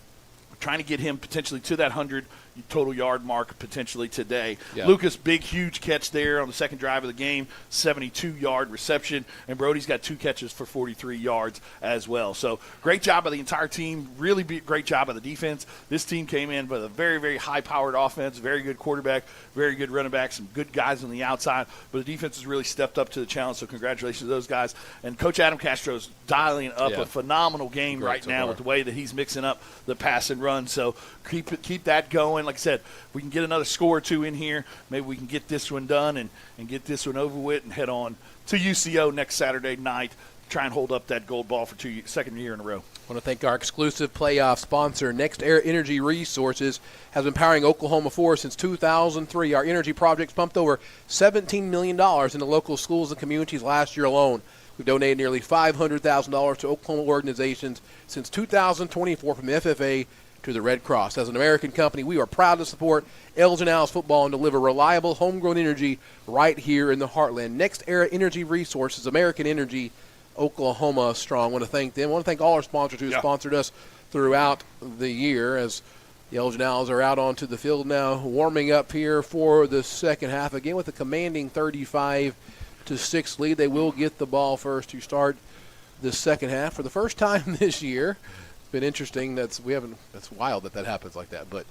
Trying to get him potentially to that 100 total yard mark potentially today. Yeah. Lucas, big, huge catch there on the second drive of the game, 72-yard reception. And Brody's got 2 catches for 43 yards as well. So great job by the entire team. Really great job by the defense. This team came in with a very, very high-powered offense, very good quarterback, very good running back, some good guys on the outside. But the defense has really stepped up to the challenge, so congratulations to those guys. And Coach Adam Castro's dialing up a phenomenal game right now with the way that he's mixing up the pass and run. So keep that going. Like I said, if we can get another score or 2 in here, maybe we can get this one done and get this one over with and head on to UCO next Saturday night, try and hold up that gold ball for second year in a row. I want to thank our exclusive playoff sponsor, Next Air Energy Resources, has been powering Oklahoma for us since 2003. Our energy projects pumped over $17 million into local schools and communities last year alone. We've donated nearly $500,000 to Oklahoma organizations since 2024, from the FFA to the Red Cross. As an American company, we are proud to support Elgin Owls football and deliver reliable, homegrown energy right here in the heartland. Next Era Energy Resources, American Energy, Oklahoma strong. I want to thank them. I want to thank all our sponsors who have sponsored us throughout the year, as the Elgin Owls are out onto the field now, warming up here for the second half. Again, with a commanding 35-6 lead. They will get the ball first to start the second half for the first time this year. It's been interesting. That's wild that happens like that. But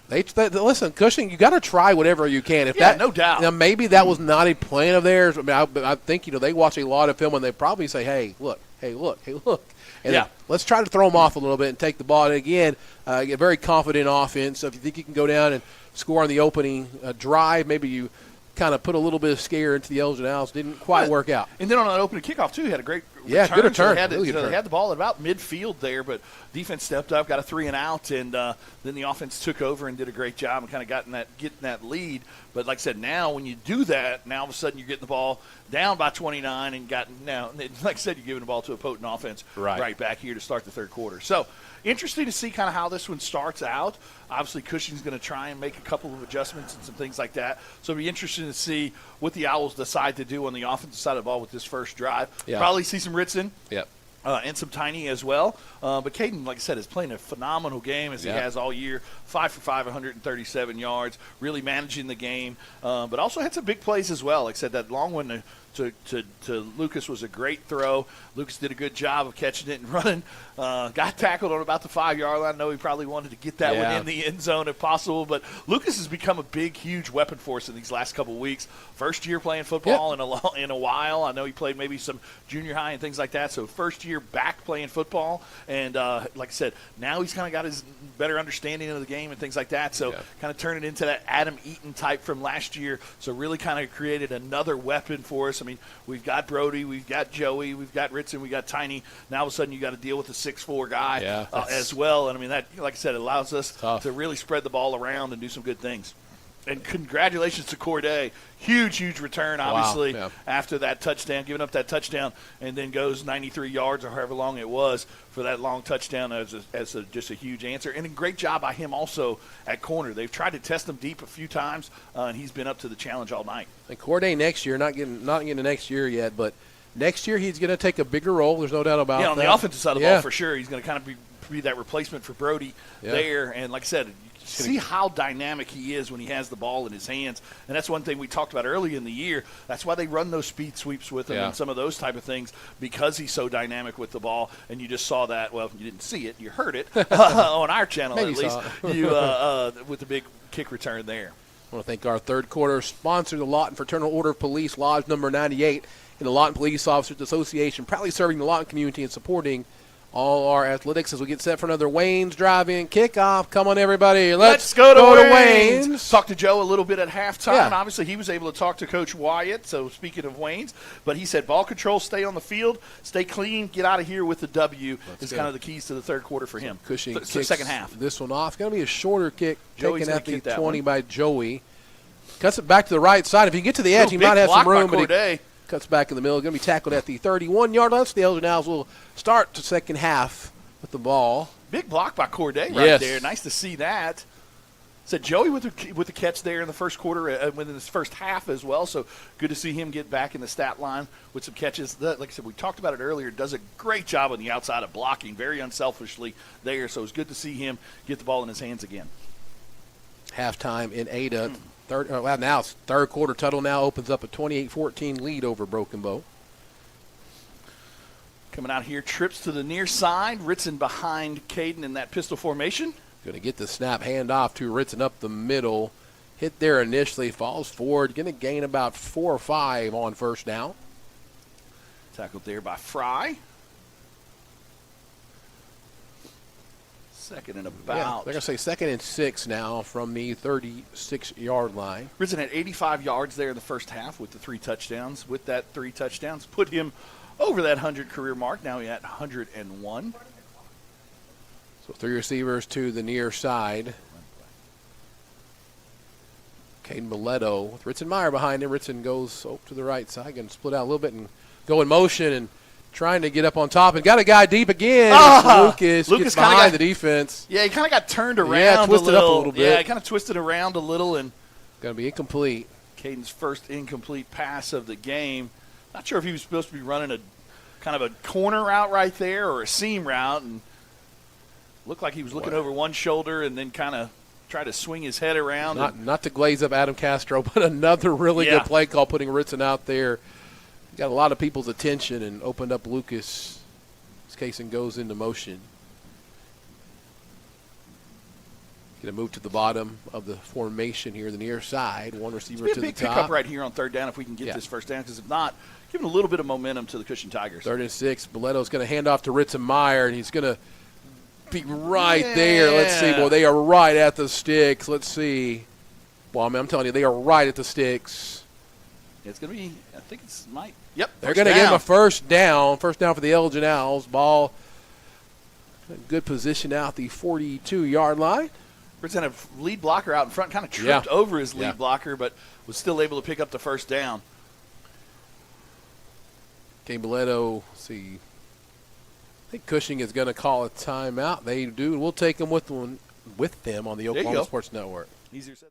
listen, Cushing, you got to try whatever you can. No doubt. Now, maybe that was not a plan of theirs. I mean, I think they watch a lot of film and they probably say, "Hey, look." And let's try to throw them off a little bit and take the ball. And again, get very confident offense. So if you think you can go down and score on the opening drive, maybe you kind of put a little bit of scare into the Elgin Owls. Didn't quite work out. And then on an opening kickoff, too, he had a great return. Good return. So they had the ball at about midfield there, but defense stepped up, got a 3-and-out, and then the offense took over and did a great job and kind of getting that lead. But like I said, now when you do that, now all of a sudden you're getting the ball down by 29 and like I said, you're giving the ball to a potent offense right back here to start the third quarter. So interesting to see kind of how this one starts out. Obviously, Cushing's going to try and make a couple of adjustments and some things like that. So it'll be interesting to see what the Owls decide to do on the offensive side of the ball with this first drive. Yeah. Probably see some Ritson. Yep. And some Tiny as well. But Caden, like I said, is playing a phenomenal game as he has all year. 5 for 5, 137 yards, really managing the game. But also had some big plays as well. Like I said, that long one to Lucas was a great throw. Lucas did a good job of catching it and running. Got tackled on about the 5-yard line. I know he probably wanted to get that one in the end zone if possible. But Lucas has become a big, huge weapon for us in these last couple of weeks. First year playing football in a while. I know he played maybe some junior high and things like that. So first year back playing football. And like I said, now he's kind of got his better understanding of the game and things like that. So kind of turning into that Adam Eaton type from last year. So really kind of created another weapon for us. I mean, we've got Brody, we've got Joey, we've got Ritson, we've got Tiny. Now all of a sudden you got to deal with a 6'4" guy as well. And I mean, that, like I said, it allows us to really spread the ball around and do some good things. And congratulations to Corday. Huge return, obviously, Wow, yeah. after that touchdown, giving up that touchdown, and then goes 93 yards or however long it was for that long touchdown as just a huge answer. And a great job by him also at corner. They've tried to test him deep a few times, and he's been up to the challenge all night. And Corday next year, not getting to next year yet, but next year he's going to take a bigger role. There's no doubt about that. Yeah, on the offensive side of the ball, for sure. He's going to kind of be that replacement for Brody there. And like I said, see how dynamic he is when he has the ball in his hands. And that's one thing we talked about early in the year. That's why they run those speed sweeps with him and some of those type of things, because he's so dynamic with the ball. And you just saw that. Well, you didn't see it. You heard it on our channel, Maybe at least. You with the big kick return there. I want to thank our third quarter sponsor, the Lawton Fraternal Order of Police, Lodge number 98, in the Lawton Police Officers Association, proudly serving the Lawton community and supporting all our athletics as we get set for another Wayne's Drive-In Kickoff. Come on, everybody. Let's go to Wayne's. Talked to Joe a little bit at halftime. Yeah. Obviously, he was able to talk to Coach Wyatt, so speaking of Wayne's. But he said ball control, stay on the field, stay clean, get out of here with the W is kind of the keys to the third quarter for him. Cushing the kicks second half. This one off. Going to be a shorter kick Joey's taken at the kick that 20 one. by Joey. Cuts it back to the right side. If you get to the edge, he Big might have some block by room, but he Corday. cuts back in the middle. Going to be tackled at the 31-yard line. So the Elgin Owls will start the second half with the ball. Big block by Corday right there. Nice to see that. So Joey with the catch there in the first quarter, within this first half as well. So good to see him get back in the stat line with some catches. Like I said, we talked about it earlier. Does a great job on the outside of blocking, very unselfishly there. So it's good to see him get the ball in his hands again. Halftime in Ada. Now it's third quarter. Tuttle now opens up a 28-14 lead over Broken Bow. Coming out here, trips to the near side. Ritson behind Caden in that pistol formation. Going to get the snap, hand off to Ritson up the middle. Hit there initially, falls forward. Going to gain about 4 or 5 on first down. Tackled there by Fry. Second and about. Yeah, they're going to say second and 6 now from the 36-yard line. Ritson had 85 yards there in the first half with the 3 touchdowns. With that 3 touchdowns, put him over that 100 career mark. Now he's at 101. So 3 receivers to the near side. Caden Mileto with Ritson Meyer behind him. Ritson goes to the right side. Going to split out a little bit and go in motion and trying to get up on top. And got a guy deep again. Lucas gets behind the defense. Yeah, he kind of got turned around twisted up a little bit. Yeah, he kind of twisted around a little. And going to be incomplete. Caden's first incomplete pass of the game. Not sure if he was supposed to be running a kind of a corner route right there or a seam route, and looked like he was looking over one shoulder and then kind of tried to swing his head around. Not to glaze up Adam Castro, but another really good play call putting Ritson out there. Got a lot of people's attention and opened up Lucas. This case and goes into motion. Going to move to the bottom of the formation here, the near side. One receiver to the top. Big pickup right here on third down if we can get this first down, because if not, giving a little bit of momentum to the Cushing Tigers. 3rd and 6. Bileto's going to hand off to Ritson Meyer, and he's going to be right there. Let's see. Boy, they are right at the sticks. Let's see. Well, I mean, I'm telling you, they are right at the sticks. It's going to be, I think it's might. Yep. They're going to give him a first down. First down for the Elgin Owls. Ball, good position out the 42-yard line. Ritson had a lead blocker out in front, kind of tripped over his lead blocker, but was still able to pick up the first down. Okay, Bileto, see. I think Cushing is going to call a timeout. They do. We'll take them with them on the Oklahoma Sports Network. Easier said.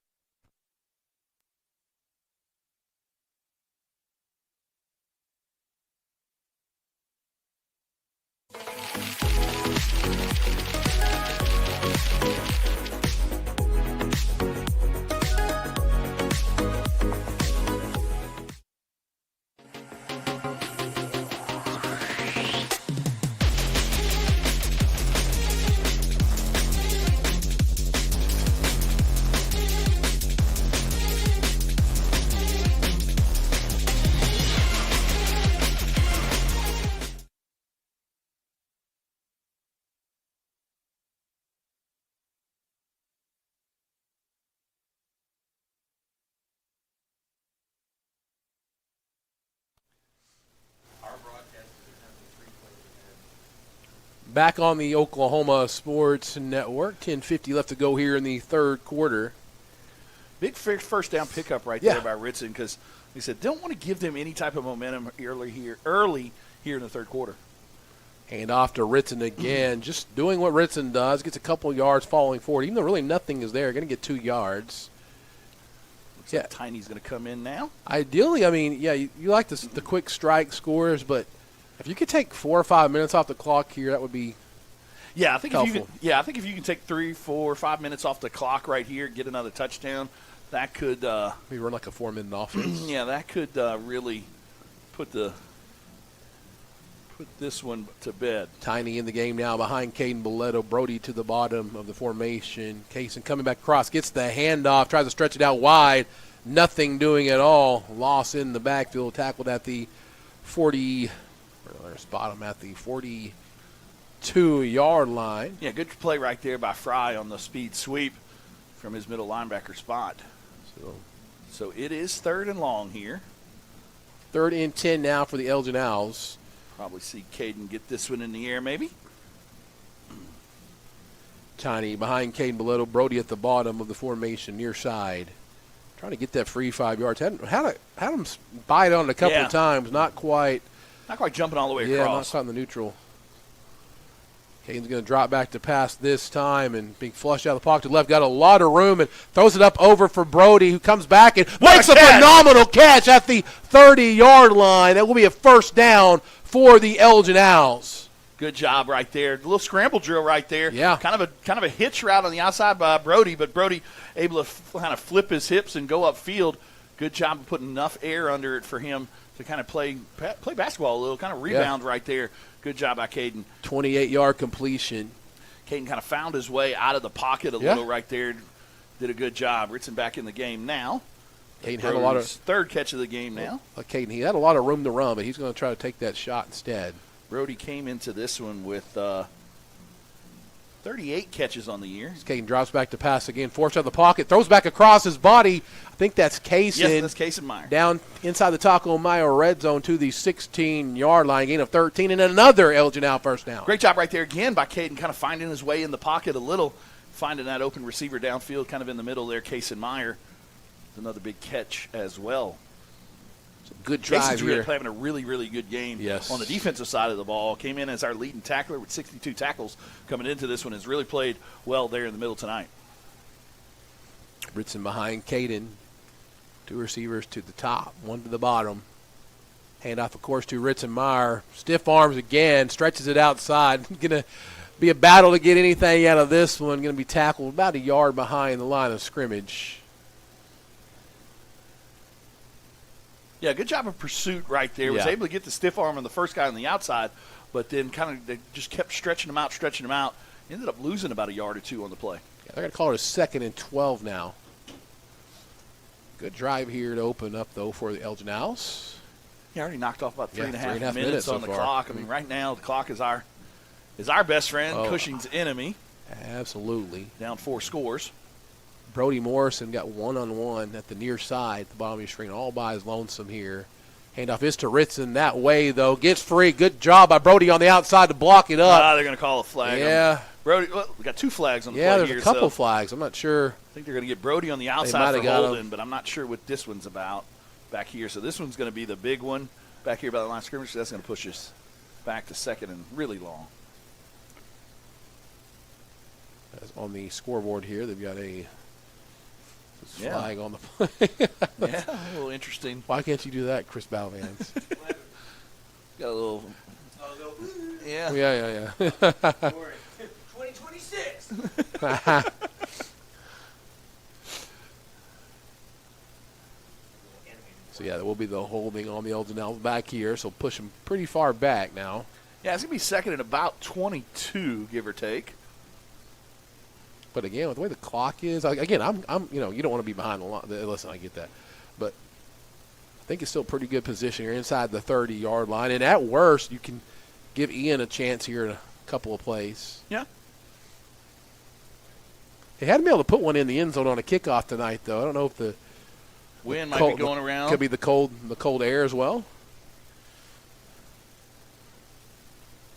Back on the Oklahoma Sports Network. 10:50 left to go here in the third quarter. Big first down pickup right there by Ritson because he said don't want to give them any type of momentum early here in the third quarter. Hand off to Ritson again, just doing what Ritson does. Gets a couple yards falling forward. Even though really nothing is there, going to get 2 yards. Looks like Tiny's going to come in now. Ideally, I mean, you like the quick strike scores, but if you could take 4 or 5 minutes off the clock here, that would be helpful. I think if you can take 3, 4, 5 minutes off the clock right here, get another touchdown, that could maybe run like a 4-minute offense. Yeah, that could really put this one to bed. Tiny in the game now behind Caden Boleto. Brody to the bottom of the formation. Kaysen coming back across, gets the handoff, tries to stretch it out wide. Nothing doing at all. Loss in the backfield, tackled at the 40. Spot him at the 42-yard line. Yeah, good play right there by Fry on the speed sweep from his middle linebacker spot. So it is 3rd and long here. 3rd and 10 now for the Elgin Owls. Probably see Caden get this one in the air maybe. Tiny behind Caden Boleto. Brody at the bottom of the formation near side. Trying to get that free 5 yards. Had him bite on it a couple of times. Not quite jumping all the way across. Yeah, not quite in the neutral. Caden's going to drop back to pass this time and being flushed out of the pocket to the left. Got a lot of room and throws it up over for Brody, who comes back and makes a phenomenal catch at the 30-yard line. That will be a first down for the Elgin Owls. Good job right there. A little scramble drill right there. Yeah. Kind of a hitch route on the outside by Brody, but Brody able to kind of flip his hips and go upfield. Good job of putting enough air under it for him to kind of play basketball a little, kind of rebound right there. Good job by Caden. 28-yard completion. Caden kind of found his way out of the pocket a little right there. Did a good job. Ritson back in the game now. Caden had a lot of third catch of the game now. Caden, he had a lot of room to run, but he's going to try to take that shot instead. Brody came into this one with 38 catches on the year. Caden drops back to pass again, forced out of the pocket, throws back across his body. I think that's Kaysen. Yes, that's Kaysen Meyer. Down inside the Taco Meyer red zone to the 16-yard line, gain of 13, and another Elgin out first down. Great job right there again by Caden, kind of finding his way in the pocket a little, finding that open receiver downfield, kind of in the middle there. Kaysen Meyer, another big catch as well. Good drive here. Having a really, really good game on the defensive side of the ball. Came in as our leading tackler with 62 tackles coming into this one. Has really played well there in the middle tonight. Ritson behind Caden. 2 receivers to the top, 1 to the bottom. Handoff, of course, to Ritson Meyer. Stiff arms again, stretches it outside. Going to be a battle to get anything out of this one. Going to be tackled about a yard behind the line of scrimmage. Yeah, good job of pursuit right there. Was able to get the stiff arm on the first guy on the outside, but then they just kept stretching him out. Ended up losing about a yard or 2 on the play. Yeah, they're going to call it a 2nd and 12 now. Good drive here to open up, though, for the Elgin Owls. Yeah, already knocked off about 3.5 minutes on the clock. I mean, right now the clock is our best friend, Cushing's enemy. Absolutely. Down 4 scores. Brody Morrison got one-on-one at the near side, at the bottom of your screen, all by his lonesome here. Handoff is to Ritson that way, though. Gets free. Good job by Brody on the outside to block it up. They're going to call a flag. Yeah. Brody, we got 2 flags on the play here. here. Yeah, there's a couple flags. I'm not sure. I think they're going to get Brody on the outside for holding, but I'm not sure what this one's about back here. So this one's going to be the big one back here by the line of scrimmage. So that's going to push us back to 2nd and really long. As on the scoreboard here, they've got a flag on the play. Yeah, a little interesting. Why can't you do that, Chris Balvans? Got a little. Yeah. Yeah. 2026. So, yeah, there will be the holding on the Elgin Owls back here, so push them pretty far back now. Yeah, it's going to be 2nd and about 22, give or take. But again, with the way the clock is, again, I'm you don't want to be behind the line. Listen, I get that, but I think it's still a pretty good position. You're inside the 30-yard line, and at worst, you can give Ian a chance here in a couple of plays. Yeah. They hadn't been able to put one in the end zone on a kickoff tonight, though. I don't know if the wind might be going around. Could be the cold air as well.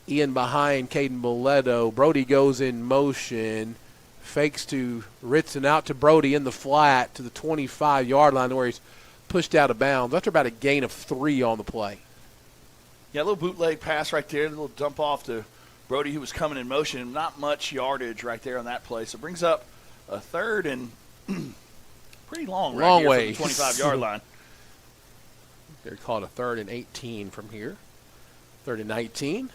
Ian behind Caden Boleto. Brody goes in motion. fakes to Ritson, out to Brody in the flat to the 25-yard line where he's pushed out of bounds after about a gain of 3 on the play. Yeah, a little bootleg pass right there, a little dump off to Brody, who was coming in motion. Not much yardage right there on that play. So it brings up a third and pretty long way from the 25-yard line. They're called a 3rd and 18 from here. 3rd and 19.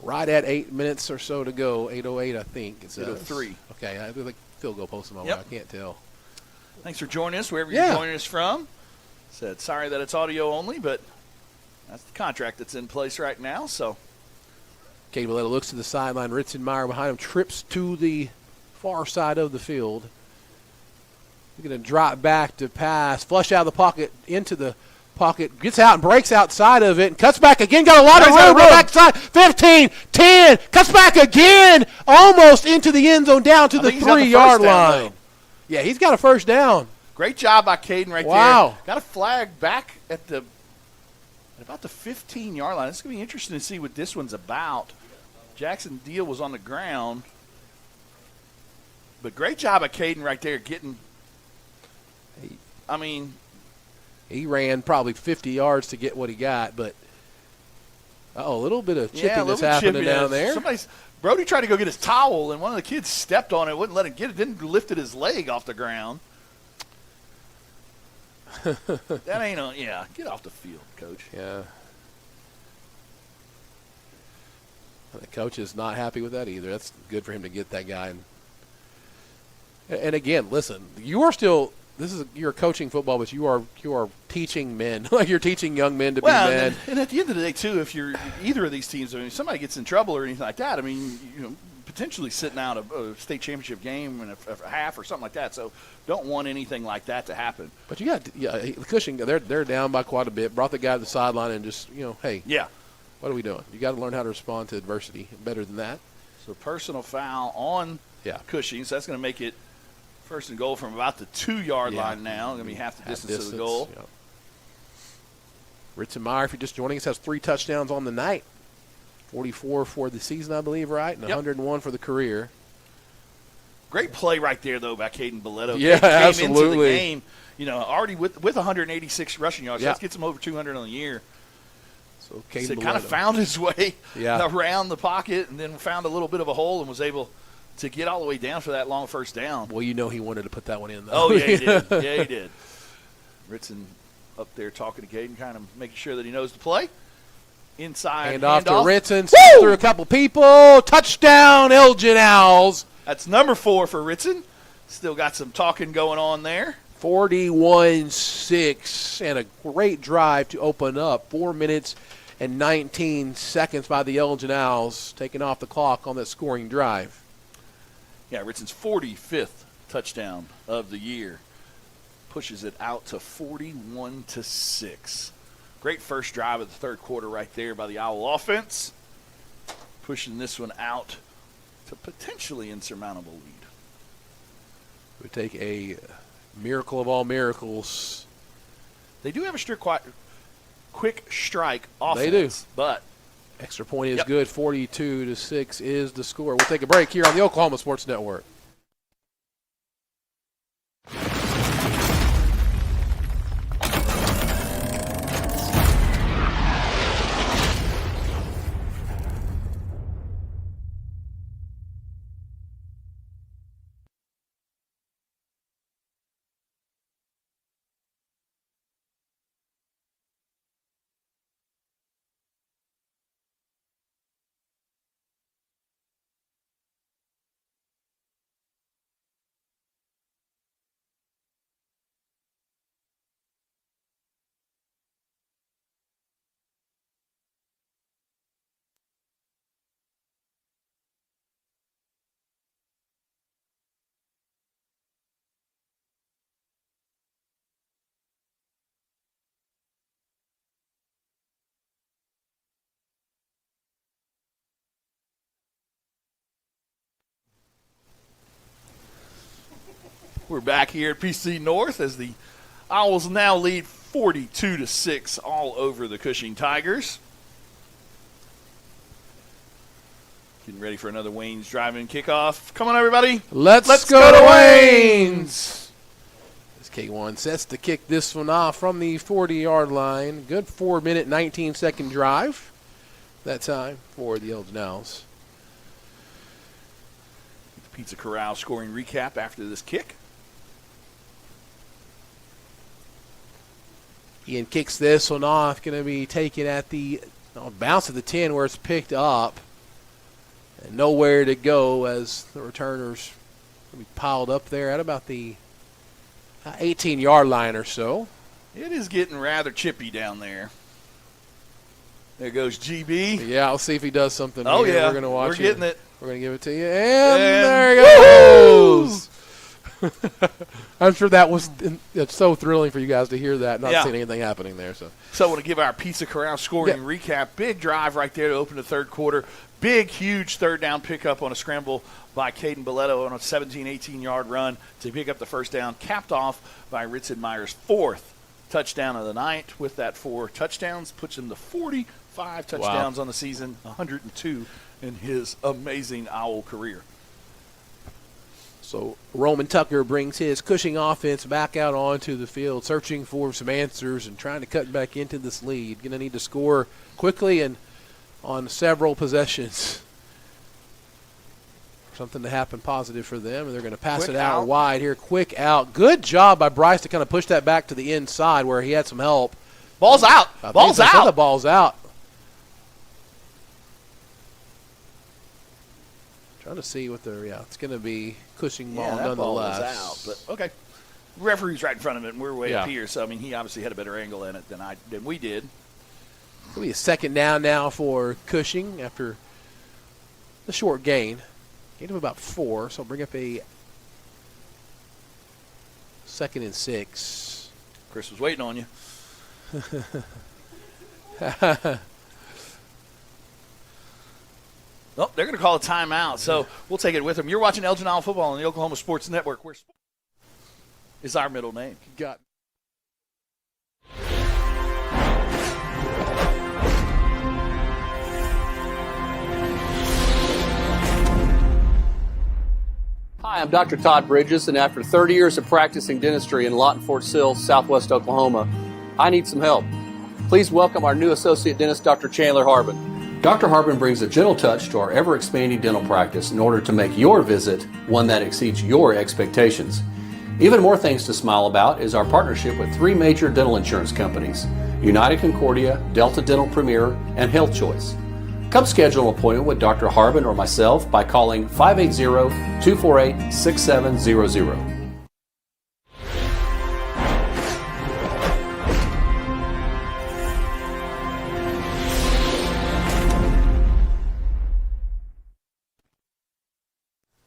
Right at 8 minutes or so to go. 8:08, I think. It's 8:03. Okay, I feel like field goal post moment. Yep. I can't tell. Thanks for joining us wherever you're joining us from. Said sorry that it's audio only, but that's the contract that's in place right now. So Caden Valletta looks to the sideline. Ritzenmeyer behind him trips to the far side of the field. He's going to drop back to pass, flush out of the pocket, into the pocket, gets out and breaks outside of it, and cuts back again. Got a lot of room. Backside, 15, 10, cuts back again, almost into the end zone, down to the 3-yard line. Yeah, he's got a first down. Great job by Caden right there. Got a flag back at about the 15-yard line. It's going to be interesting to see what this one's about. Jackson Deal was on the ground. But great job by Caden right there getting – he ran probably 50 yards to get what he got, but a little bit of chipping that's happening down there. Brody tried to go get his towel, and one of the kids stepped on it, wouldn't let him get it, didn't lifted his leg off the ground. That ain't get off the field, Coach. Yeah. The coach is not happy with that either. That's good for him to get that guy. And again, listen, you're coaching football, but you are teaching men. Like you're teaching young men to be men. And at the end of the day, too, if you're either of these teams, if somebody gets in trouble or anything like that, potentially sitting out a state championship game in a half or something like that. So don't want anything like that to happen. But you got Cushing. They're down by quite a bit. Brought the guy to the sideline and just hey, what are we doing? You got to learn how to respond to adversity better than that. So personal foul on Cushing. So that's going to make it 1st and goal from about the 2-yard line now. Going to be half the distance of the goal. Yep. Ritzenmeyer, if you're just joining us, has 3 touchdowns on the night. 44 for the season, I believe, right? And 101 for the career. Great play right there, though, by Caden Valletta. Yeah, came absolutely. into the game, already with 186 rushing yards. So that gets him over 200 on the year. So Caden kind of found his way around the pocket and then found a little bit of a hole and was able to get all the way down for that long first down. Well, he wanted to put that one in, though. Oh, yeah, he did. Yeah, he did. Ritson up there talking to Caden, kind of making sure that he knows the play. Inside handoff to Ritson, through a couple people. Touchdown, Elgin Owls. That's number 4 for Ritson. Still got some talking going on there. 41-6, and a great drive to open up. 4 minutes and 19 seconds by the Elgin Owls, taking off the clock on that scoring drive. Yeah, Ritson's 45th touchdown of the year. Pushes it out to 41-6. Great first drive of the third quarter right there by the Owl offense. Pushing this one out to potentially insurmountable lead. We take a miracle of all miracles. They do have a quick strike offense. They do. But extra point is good. 42-6 is the score. We'll take a break here on the Oklahoma Sports Network. We're back here at PC North as the Owls now lead 42-6 all over the Cushing Tigers. Getting ready for another Wayne's driving kickoff. Come on, everybody. Let's go to Wayne's. This K1 sets to kick this one off from the 40-yard line. Good 4-minute, 19-second drive that time for the Elgin Owls. The Pizza Corral scoring recap after this kick. Ian kicks this one off. Going to be taken at the bounce of the 10 where it's picked up. And nowhere to go as the returners will be piled up there at about the 18-yard line or so. It is getting rather chippy down there. There goes GB. Yeah, I'll see if he does something. Oh, here. yeah. We're going to watch We're getting it. We're going to give it to you. And there he goes. I'm sure that was it's so thrilling for you guys to hear that, not seeing anything happening there. So I want to give our Pizza Corral scoring recap. Big drive right there to open the third quarter. Big, huge third down pickup on a scramble by Caden Belletto on a 17, 18-yard run to pick up the first down, capped off by Ritson Meyer's fourth touchdown of the night. With that 4 touchdowns, puts him to 45 touchdowns on the season, 102 in his amazing Owl career. So Roman Tucker brings his Cushing offense back out onto the field, searching for some answers and trying to cut back into this lead. Going to need to score quickly and on several possessions. Something to happen positive for them, and they're going to pass it out wide here. Quick out. Good job by Bryce to kind of push that back to the inside where he had some help. Ball's out. Ball's out. The ball's out. Trying to see what they're, it's going to be Cushing ball nonetheless. Ball was out, but okay. Referee's right in front of it, and we're way up here, so, I mean, he obviously had a better angle in it than we did. It'll be a second down now for Cushing after the short gain. Gain of about 4, so bring up a 2nd and 6. Chris was waiting on you. Oh, they're going to call a timeout, so we'll take it with them. You're watching Elgin Owl Football on the Oklahoma Sports Network, where sports is our middle name. Got Hi, I'm Dr. Todd Bridges, and after 30 years of practicing dentistry in Lawton, Fort Sill, Southwest Oklahoma, I need some help. Please welcome our new associate dentist, Dr. Chandler Harbin. Dr. Harbin brings a gentle touch to our ever-expanding dental practice in order to make your visit one that exceeds your expectations. Even more things to smile about is our partnership with 3 major dental insurance companies, United Concordia, Delta Dental Premier, and Health Choice. Come schedule an appointment with Dr. Harbin or myself by calling 580-248-6700.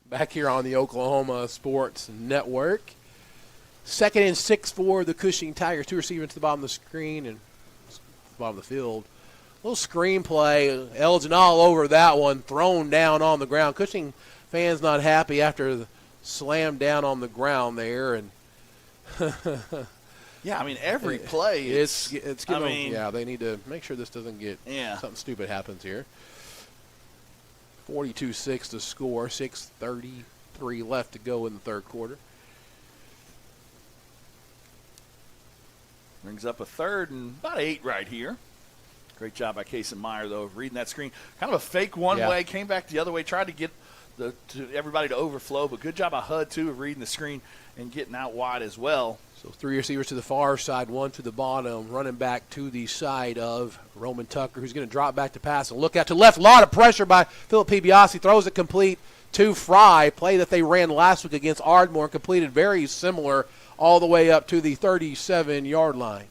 Back here on the Oklahoma Sports Network. 2nd and 6 for the Cushing Tigers. 2 receivers to the bottom of the screen and the bottom of the field. Little screen play. Elgin all over that one. Thrown down on the ground. Cushing fans not happy after the slam down on the ground there. And yeah, I mean, every play. It's getting, they need to make sure this doesn't get something stupid happens here. 42-6 to score, 6:33 left to go in the third quarter. Brings up a 3rd and about 8 right here. Great job by Kason Meyer, though, of reading that screen. Kind of a fake one way, came back the other way, tried to get everybody to overflow, but good job by HUD, too, of reading the screen and getting out wide as well. So 3 receivers to the far side, 1 to the bottom, running back to the side of Roman Tucker, who's going to drop back to pass and look out to left. A lot of pressure by Philip Pibiasi. Throws it complete to Fry, play that they ran last week against Ardmore, completed very similar all the way up to the 37-yard line.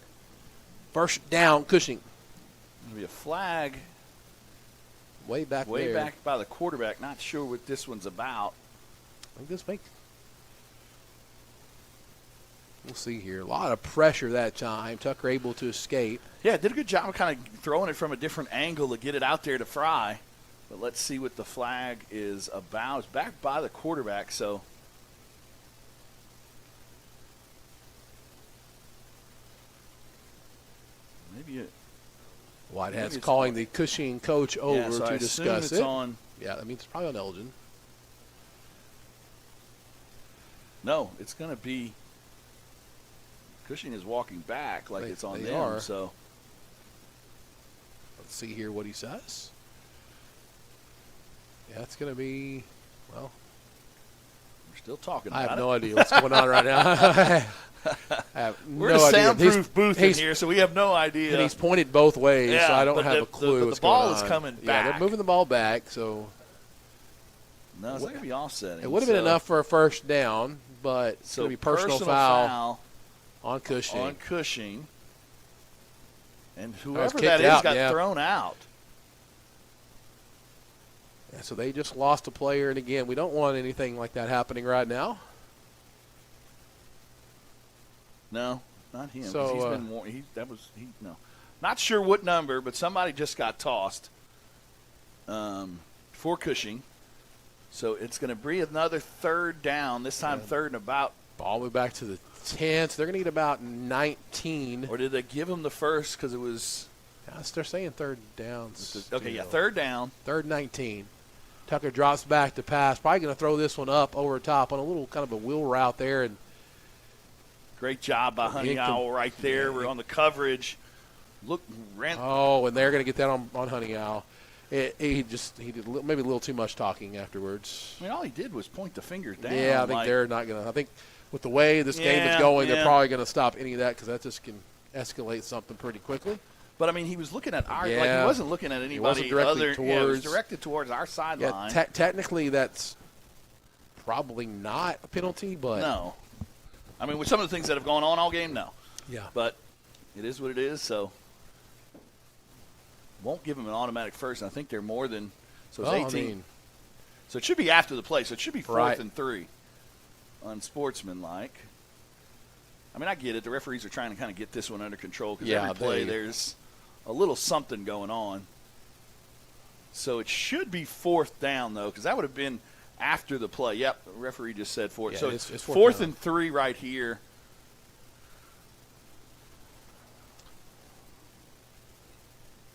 First down, Cushing. There'll be a flag. Way back by the quarterback. Not sure what this one's about. I think this makes. We'll see here. A lot of pressure that time. Tucker able to escape. Yeah, did a good job of kind of throwing it from a different angle to get it out there to Fry. But let's see what the flag is about. It's back by the quarterback, so. Maybe it. Whitehead's calling the Cushing coach over to discuss it. Yeah, I mean, it's probably on Elgin. No, it's going to be Cushing is walking back like it's on they them. are. So let's see here what he says. Yeah, it's going to be, well. We're still talking I about have it. no idea what's going on right now. We're in a soundproof booth in here, so we have no idea. And he's pointed both ways, yeah, so I don't have a clue what's going on. The ball is coming Yeah, back. they're moving the ball back, so. No, it's not going to be offsetting. It would have been enough for a first down, but it's going to be personal foul on Cushing. On Cushing. And was whoever kicked that is out, got thrown out. Yeah, so they just lost a player, and again, we don't want anything like that happening right now. No, not him. So, he's been warned. No. Not sure what number, but somebody just got tossed for Cushing. So it's going to be another third down, this time third and about. Ball moved back to the 10, so they're going to get about 19. Or did they give him the first because it was? Yes, they're saying third downs. Okay, yeah, third down. Third 19. Tucker drops back to pass. Probably going to throw this one up over top on a little kind of a wheel route there. And great job by Honey Owl right there. We're on the coverage. Look, ran. Oh, and they're going to get that on Honey Owl. He did maybe a little too much talking afterwards. I mean, all he did was point the fingers down. Yeah, I think they're not going to. I think with the way this game is going, they're probably going to stop any of that because that just can escalate something pretty quickly. But, I mean, he was looking at our like he wasn't looking at anybody other. It was directed towards our sideline. Yeah, technically that's probably not a penalty, but. No. I mean, with some of the things that have gone on all game, no. Yeah. But it is what it is, so won't give him an automatic first. And I think they're more than – so it's 18. I mean, so it should be after the play. So it should be 4th and 3 unsportsmanlike. I mean, I get it. The referees are trying to kind of get this one under control because every play there's a little something going on. So it should be 4th down, though, because that would have been after the play. Yep, the referee just said 4th. Yeah, so it's 4th and 3 right here.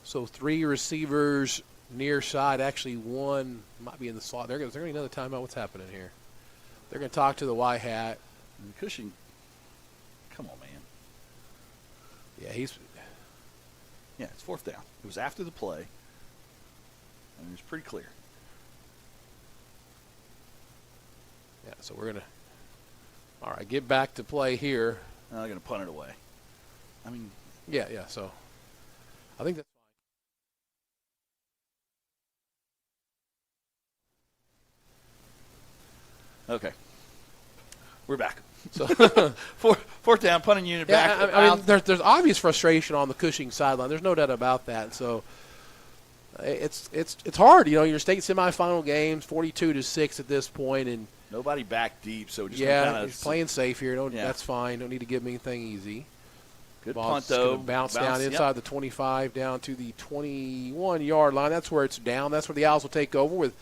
So 3 receivers near side. Actually, one might be in the slot. They're going to need another timeout. What's happening here? They're going to talk to the white hat. And Cushing, come on, man. Yeah, it's 4th down. It was after the play, and it was pretty clear. Yeah, so we're going to, all right, get back to play here. Now they're going to punt it away. I mean. Yeah, so I think that's fine. Okay. We're back. So 4th down, punting unit back. I mean, there's obvious frustration on the Cushing sideline. There's no doubt about that. So it's hard. You know, your state semifinal games, 42-6 at this point, and nobody back deep. So just you're playing safe here. That's fine. Don't need to give me anything easy. Good Ball's punt though. Bounce down inside the 25, down to the 21-yard line. That's where it's down. That's where the Owls will take over with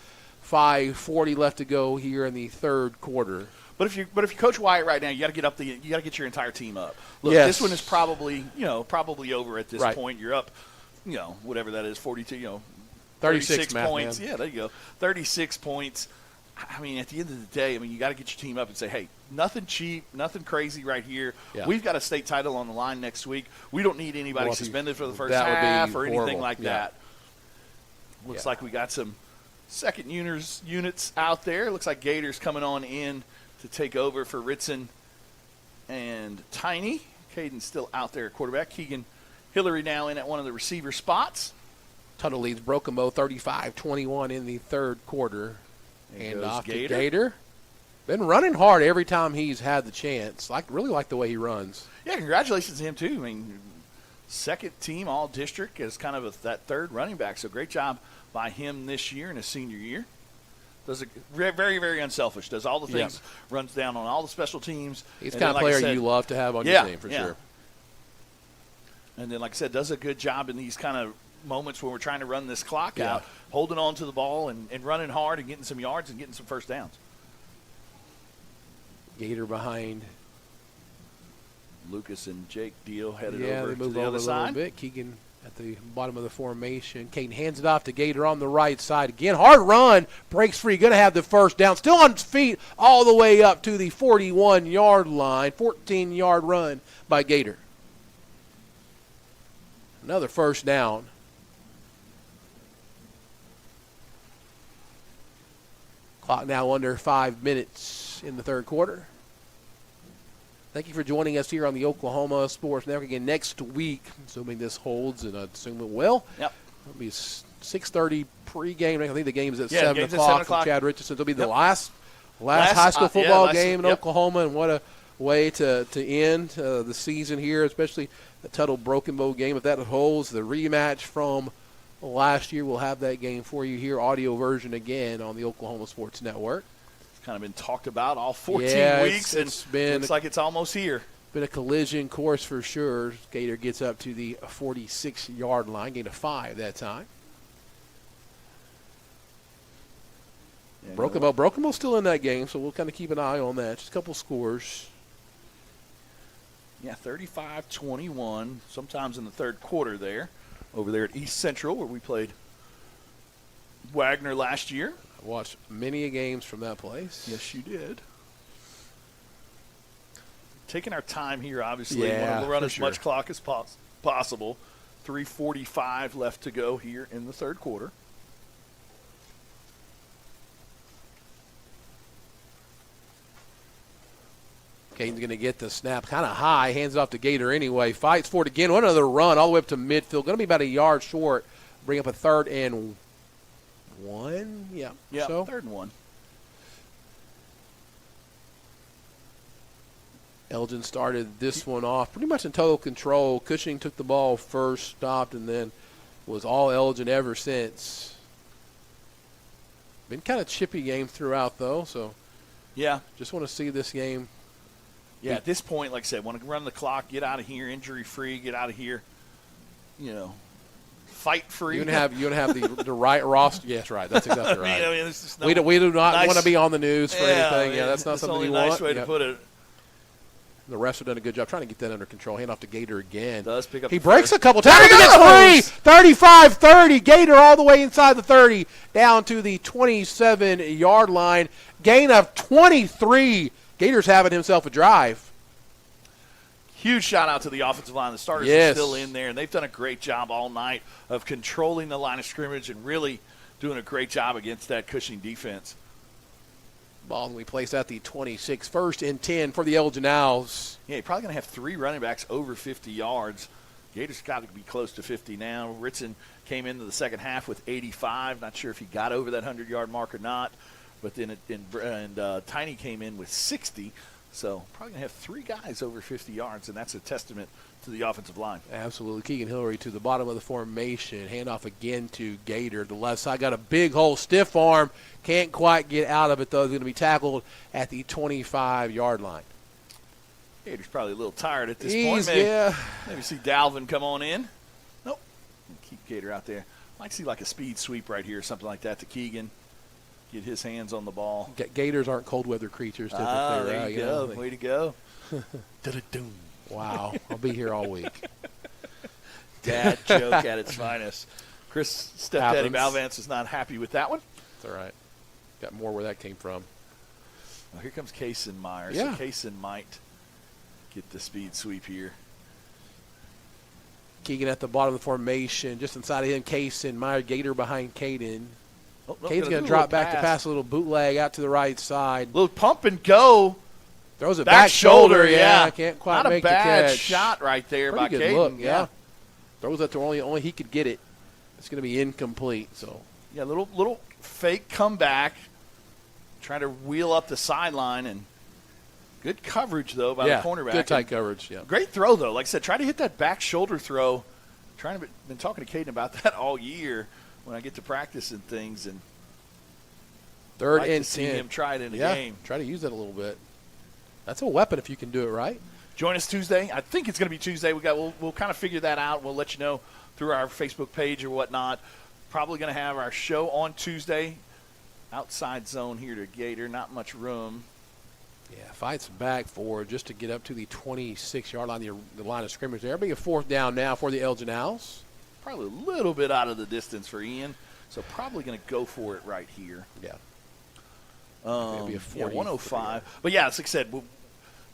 5:40 left to go here in the third quarter. But if you coach Wyatt right now, you got to get your entire team up. Look, this one is probably over at this point. You're up, whatever that is, 42, 36 points. Man. Yeah, there you go, 36 points. I mean, at the end of the day, you got to get your team up and say, hey, nothing cheap, nothing crazy right here. Yeah. We've got a state title on the line next week. We don't need anybody suspended for the first half or anything like that. Looks like we got some second units out there. Looks like Gators coming on in to take over for Ritson and Tiny. Caden's still out there at quarterback. Keegan Hillary now in at one of the receiver spots. Tuttle leads Brokenbow 35-21 in the third quarter. And off to Gator. Been running hard every time he's had the chance. Really like the way he runs. Yeah, congratulations to him, too. I mean, second team all-district as kind of that third running back. So great job by him this year in his senior year. Does very, very unselfish. Does all the things, runs down on all the special teams. He's the kind of player you love to have on your team for sure. And then, like I said, does a good job in these kind of moments when we're trying to run this clock out, holding on to the ball and running hard and getting some yards and getting some first downs. Gator behind. Lucas and Jake Deal headed over to they move the other side. A little bit. Keegan at the bottom of the formation. Caden hands it off to Gator on the right side. Again, hard run, breaks free, going to have the first down. Still on his feet all the way up to the 41-yard line. 14-yard run by Gator. Another first down. Clock now under 5 minutes in the third quarter. Thank you for joining us here on the Oklahoma Sports Network. Again, next week, assuming this holds, and I assume it will. Yep. It'll be 6:30 pregame. I think the game is at 7 game's at o'clock 7 from o'clock. Chad Richardson. It'll be the Yep. last high school football game in yep. Oklahoma, and what a way to end the season here, especially the Tuttle Broken Bow game. If that holds, the rematch from last year, we'll have that game for you here, audio version again on the Oklahoma Sports Network. Kind of been talked about all 14 weeks, it's and been looks like it's almost here. Been a collision course for sure. Gator gets up to the 46-yard line, gain of 5 that time. Yeah, Broken Bow still in that game, so we'll kind of keep an eye on that. Just a couple scores. Yeah, 35-21, sometimes in the third quarter there, over there at East Central where we played Wagner last year. I watched many games from that place. Yes, you did. Taking our time here, obviously. Yeah, want to run for as sure. much clock as possible. 3:45 left to go here in the third quarter. Caden's going to get the snap kind of high, hands it off to Gator anyway. Fights for it again. One other run all the way up to midfield. Going to be about a yard short. Bring up a 3rd and 1. Yeah, so 3rd and 1. Elgin started this one off pretty much in total control. Cushing took the ball first, stopped, and then was all Elgin ever since. Been kind of chippy game throughout, though, so yeah, just want to see this game. Yeah, at this point, like I said, want to run the clock, get out of here, injury-free, get out of here, fight-free. You have the right roster. Yes, right. That's exactly right. I mean, this is we do not nice, want to be on the news for anything. Yeah, that's not something you want. That's the only nice way to put it. The refs have done a good job trying to get that under control. Hand off to Gator again. Does pick up. He breaks a couple times. He gets free. 35-30. Gator all the way inside the 30, down to the 27-yard line. Gain of 23. Gator's having himself a drive. Huge shout out to the offensive line. The starters are still in there, and they've done a great job all night of controlling the line of scrimmage and really doing a great job against that Cushing defense. Ball we place at the 26, 1st and 10 for the Elgin Owls. Yeah, you're probably going to have 3 running backs over 50 yards. Gators got to be close to 50 now. Ritson came into the second half with 85. Not sure if he got over that 100-yard mark or not. But then Tiny came in with 60. So probably going to have 3 guys over 50 yards, and that's a testament to the offensive line. Absolutely. Keegan Hillary to the bottom of the formation. Handoff again to Gator. The left side got a big hole, stiff arm. Can't quite get out of it, though. He's going to be tackled at the 25-yard line. Gator's probably a little tired at this point. Maybe see Dalvin come on in. Nope. Keep Gator out there. Might see like a speed sweep right here or something like that to Keegan. Get his hands on the ball. Gators aren't cold weather creatures typically. There you go. Way to go. Wow. I'll be here all week. Dad joke at its finest. Chris Stepdaddy Malvance is not happy with that one. That's all right. Got more where that came from. Well, here comes Kaysen Myers. Yeah. So Kaysen might get the speed sweep here. Keegan at the bottom of the formation. Just inside of him, Kaysen Myers. Gator behind Caden. Caden's going to drop back to pass a little bootleg out to the right side. Little pump and go. Throws it back shoulder. Yeah, can't quite not make a bad the catch. Shot right there Pretty by good Caden. Look, yeah. Throws it to only he could get it. It's going to be incomplete. So yeah, little fake comeback. Trying to wheel up the sideline and good coverage though by the cornerback. Good tight coverage. Yeah. Great throw though. Like I said, try to hit that back shoulder throw. Been talking to Caden about that all year. When I get to practice and things, and 3rd like and to see 10. him try it in a game. Try to use it a little bit. That's a weapon if you can do it right. Join us Tuesday. I think it's going to be Tuesday. We'll kind of figure that out. We'll let you know through our Facebook page or whatnot. Probably going to have our show on Tuesday. Outside zone here to Gator. Not much room. Yeah, fights back forward just to get up to the 26-yard line, the line of scrimmage there. It'll be a 4th down now for the Elgin Owls. probably a little bit out of the distance for Ian. So probably going to go for it right here. Yeah. Maybe a 105. But, yeah, as I said,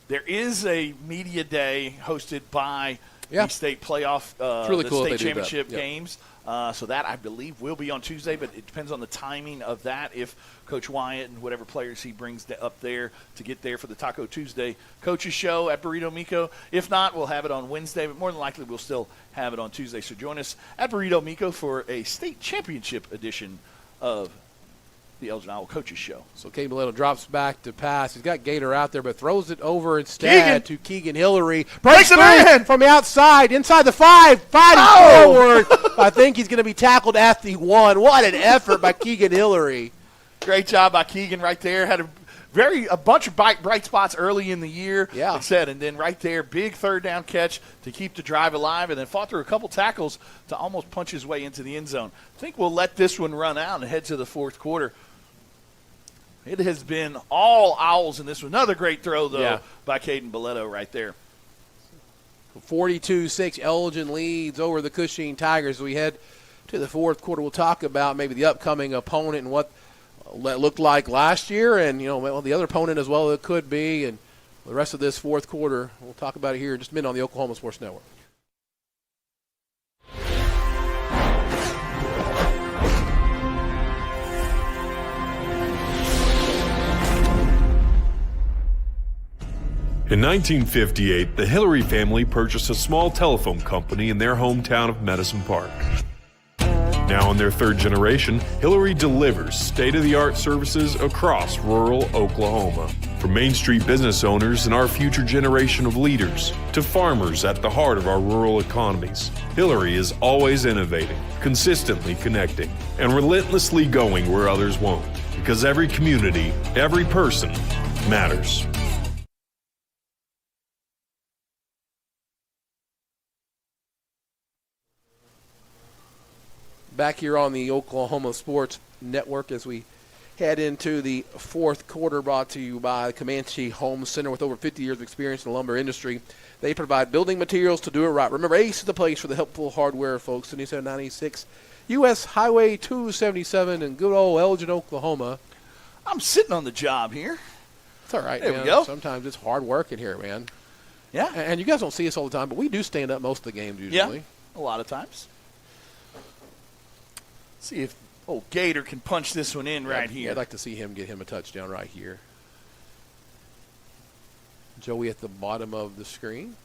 there is a media day hosted by the state playoff, it's really cool state championship Yep. games. So that, I believe, will be on Tuesday, but it depends on the timing of that. If Coach Wyatt and whatever players he brings up there to get there for the Taco Tuesday coaches show at Burrito Mico. If not, we'll have it on Wednesday, but more than likely we'll still have it on Tuesday. So join us at Burrito Mico for a state championship edition of the Elgin Owl Coaches Show. So Caden Boletto drops back to pass. He's got Gator out there, but throws it over instead to Keegan Hillary. Breaks the man from the outside, inside the 5, fighting forward. I think he's going to be tackled at the 1. What an effort by Keegan Hillary. Great job by Keegan right there. Had a bunch of bright spots early in the year, like I said, and then right there, big third down catch to keep the drive alive, and then fought through a couple tackles to almost punch his way into the end zone. I think we'll let this one run out and head to the fourth quarter. It has been all Owls in this one. Another great throw, though, by Caden Boletto right there. 42-6, Elgin leads over the Cushing Tigers. We head to the fourth quarter. We'll talk about maybe the upcoming opponent and what that looked like last year, and the other opponent as well it could be, and the rest of this fourth quarter. We'll talk about it here in just a minute on the Oklahoma Sports Network. In 1958, the Hillary family purchased a small telephone company in their hometown of Medicine Park. Now in their third generation, Hillary delivers state-of-the-art services across rural Oklahoma. From Main Street business owners and our future generation of leaders to farmers at the heart of our rural economies, Hillary is always innovating, consistently connecting, and relentlessly going where others won't. Because every community, every person matters. Back here on the Oklahoma Sports Network as we head into the fourth quarter, brought to you by Comanche Home Center. With over 50 years of experience in the lumber industry, they provide building materials to do it right. Remember, Ace is the place for the helpful hardware, folks. 7796 U.S. Highway 277 in good old Elgin, Oklahoma. I'm sitting on the job here. It's all right, there man. We go. Sometimes it's hard work in here, man. Yeah. And you guys don't see us all the time, but we do stand up most of the games usually. Yeah, a lot of times. See if old Gator can punch this one in right here. I'd like to see him get him a touchdown right here. Joey at the bottom of the screen.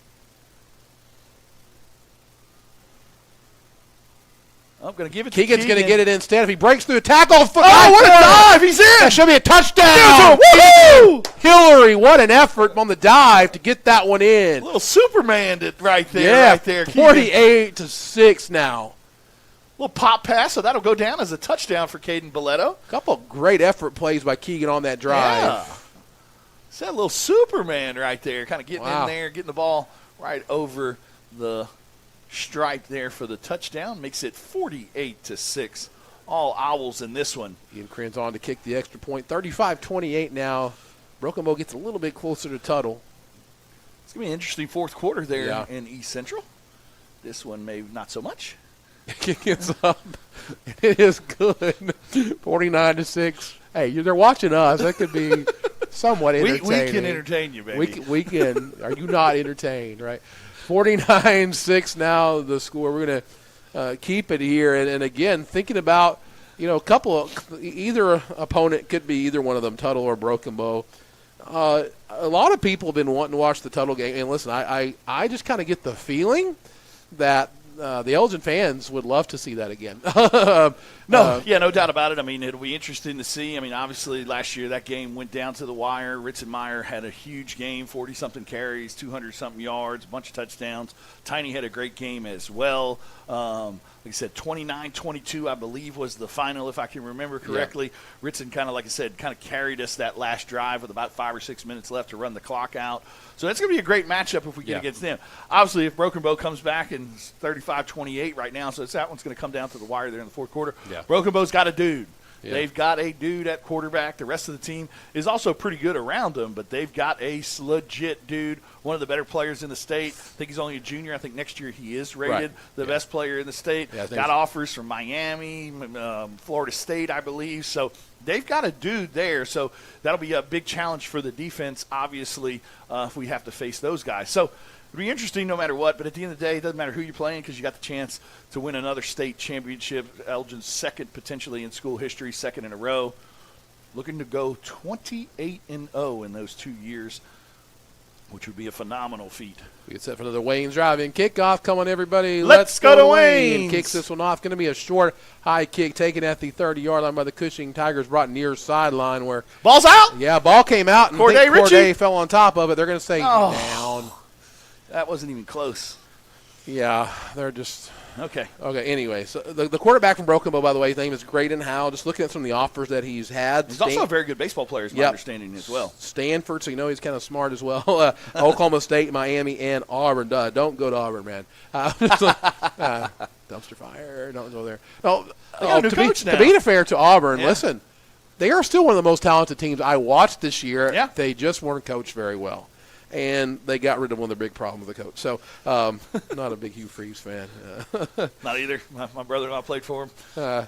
I'm going to give it to Keegan's Keegan. going to get it instead. If he breaks through the tackle. Oh, what a dive. He's in. That should be a touchdown. Woo! Hillary, what an effort on the dive to get that one in. A little Superman right there. Yeah, right there. 48-6 now. Little pop pass, so that'll go down as a touchdown for Caden Boletto. Couple great effort plays by Keegan on that drive. Yeah. It's that little Superman right there, kind of getting in there, getting the ball right over the stripe there for the touchdown. Makes it 48-6. All Owls in this one. Ian Cren's on to kick the extra point. 35-28 now. Broken Bow gets a little bit closer to Tuttle. It's going to be an interesting fourth quarter there in East Central. This one maybe not so much. It's up. It is good. 49-6. Hey, they're watching us. That could be somewhat entertaining. We can entertain you, baby. We can. Are you not entertained, right? 49-6 now the score. We're going to keep it here. And again, thinking about, a couple of – either opponent could be either one of them, Tuttle or Broken Bow. A lot of people have been wanting to watch the Tuttle game. And listen, I just kind of get the feeling that the Elgin fans would love to see that again. No doubt about it. I mean, it'll be interesting to see. I mean, obviously last year that game went down to the wire. Ritzenmeyer had a huge game, 40-something carries, 200-something yards, a bunch of touchdowns. Tiny had a great game as well. Like I said, 29-22, I believe, was the final, if I can remember correctly. Yeah. Ritzen kind of carried us that last drive with about 5 or 6 minutes left to run the clock out. So that's going to be a great matchup if we get against them. Obviously, if Broken Bow comes back and it's 35-28 right now, so that one's going to come down to the wire there in the fourth quarter. Yeah. Broken Bow's got a dude. Yeah. They've got a dude at quarterback. The rest of the team is also pretty good around them, but they've got a legit dude, one of the better players in the state. I think he's only a junior. I think next year he is rated the best player in the state. Yeah, got offers from Miami, Florida State, I believe. So they've got a dude there. So that'll be a big challenge for the defense, obviously, if we have to face those guys. So it'll be interesting no matter what, but at the end of the day, it doesn't matter who you're playing because you got the chance to win another state championship. Elgin's second potentially in school history, second in a row. Looking to go 28-0 in those 2 years, which would be a phenomenal feat. We get set for another Wayne's Drive-In kickoff. Come on, everybody. Let's go to Wayne's. Kicks this one off. Going to be a short, high kick taken at the 30-yard line by the Cushing Tigers, brought near sideline where – ball's out? Yeah, ball came out, and Corday fell on top of it. They're going to say down. That wasn't even close. Yeah, they're just – Okay. Anyway, so the quarterback from Broken Bow, by the way, his name is Graydon Howell. Just looking at some of the offers that he's had. He's also a very good baseball player, is my understanding as well. Stanford, so you know he's kind of smart as well. Oklahoma State, Miami, and Auburn. Don't go to Auburn, man. Dumpster fire. Don't go there. No, to be fair to Auburn, listen, they are still one of the most talented teams I watched this year. Yeah. They just weren't coached very well. And they got rid of one of the big problems with the coach. So, not a big Hugh Freeze fan. Not either. My brother-in-law played for him. So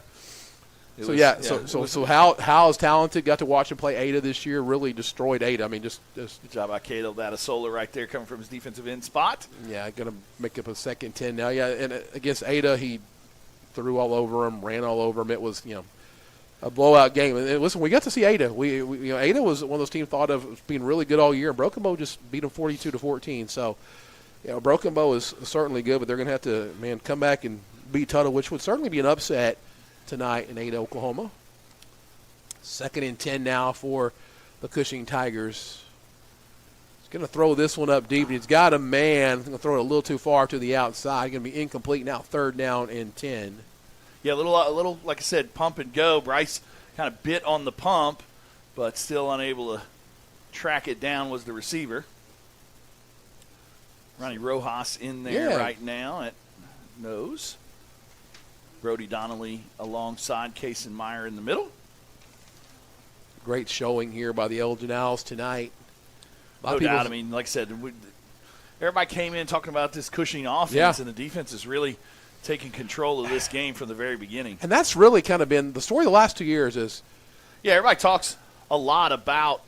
Howell's talented. Got to watch him play Ada this year. Really destroyed Ada. I mean, just good job by Cato Vatasola right there, coming from his defensive end spot. Yeah, going to make up a 2nd and 10 now. Yeah, and against Ada, he threw all over him, ran all over him. It was, a blowout game. And listen, we got to see Ada. We Ada was one of those teams thought of as being really good all year, and Broken Bow just beat them 42-14. So, Broken Bow is certainly good, but they're going to have to, come back and beat Tuttle, which would certainly be an upset tonight in Ada, Oklahoma. 2nd and 10 now for the Cushing Tigers. He's going to throw this one up deep, and he's got a man. He's going to throw it a little too far to the outside. Going to be incomplete now, 3rd down and 10. Yeah, a little, like I said, pump and go. Bryce kind of bit on the pump, but still unable to track it down was the receiver. Ronnie Rojas in there right now at nose. Brody Donnelly alongside Kason Meyer in the middle. Great showing here by the Elgin Owls tonight. No doubt. I mean, like I said, everybody came in talking about this Cushing offense, and the defense is really – taking control of this game from the very beginning. And that's really kind of been the story the last 2 years is. Yeah, everybody talks a lot about.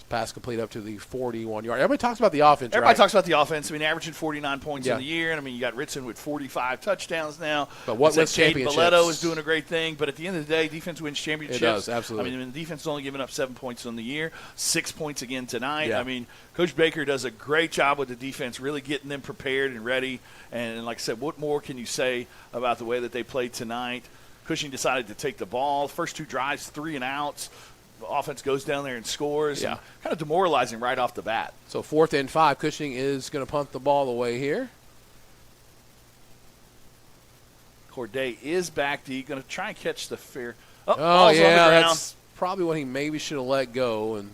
Pass complete up to the 41-yard. Everybody talks about the offense, Everybody talks about the offense. I mean, averaging 49 points in the year. And, I mean, you got Ritson with 45 touchdowns now. But what wins championships? Mileto is doing a great thing. But at the end of the day, defense wins championships. It does, absolutely. I mean, the defense has only given up 7 points on the year, 6 points again tonight. Yeah. I mean, Coach Baker does a great job with the defense, really getting them prepared and ready. And like I said, what more can you say about the way that they played tonight? Cushing decided to take the ball. First 2 drives, 3 and outs. Offense goes down there and scores. Yeah. And kind of demoralizing right off the bat. So 4th and 5. Cushing is going to punt the ball away here. Corday is back deep. Going to try and catch the fair. Oh yeah, that's probably what he maybe should have let go. And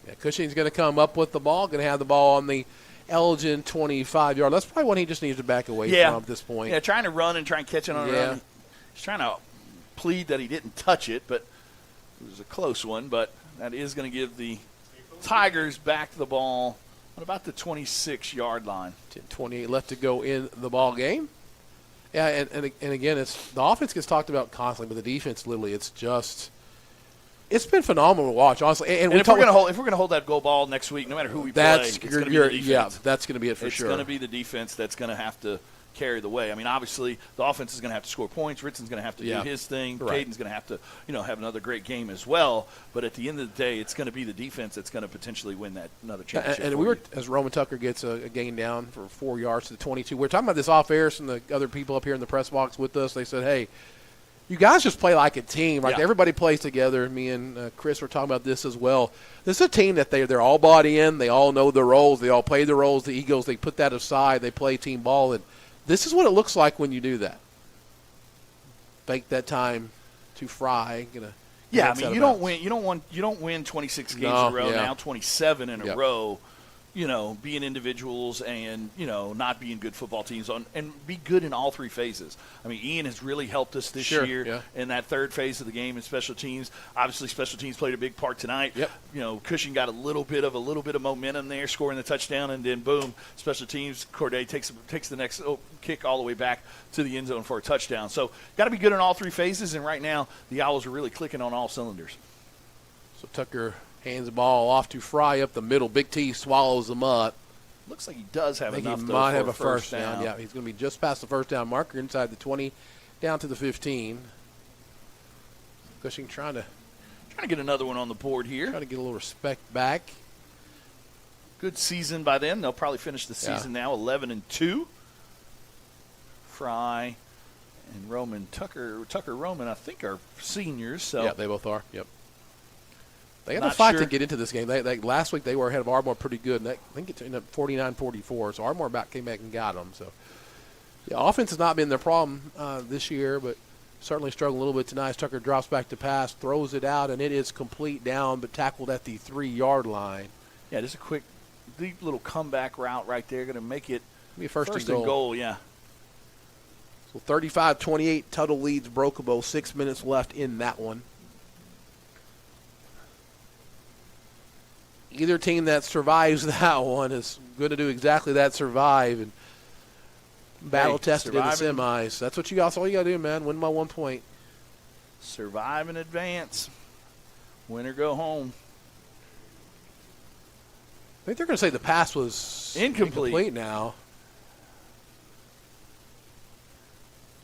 yeah, Cushing's going to come up with the ball. Going to have the ball on the Elgin 25-yard. That's probably what he just needs to back away from at this point. Yeah, trying to run and try and catch it on a run. He's trying to plead that he didn't touch it, but it was a close one. But that is going to give the Tigers back the ball on about the 26-yard line. 10:28 left to go in the ball game. Yeah, and again, it's the offense gets talked about constantly, but the defense, literally, it's been phenomenal to watch, honestly. And if we're going to hold that goal ball next week, no matter who we play, it's going to be the defense. Yeah, that's going to be it for sure. It's going to be the defense that's going to have to carry the way. I mean, obviously, the offense is going to have to score points. Ritson's going to have to do his thing. Right. Caden's going to have to, have another great game as well. But at the end of the day, it's going to be the defense that's going to potentially win that another championship. And as Roman Tucker gets a gain down for 4 yards to the 22. We're talking about this off air. Some of the other people up here in the press box with us, they said, hey, you guys just play like a team. Like everybody plays together. Me and Chris were talking about this as well. This is a team that they're all bought in. They all know their roles. They all play their roles. The Eagles, they put that aside. They play team ball. And this is what it looks like when you do that. Fake that time to Fry. I mean, you don't win 26 games in a row. Now 27 in a row. being individuals and, not being good football teams and be good in all three phases. I mean, Ian has really helped us this year in that third phase of the game in special teams. Obviously, special teams played a big part tonight. Yep. Cushing got a little bit of momentum there, scoring the touchdown, and then boom, special teams, Corday takes the next kick all the way back to the end zone for a touchdown. So got to be good in all three phases, and right now the Owls are really clicking on all cylinders. So Tucker hands the ball off to Fry up the middle. Big T swallows them up. Looks like he does have enough. He might have a first down. Yeah, he's going to be just past the first down marker inside the 20, down to the 15. Cushing trying to get another one on the board here. Trying to get a little respect back. Good season by them. They'll probably finish the season now 11-2. Fry and Roman Tucker Roman, I think, are seniors. So yeah, they both are. Yep. They had a fight to get into this game. They last week they were ahead of Ardmore pretty good, and I think it ended up 49-44. So Ardmore came back and got them. So yeah, offense has not been their problem this year, but certainly struggled a little bit tonight. Tucker drops back to pass, throws it out, and it is complete down, but tackled at the 3-yard line. Yeah, just a quick, deep little comeback route right there, going to make it be a first and goal. Yeah. So 35-28, Tuttle leads Brookable. 6 minutes left in that one. Either team that survives that one is going to do exactly that, survive and battle tested in the semis. That's what that's all you got to do, man. Win by 1 point. Survive and advance. Win or go home. I think they're going to say the pass was incomplete now.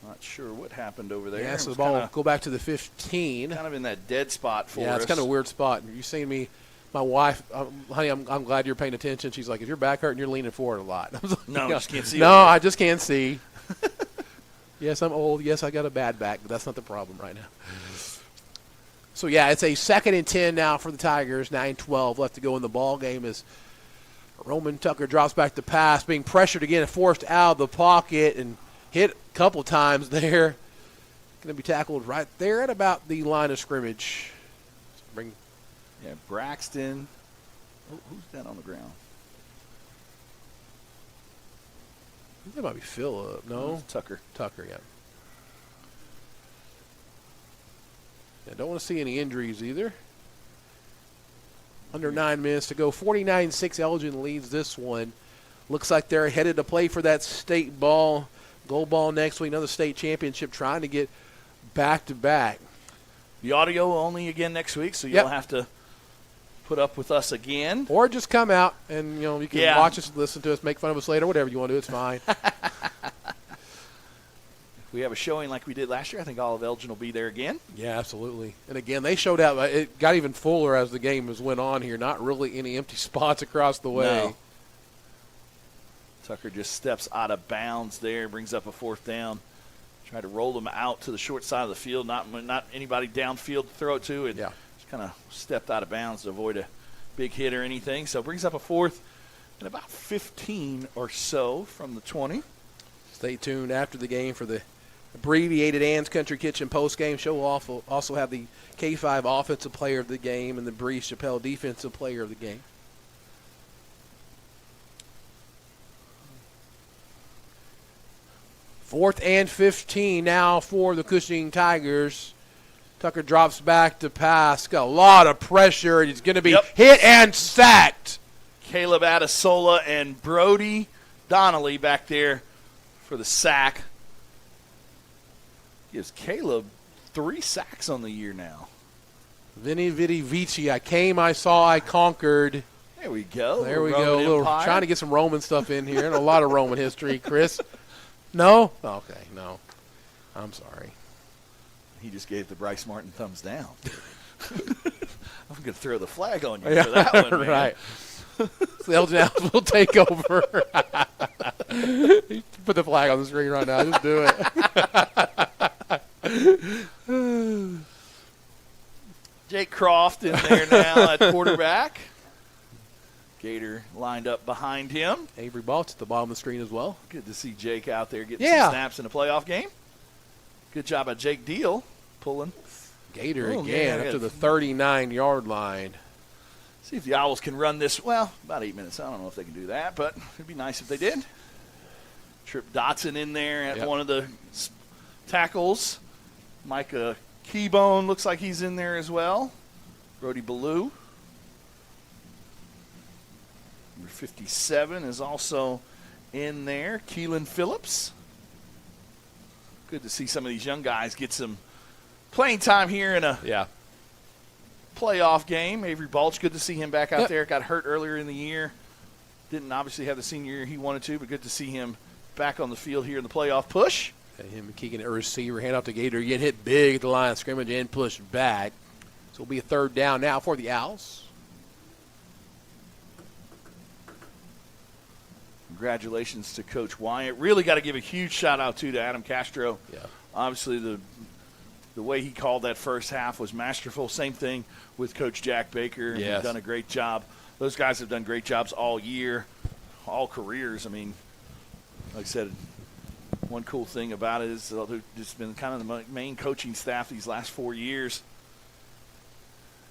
Not sure what happened over there. Yeah, so the ball will go back to the 15. Kind of in that dead spot for us. Yeah, it's kind of a weird spot. You seen me. My wife, honey, I'm glad you're paying attention. She's like, if your back hurting, you're leaning forward a lot. I was like, no, I just can't see. No, I just can't see. Yes, I'm old. Yes, I got a bad back, but that's not the problem right now. So, yeah, it's a 2nd and 10 now for the Tigers. 9-12 left to go in the ball game as Roman Tucker drops back to pass, being pressured again and forced out of the pocket and hit a couple times there. Going to be tackled right there at about the line of scrimmage. Yeah, Braxton. Oh, who's that on the ground? I think that might be Phillip. No? Tucker. Tucker, yeah. Yeah, don't want to see any injuries either. Under 9 minutes to go. 49-6, Elgin leads this one. Looks like they're headed to play for that state ball. Gold ball next week, another state championship, trying to get back-to-back. The audio only again next week, so you'll have to put up with us again. Or just come out and, you can watch us, listen to us, make fun of us later, whatever you want to do. It's fine. If we have a showing like we did last year, I think all of Elgin will be there again. Yeah, absolutely. And, again, they showed out. It got even fuller as the game went on here. Not really any empty spots across the way. No. Tucker just steps out of bounds there, brings up a 4th down. Try to roll them out to the short side of the field, not anybody downfield to throw it to, and just kind of stepped out of bounds to avoid a big hit or anything. So brings up a 4th and about 15 or so from the 20. Stay tuned after the game for the abbreviated Ann's Country Kitchen postgame show. We'll also have the K5 Offensive Player of the Game and the Breeze Chappelle Defensive Player of the Game. Fourth and 15 now for the Cushing Tigers. Tucker drops back to pass. Got a lot of pressure, and he's going to be hit and sacked. Caleb Adesola and Brody Donnelly back there for the sack. Gives Caleb 3 sacks on the year now. Vini Vidi Vici. I came, I saw, I conquered. There we go. There we go. Trying to get some Roman stuff in here, and a lot of Roman history, Chris. No? Okay, no. I'm sorry. He just gave the Bryce Martin thumbs down. I'm going to throw the flag on you for that one, man. Right. So the Elgin Owls will take over. Put the flag on the screen right now. Just do it. Jake Croft in there now at quarterback. Gator lined up behind him. Avery Baltz at the bottom of the screen as well. Good to see Jake out there getting some snaps in a playoff game. Good job by Jake Deal pulling. Gator again up to the 39-yard line. See if the Owls can run this. Well, about 8 minutes. I don't know if they can do that, but it'd be nice if they did. Trip Dotson in there at one of the tackles. Micah Keybone looks like he's in there as well. Brody Ballou. Number 57 is also in there. Keelan Phillips. Good to see some of these young guys get some playing time here in a playoff game. Avery Balch, good to see him back out there. Got hurt earlier in the year. Didn't obviously have the senior year he wanted to, but good to see him back on the field here in the playoff push. Him and Keegan at receiver, hand off to Gator. You get hit big at the line of scrimmage and push back. So it'll be a third down now for the Owls. Congratulations to Coach Wyatt. Really got to give a huge shout-out, to Adam Castro. Yeah. Obviously, the way he called that first half was masterful. Same thing with Coach Jack Baker. Yes. He's done a great job. Those guys have done great jobs all year, all careers. I mean, like I said, one cool thing about it is they've just been kind of the main coaching staff these last 4 years.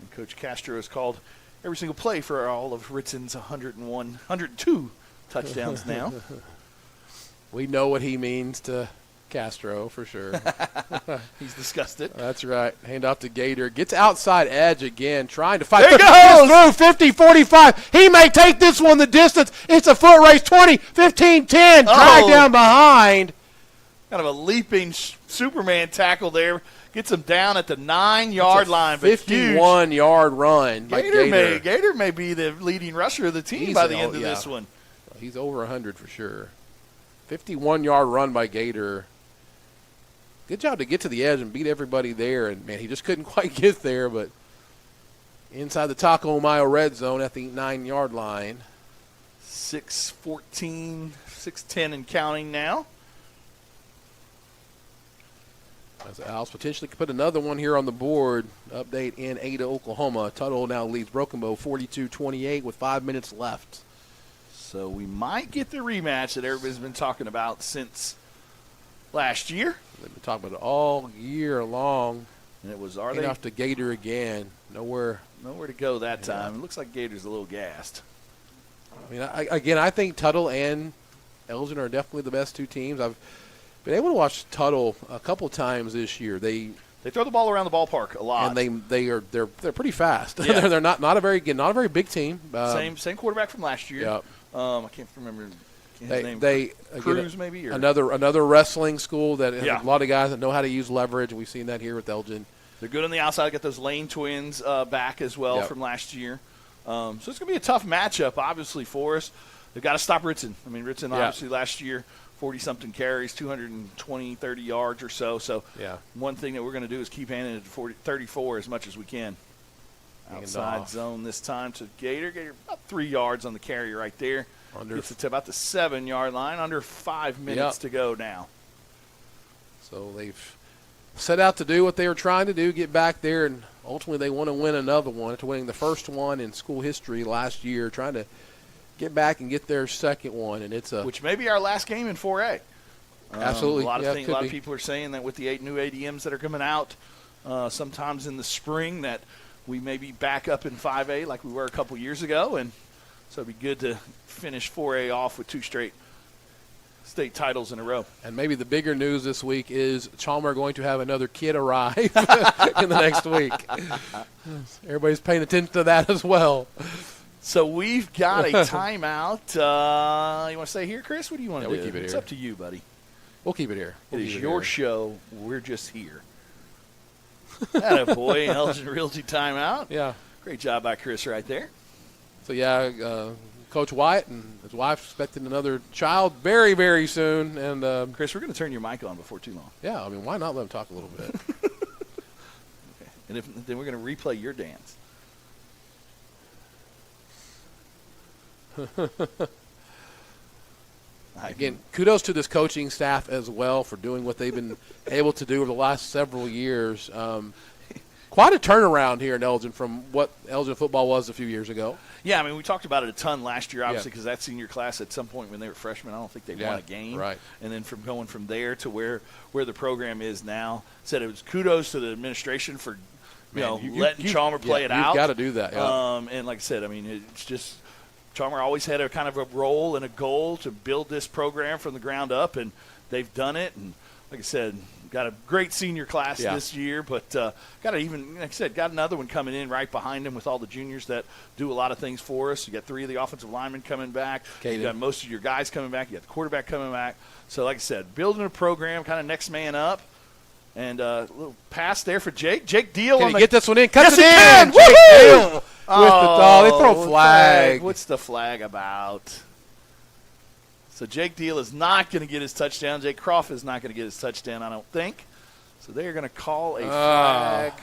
And Coach Castro has called every single play for all of Ritson's 102 touchdowns now. We know what he means to Castro for sure. He's discussed it. That's right. Hand off to Gator. Gets outside edge again, trying to fight. There he goes! 50, 45. He may take this one the distance. It's a foot race. 20, 15, 10. Drag down behind. Kind of a leaping Superman tackle there. Gets him down at the 9-yard line. 51-yard run by Gator. Gator may be the leading rusher of the team by the end of this one. He's over 100 for sure. 51-yard run by Gator. Good job to get to the edge and beat everybody there. And, man, he just couldn't quite get there, but inside the Taco Mile red zone at the 9-yard line. 6:14, 6:10 and counting now. As the Owls potentially could put another one here on the board. Update in Ada, Oklahoma. Tuttle now leads Broken Bow 42-28 with 5 minutes left. So we might get the rematch that everybody's been talking about since last year. They've been talking about it all year long. And it was off to Gator again. Nowhere to go that time. It looks like Gator's a little gassed. I mean, I think Tuttle and Elgin are definitely the best two teams. I've been able to watch Tuttle a couple times this year. They throw the ball around the ballpark a lot, and they're pretty fast. Yeah. they're not a very big team. Same quarterback from last year. Yep. I can't remember his name. Cruz maybe, or another wrestling school that has a lot of guys that know how to use leverage. We've seen that here with Elgin. They're good on the outside. Got those Lane twins back as well from last year. So it's going to be a tough matchup, obviously, for us. They've got to stop Ritson. I mean, Ritson obviously last year, 40-something carries, 220, 30 yards or so. So one thing that we're going to do is keep handing it to 34 as much as we can. Outside zone this time to Gator. Gator about 3 yards on the carry right there. Gets it to about the 7-yard line. Under 5 minutes to go now. So they've set out to do what they were trying to do, get back there, and ultimately they want to win another one after winning the first one in school history last year, trying to get back and get their second one. And which may be our last game in 4A. Absolutely. A lot of people are saying that with the 8 new ADMs that are coming out sometimes in the spring that we may be back up in 5A like we were a couple years ago. And so it'd be good to finish 4A off with 2 straight state titles in a row. And maybe the bigger news this week is Chalmer going to have another kid arrive in the next week. Everybody's paying attention to that as well. So we've got a timeout. You want to stay here, Chris? What do you want to do? We'll keep it it's here. up to you, buddy. We'll keep it here. It is your show. We're just here. Attaboy, Elgin Realty timeout. Yeah. Great job by Chris right there. So, Coach Wyatt and his wife expecting another child very, very soon. And Chris, we're going to turn your mic on before too long. Yeah, I mean, why not let him talk a little bit? Okay. And then we're going to replay your dance. Again, kudos to this coaching staff as well for doing what they've been able to do over the last several years. Quite a turnaround here in Elgin from what Elgin football was a few years ago. Yeah, I mean, we talked about it a ton last year, obviously, because that senior class at some point when they were freshmen, I don't think they won a game. Right. And then from going from there to where the program is now, said it was kudos to the administration for letting Chalmer play it out. You've got to do that. Yeah. And like I said, I mean, it's just Chalmer always had a kind of a role and a goal to build this program from the ground up, and they've done it. And like I said, got a great senior class this year, but got another one coming in right behind him with all the juniors that do a lot of things for us. You got 3 of the offensive linemen coming back. You got most of your guys coming back. You got the quarterback coming back. So like I said, building a program, kind of next man up. And a little pass there for Jake. Jake Deal. Can he get this one in? Cuts it in. Jake Deal with the they throw a flag. What's the flag about? So Jake Deal is not going to get his touchdown. Jake Croft is not going to get his touchdown, I don't think. So they're going to call a flag.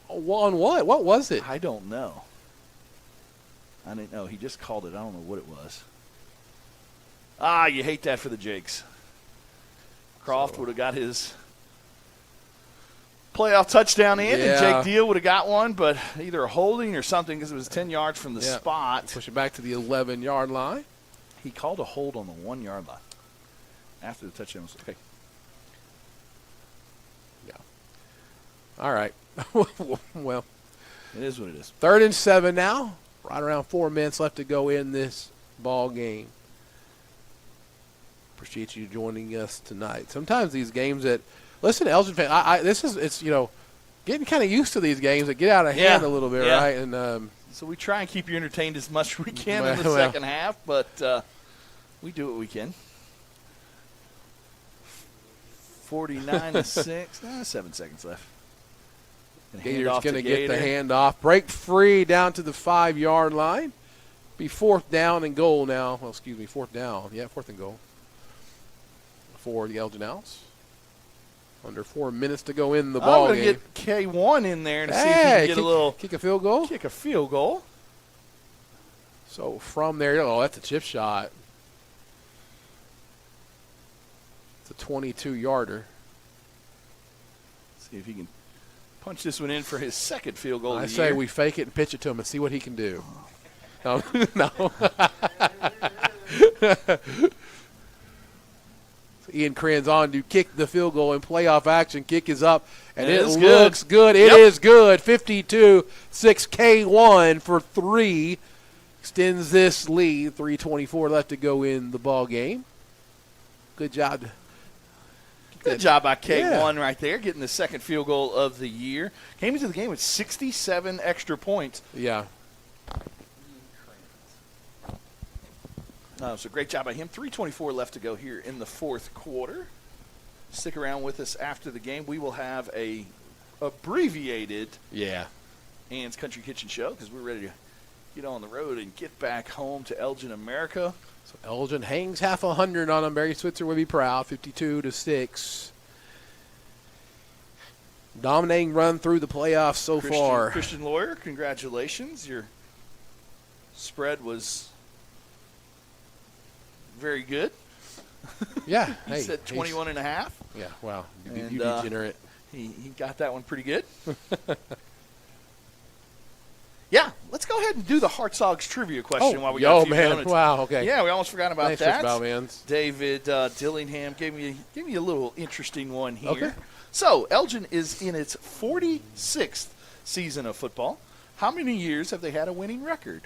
On what? What was it? I don't know. I didn't know. He just called it. I don't know what it was. You hate that for the Jakes. Croft would have got his playoff touchdown in, and Jake Deal would have got one, but either a holding or something because it was 10 yards from the spot. Push it back to the 11-yard line. He called a hold on the 1-yard line after the touchdown was okay. Yeah. All right. Well, it is what it is. 3rd and 7 now. Right around 4 minutes left to go in this ball game. Appreciate you joining us tonight. Sometimes these games that listen, Elgin fan, it's getting kind of used to these games that get out of hand a little bit, right? And so we try and keep you entertained as much as we can in the second half, but we do what we can. 49-6, 7 seconds left. Gator's going to get the handoff. Break free down to the 5-yard line. Be 4th down and goal now. Well, excuse me, 4th down. Yeah, 4th and goal for the Elgin Owls. Under 4 minutes to go in the ball game. I'm going to get K1 in there and see if he can get a little kick a field goal. Kick a field goal. So from there, that's a chip shot. It's a 22-yarder. See if he can punch this one in for his second field goal. I say we fake it and pitch it to him and see what he can do. No. Ian Cran's on to kick the field goal in playoff action. Kick is up, and it looks good. It is good. 52-6 K1 for 3. Extends this lead. 3:24 left to go in the ball game. Good job. Good job by K1 right there, getting the second field goal of the year. Came into the game with 67 extra points. Yeah. So great job by him. 3:24 left to go here in the fourth quarter. Stick around with us after the game. We will have a abbreviated Ann's Country Kitchen show because we're ready to get on the road and get back home to Elgin, America. So Elgin hangs half 100 on him. Barry Switzer will be proud. 52-6. Dominating run through the playoffs so far. Christian Lawyer, congratulations. Your spread was very good. Yeah. He said 21.5. Yeah, wow. And, you degenerate. He got that one pretty good. Yeah, let's go ahead and do the Hartsogs trivia question while we got a few minutes. Wow, okay. Yeah, we almost forgot about that. Thanks, David Dillingham gave me a little interesting one here. Okay. So, Elgin is in its 46th season of football. How many years have they had a winning record?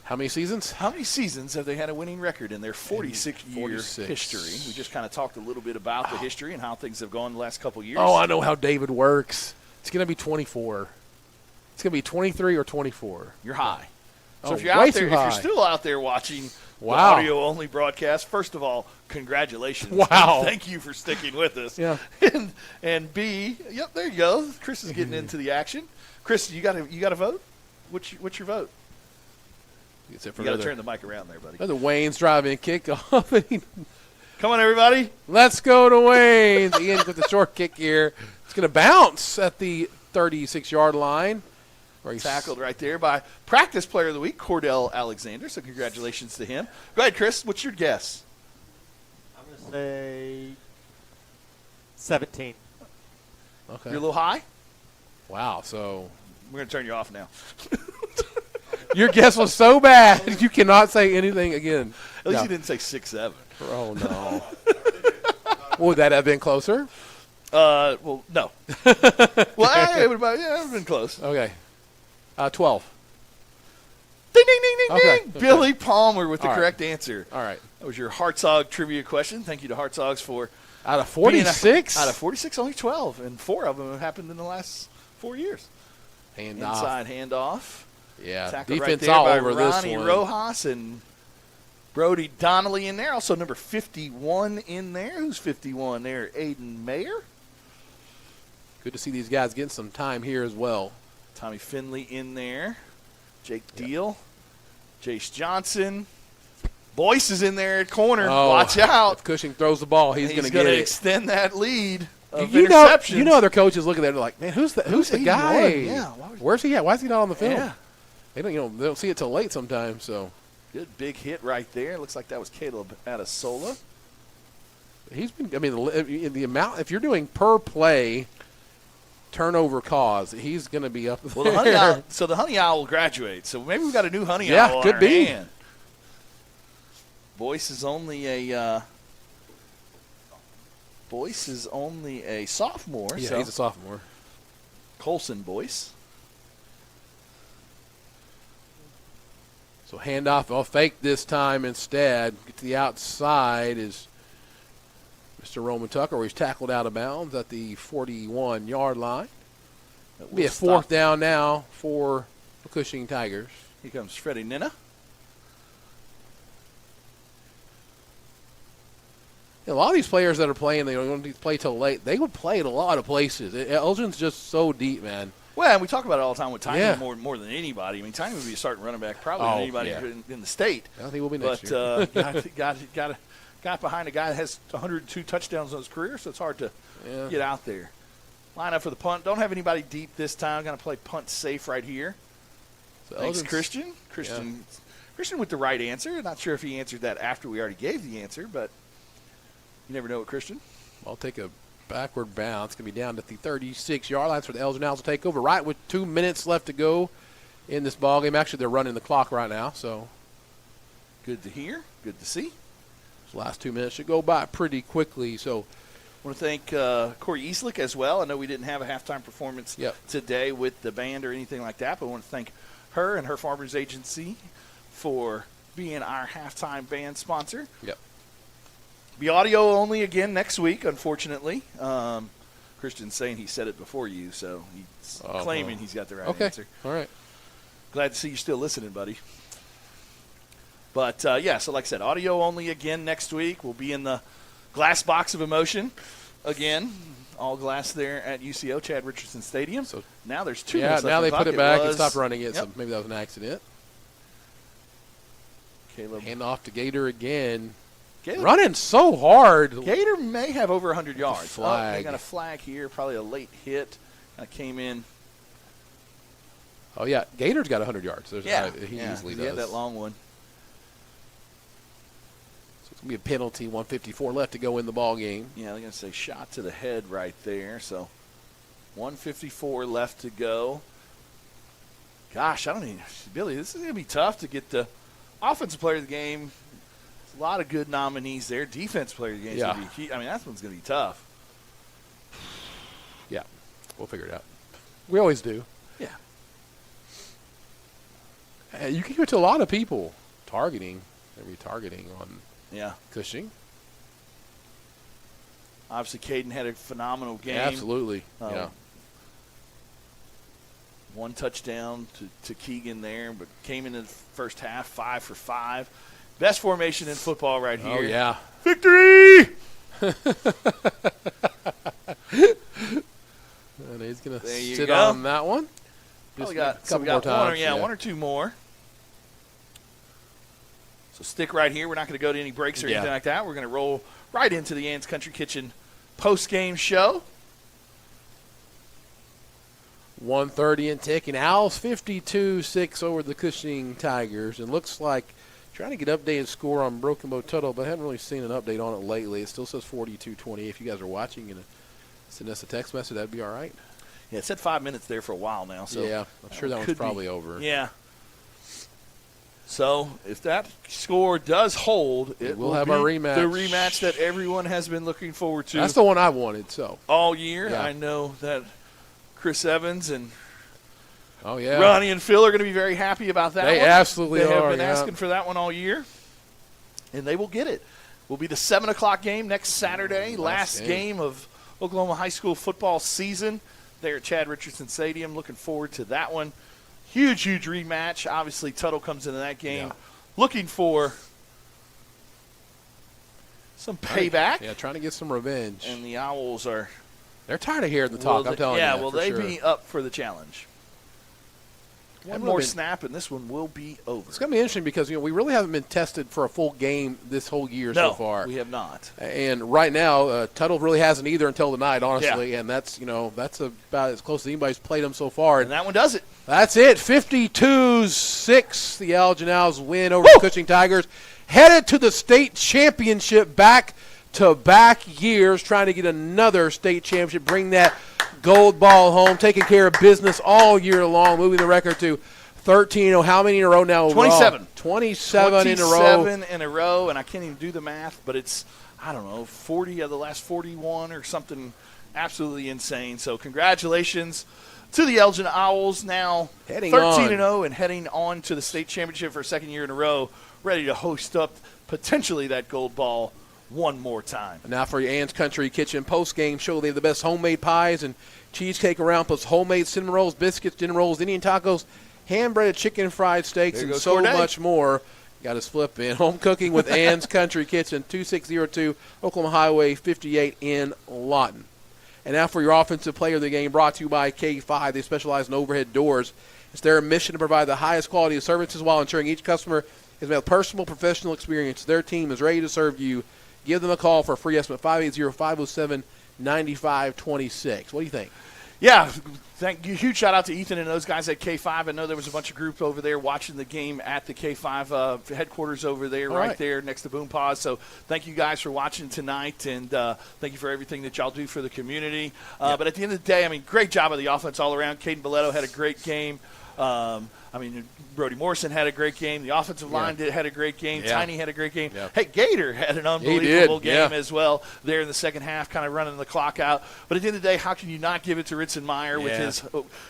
How many seasons? How many seasons have they had a winning record in their 46-year history? We just kind of talked a little bit about the history and how things have gone the last couple years. Oh, I know how David works. It's going to be 24. It's going to be 23 or 24. You're high. So if you're out there, if you're still out there watching the audio-only broadcast, first of all, congratulations. Wow. Thank you for sticking with us. Yeah. And B, yep, there you go. Chris is getting into the action. Chris, you got to vote? What's your vote? You got to turn the mic around there, buddy. The Wayne's driving kickoff. Come on, everybody. Let's go to Wayne's. Ian with the short kick here. It's going to bounce at the 36-yard line. Tackled right there by Practice Player of the Week, Cordell Alexander. So congratulations to him. Go ahead, Chris. What's your guess? I'm going to say 17. Okay. You're a little high? Wow. So we're going to turn you off now. Your guess was so bad, you cannot say anything again. At least you didn't say 6-7. Oh, no. Would that have been closer? Well, no. Well, it would have been close. Okay. 12. Ding, ding, ding, ding, Okay. ding. Billy Palmer with the All right. correct answer. All right. That was your Hartzog trivia question. Thank you to Hartzogs for Out of 46? Out of 46, only 12, and 4 of them have happened in the last 4 years. Inside handoff. Yeah, Tackled defense right there all by over Ronnie this one. Rojas and Brody Donnelly in there. Also number 51 in there. Who's 51 there? Aiden Mayer. Good to see these guys getting some time here as well. Tommy Finley in there. Jake Deal. Jace Johnson. Boyce is in there at corner. Oh, Watch out. If Cushing throws the ball, he's going to get it. Extend that lead of You interceptions. know other coaches look at that and they're like, man, who's the guy? 81? Yeah. Where's he at? Why is he not on the field? Yeah. They don't see it till late sometimes. So Good big hit right there. Looks like that was Caleb Adesola. he's been. I mean, the amount. If you're doing per play turnover cause, he's going to be up there. Well, the Honey Owl will graduate. So maybe we've got a new Honey Owl. Yeah, on could our be. hand. Boyce is only a sophomore. Yeah, so he's a sophomore. Colson Boyce. So handoff, I'll fake this time instead. Get to the outside is Mr. Roman Tucker, where he's tackled out of bounds at the 41-yard line. It'll be a fourth down now for the Cushing Tigers. Here comes Freddie Nina. A lot of these players that are playing, they don't play till late. They would play at a lot of places. Elgin's just so deep, man. Well, and we talk about it all the time with Tiny Yeah. more than anybody. I mean, Tiny would be a starting running back probably than anybody in the state. I think we'll be next year. year. Got behind a guy that has 102 touchdowns in his career, so it's hard to get out there. Line up for the punt. Don't have anybody deep this time. Going to play punt safe right here. So Thanks, Elgin's- Christian. Christian with the right answer. Not sure if he answered that after we already gave the answer, but you never know with Christian. I'll take a backward bounce. It's going to be down to the 36-yard line for the Elgin Owls to take over. Right with 2 minutes left to go in this ballgame. Actually, they're running the clock right now, so. Good to hear. Good to see. These last 2 minutes should go by pretty quickly. So, I want to thank Corey Eastlick as well. I know we didn't have a halftime performance today with the band or anything like that, but I want to thank her and her Farmers Agency for being our halftime band sponsor. Yep. Be audio only again next week, unfortunately. Christian's saying he said it before you, so he's claiming he's got the right answer. All right. Glad to see you're still listening, buddy. But, so like I said, audio only again next week. We'll be in the glass box of emotion again. All glass there at UCO, Chad Richardson Stadium. So now there's 2 minutes left. Yeah, now they in the put it clock. back and stopped running it, so maybe that was an accident. Caleb. Hand off to Gator again. Caleb. Running so hard. Gator may have over 100 yards. Flag. They got a flag here, probably a late hit. Came in. Oh, yeah. Gator's got 100 yards. He He easily does. had that long one. So it's going to be a penalty, 154 left to go in the ball game. Yeah, they're going to say shot to the head right there. So 154 left to go. Gosh, Billy, this is going to be tough to get the offensive player of the game. A lot of good nominees there. Defense player of the game. Yeah. That one's going to be tough. Yeah, we'll figure it out. We always do. Yeah. You can give it to a lot of people. Targeting. Maybe targeting on Cushing. Obviously, Caden had a phenomenal game. Absolutely. One touchdown to Keegan there, but came in the first half 5 for 5. Best formation in football right here. Oh, yeah. Victory! And he's going to There you sit go. on that one. Just Just got a couple we got more times. one or two more. So stick right here. We're not going to go to any breaks or anything like that. We're going to roll right into the Ann's Country Kitchen post-game show. 1:30 and ticking. Owls 52-6 over the Cushing Tigers. And looks like trying to get updated score on Broken Bow Tuttle, but I haven't really seen an update on it lately. It still says 42-20. If you guys are watching and send us a text message, that'd be all right. Yeah, it said 5 minutes there for a while now. So yeah, I'm sure that one's probably over. Yeah. So if that score does hold, it we'll will have be our rematch. the rematch that everyone has been looking forward to. That's the one I wanted. So all year, yeah. I know that Chris Evans and yeah, Ronnie and Phil are going to be very happy about that. They one. absolutely They have are, been yeah. asking for that one all year, and they will get it. Will be the 7 o'clock game next Saturday, last game of Oklahoma high school football season there at Chad Richardson Stadium. Looking forward to that one. Huge rematch. Obviously, Tuttle comes into that game looking for some payback. Yeah, trying to get some revenge. And the Owls are... They're tired of hearing the talk, I'm telling you. Yeah, will they sure. be up for the challenge? One more snap, and this one will be over. It's going to be interesting because we really haven't been tested for a full game this whole year so far. We have not. And right now, Tuttle really hasn't either until tonight, honestly. Yeah. And that's about as close as anybody's played them so far. And that one does it. That's it. 52-6. The Elgin Owls win over the Cushing Tigers. Headed to the state championship back-to-back years, trying to get another state championship, bring that gold ball home, taking care of business all year long, moving the record to 13. How many in a row now? 27. 27 in a row. 27 in a row, and I can't even do the math, but it's, 40 of the last 41 or something absolutely insane. So congratulations to the Elgin Owls, now 13-0 and heading on to the state championship for a second year in a row, ready to host up potentially that gold ball one more time. Now for your Ann's Country Kitchen post-game show, they have the best homemade pies and cheesecake around, plus homemade cinnamon rolls, biscuits, dinner rolls, Indian tacos, hand-breaded chicken fried steaks, and so much more. Got his flip in. Home cooking with Ann's Country Kitchen, 2602 Oklahoma Highway 58 in Lawton. And now for your offensive player of the game, brought to you by K5. They specialize in overhead doors. It's their mission to provide the highest quality of services while ensuring each customer has a personal, professional experience. Their team is ready to serve you. Give them a call for a free estimate, 580-507-9526. What do you think? Yeah, thank you. Huge shout out to Ethan and those guys at K5. I know there was a bunch of group over there watching the game at the K5 headquarters over there, right there next to Boom Pause. So thank you guys for watching tonight, and thank you for everything that y'all do for the community. But at the end of the day, great job of the offense all around. Caden Boletto had a great game. Brody Morrison had a great game. The offensive line had a great game. Yeah. Tiny had a great game. Yeah. Hey, Gator had an unbelievable game as well there in the second half, kind of running the clock out. But at the end of the day, how can you not give it to Ritzenmeyer with his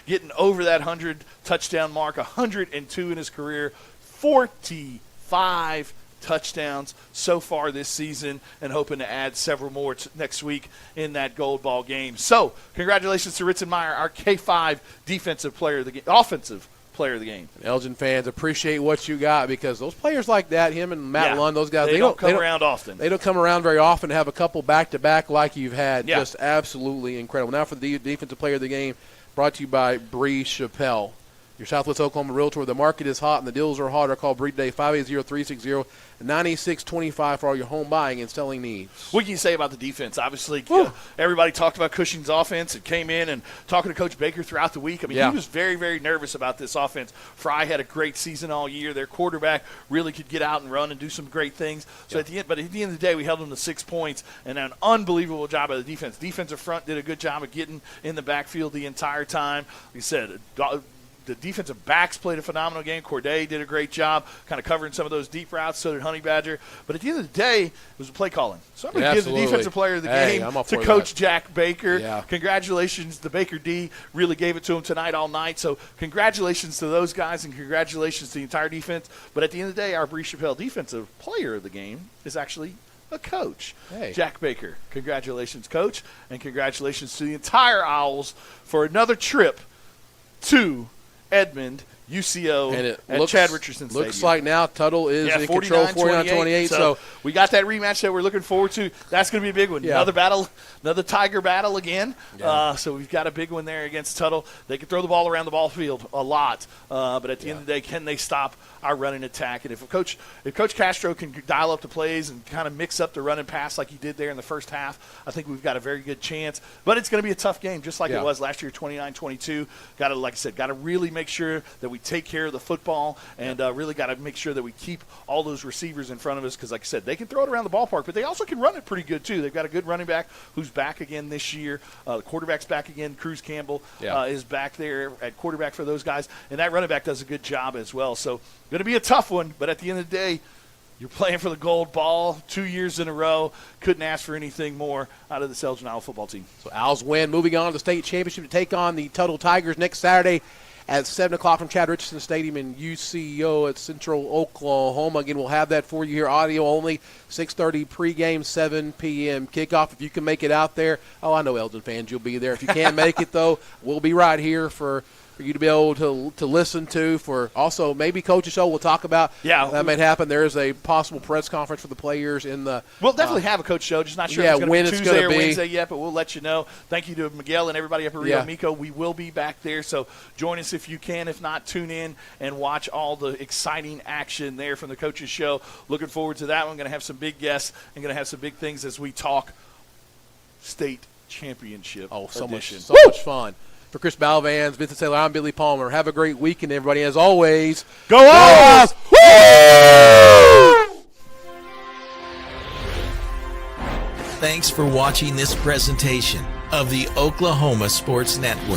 getting over that 100 touchdown mark, 102 in his career, 45 touchdowns so far this season, and hoping to add several more next week in that gold ball game. So congratulations to Ritzenmeyer, our K5 offensive player of the game. And Elgin fans, appreciate what you got, because those players like that, him and Matt Lund, those guys, they don't come around often. They don't come around very often to have a couple back-to-back like you've had. Just absolutely incredible. Now for the defensive player of the game, brought to you by Bree Chappelle. Your Southwest Oklahoma Realtor. The market is hot and the deals are hotter. Call Bree today, 580-360-9625 for all your home buying and selling needs. What can you say about the defense? Obviously, everybody talked about Cushing's offense and came in and talking to Coach Baker throughout the week. He was very, very nervous about this offense. Fry had a great season all year. Their quarterback really could get out and run and do some great things. So at the end of the day, we held them to 6 points, and an unbelievable job of the defense. Defensive front did a good job of getting in the backfield the entire time. Like you said, the defensive backs played a phenomenal game. Corday did a great job kind of covering some of those deep routes. So did Honey Badger. But at the end of the day, it was a play calling. So I'm going to give the defensive player of the game to Coach Jack Baker. Yeah. Congratulations. The Baker D really gave it to him tonight all night. So congratulations to those guys, and congratulations to the entire defense. But at the end of the day, our Bree Chappelle defensive player of the game is actually a coach. Jack Baker. Congratulations, Coach. And congratulations to the entire Owls for another trip to Edmond, UCO, and at Chad Richardson Stadium. Looks like now Tuttle is in control, 49-28. So we got that rematch that we're looking forward to. That's going to be a big one. Another battle, another Tiger battle again. So we've got a big one there against Tuttle. They can throw the ball around the ball field a lot, but at the end of the day, can they stop our running attack? And if Coach Castro can dial up the plays and kind of mix up the run and pass like he did there in the first half, I think we've got a very good chance. But it's going to be a tough game, just like it was last year, 29-22. Like I said, got to really make sure that we we take care of the football and really got to make sure that we keep all those receivers in front of us because, like I said, they can throw it around the ballpark, but they also can run it pretty good too. They've got a good running back who's back again this year. The quarterback's back again. Cruz Campbell is back there at quarterback for those guys, and that running back does a good job as well. So going to be a tough one, but at the end of the day, you're playing for the gold ball 2 years in a row. Couldn't ask for anything more out of this Elgin Owl football team. So Owls win, moving on to the state championship to take on the Tuttle Tigers next Saturday at 7 o'clock from Chad Richardson Stadium in UCO at Central Oklahoma. Again, we'll have that for you here, audio only, 6:30 pregame, 7 p.m. kickoff. If you can make it out there, I know Elgin fans, you'll be there. If you can't make it, though, we'll be right here for you to be able to listen to. For also maybe Coach's show we'll talk about. Yeah. That might happen. There is a possible press conference for the players in the – We'll definitely have a coach show. Just not sure if it's going to be Tuesday or Wednesday yet, but we'll let you know. Thank you to Miguel and everybody up at Rio Miko. We will be back there, so join us if you can. If not, tune in and watch all the exciting action there from the Coach's show. Looking forward to that one. Going to have some big guests and going to have some big things as we talk state championship edition. So much fun. For Chris Balvans, Vincent Taylor, I'm Billy Palmer. Have a great weekend, everybody. As always, go Owls! Thanks for watching this presentation of the Oklahoma Sports Network.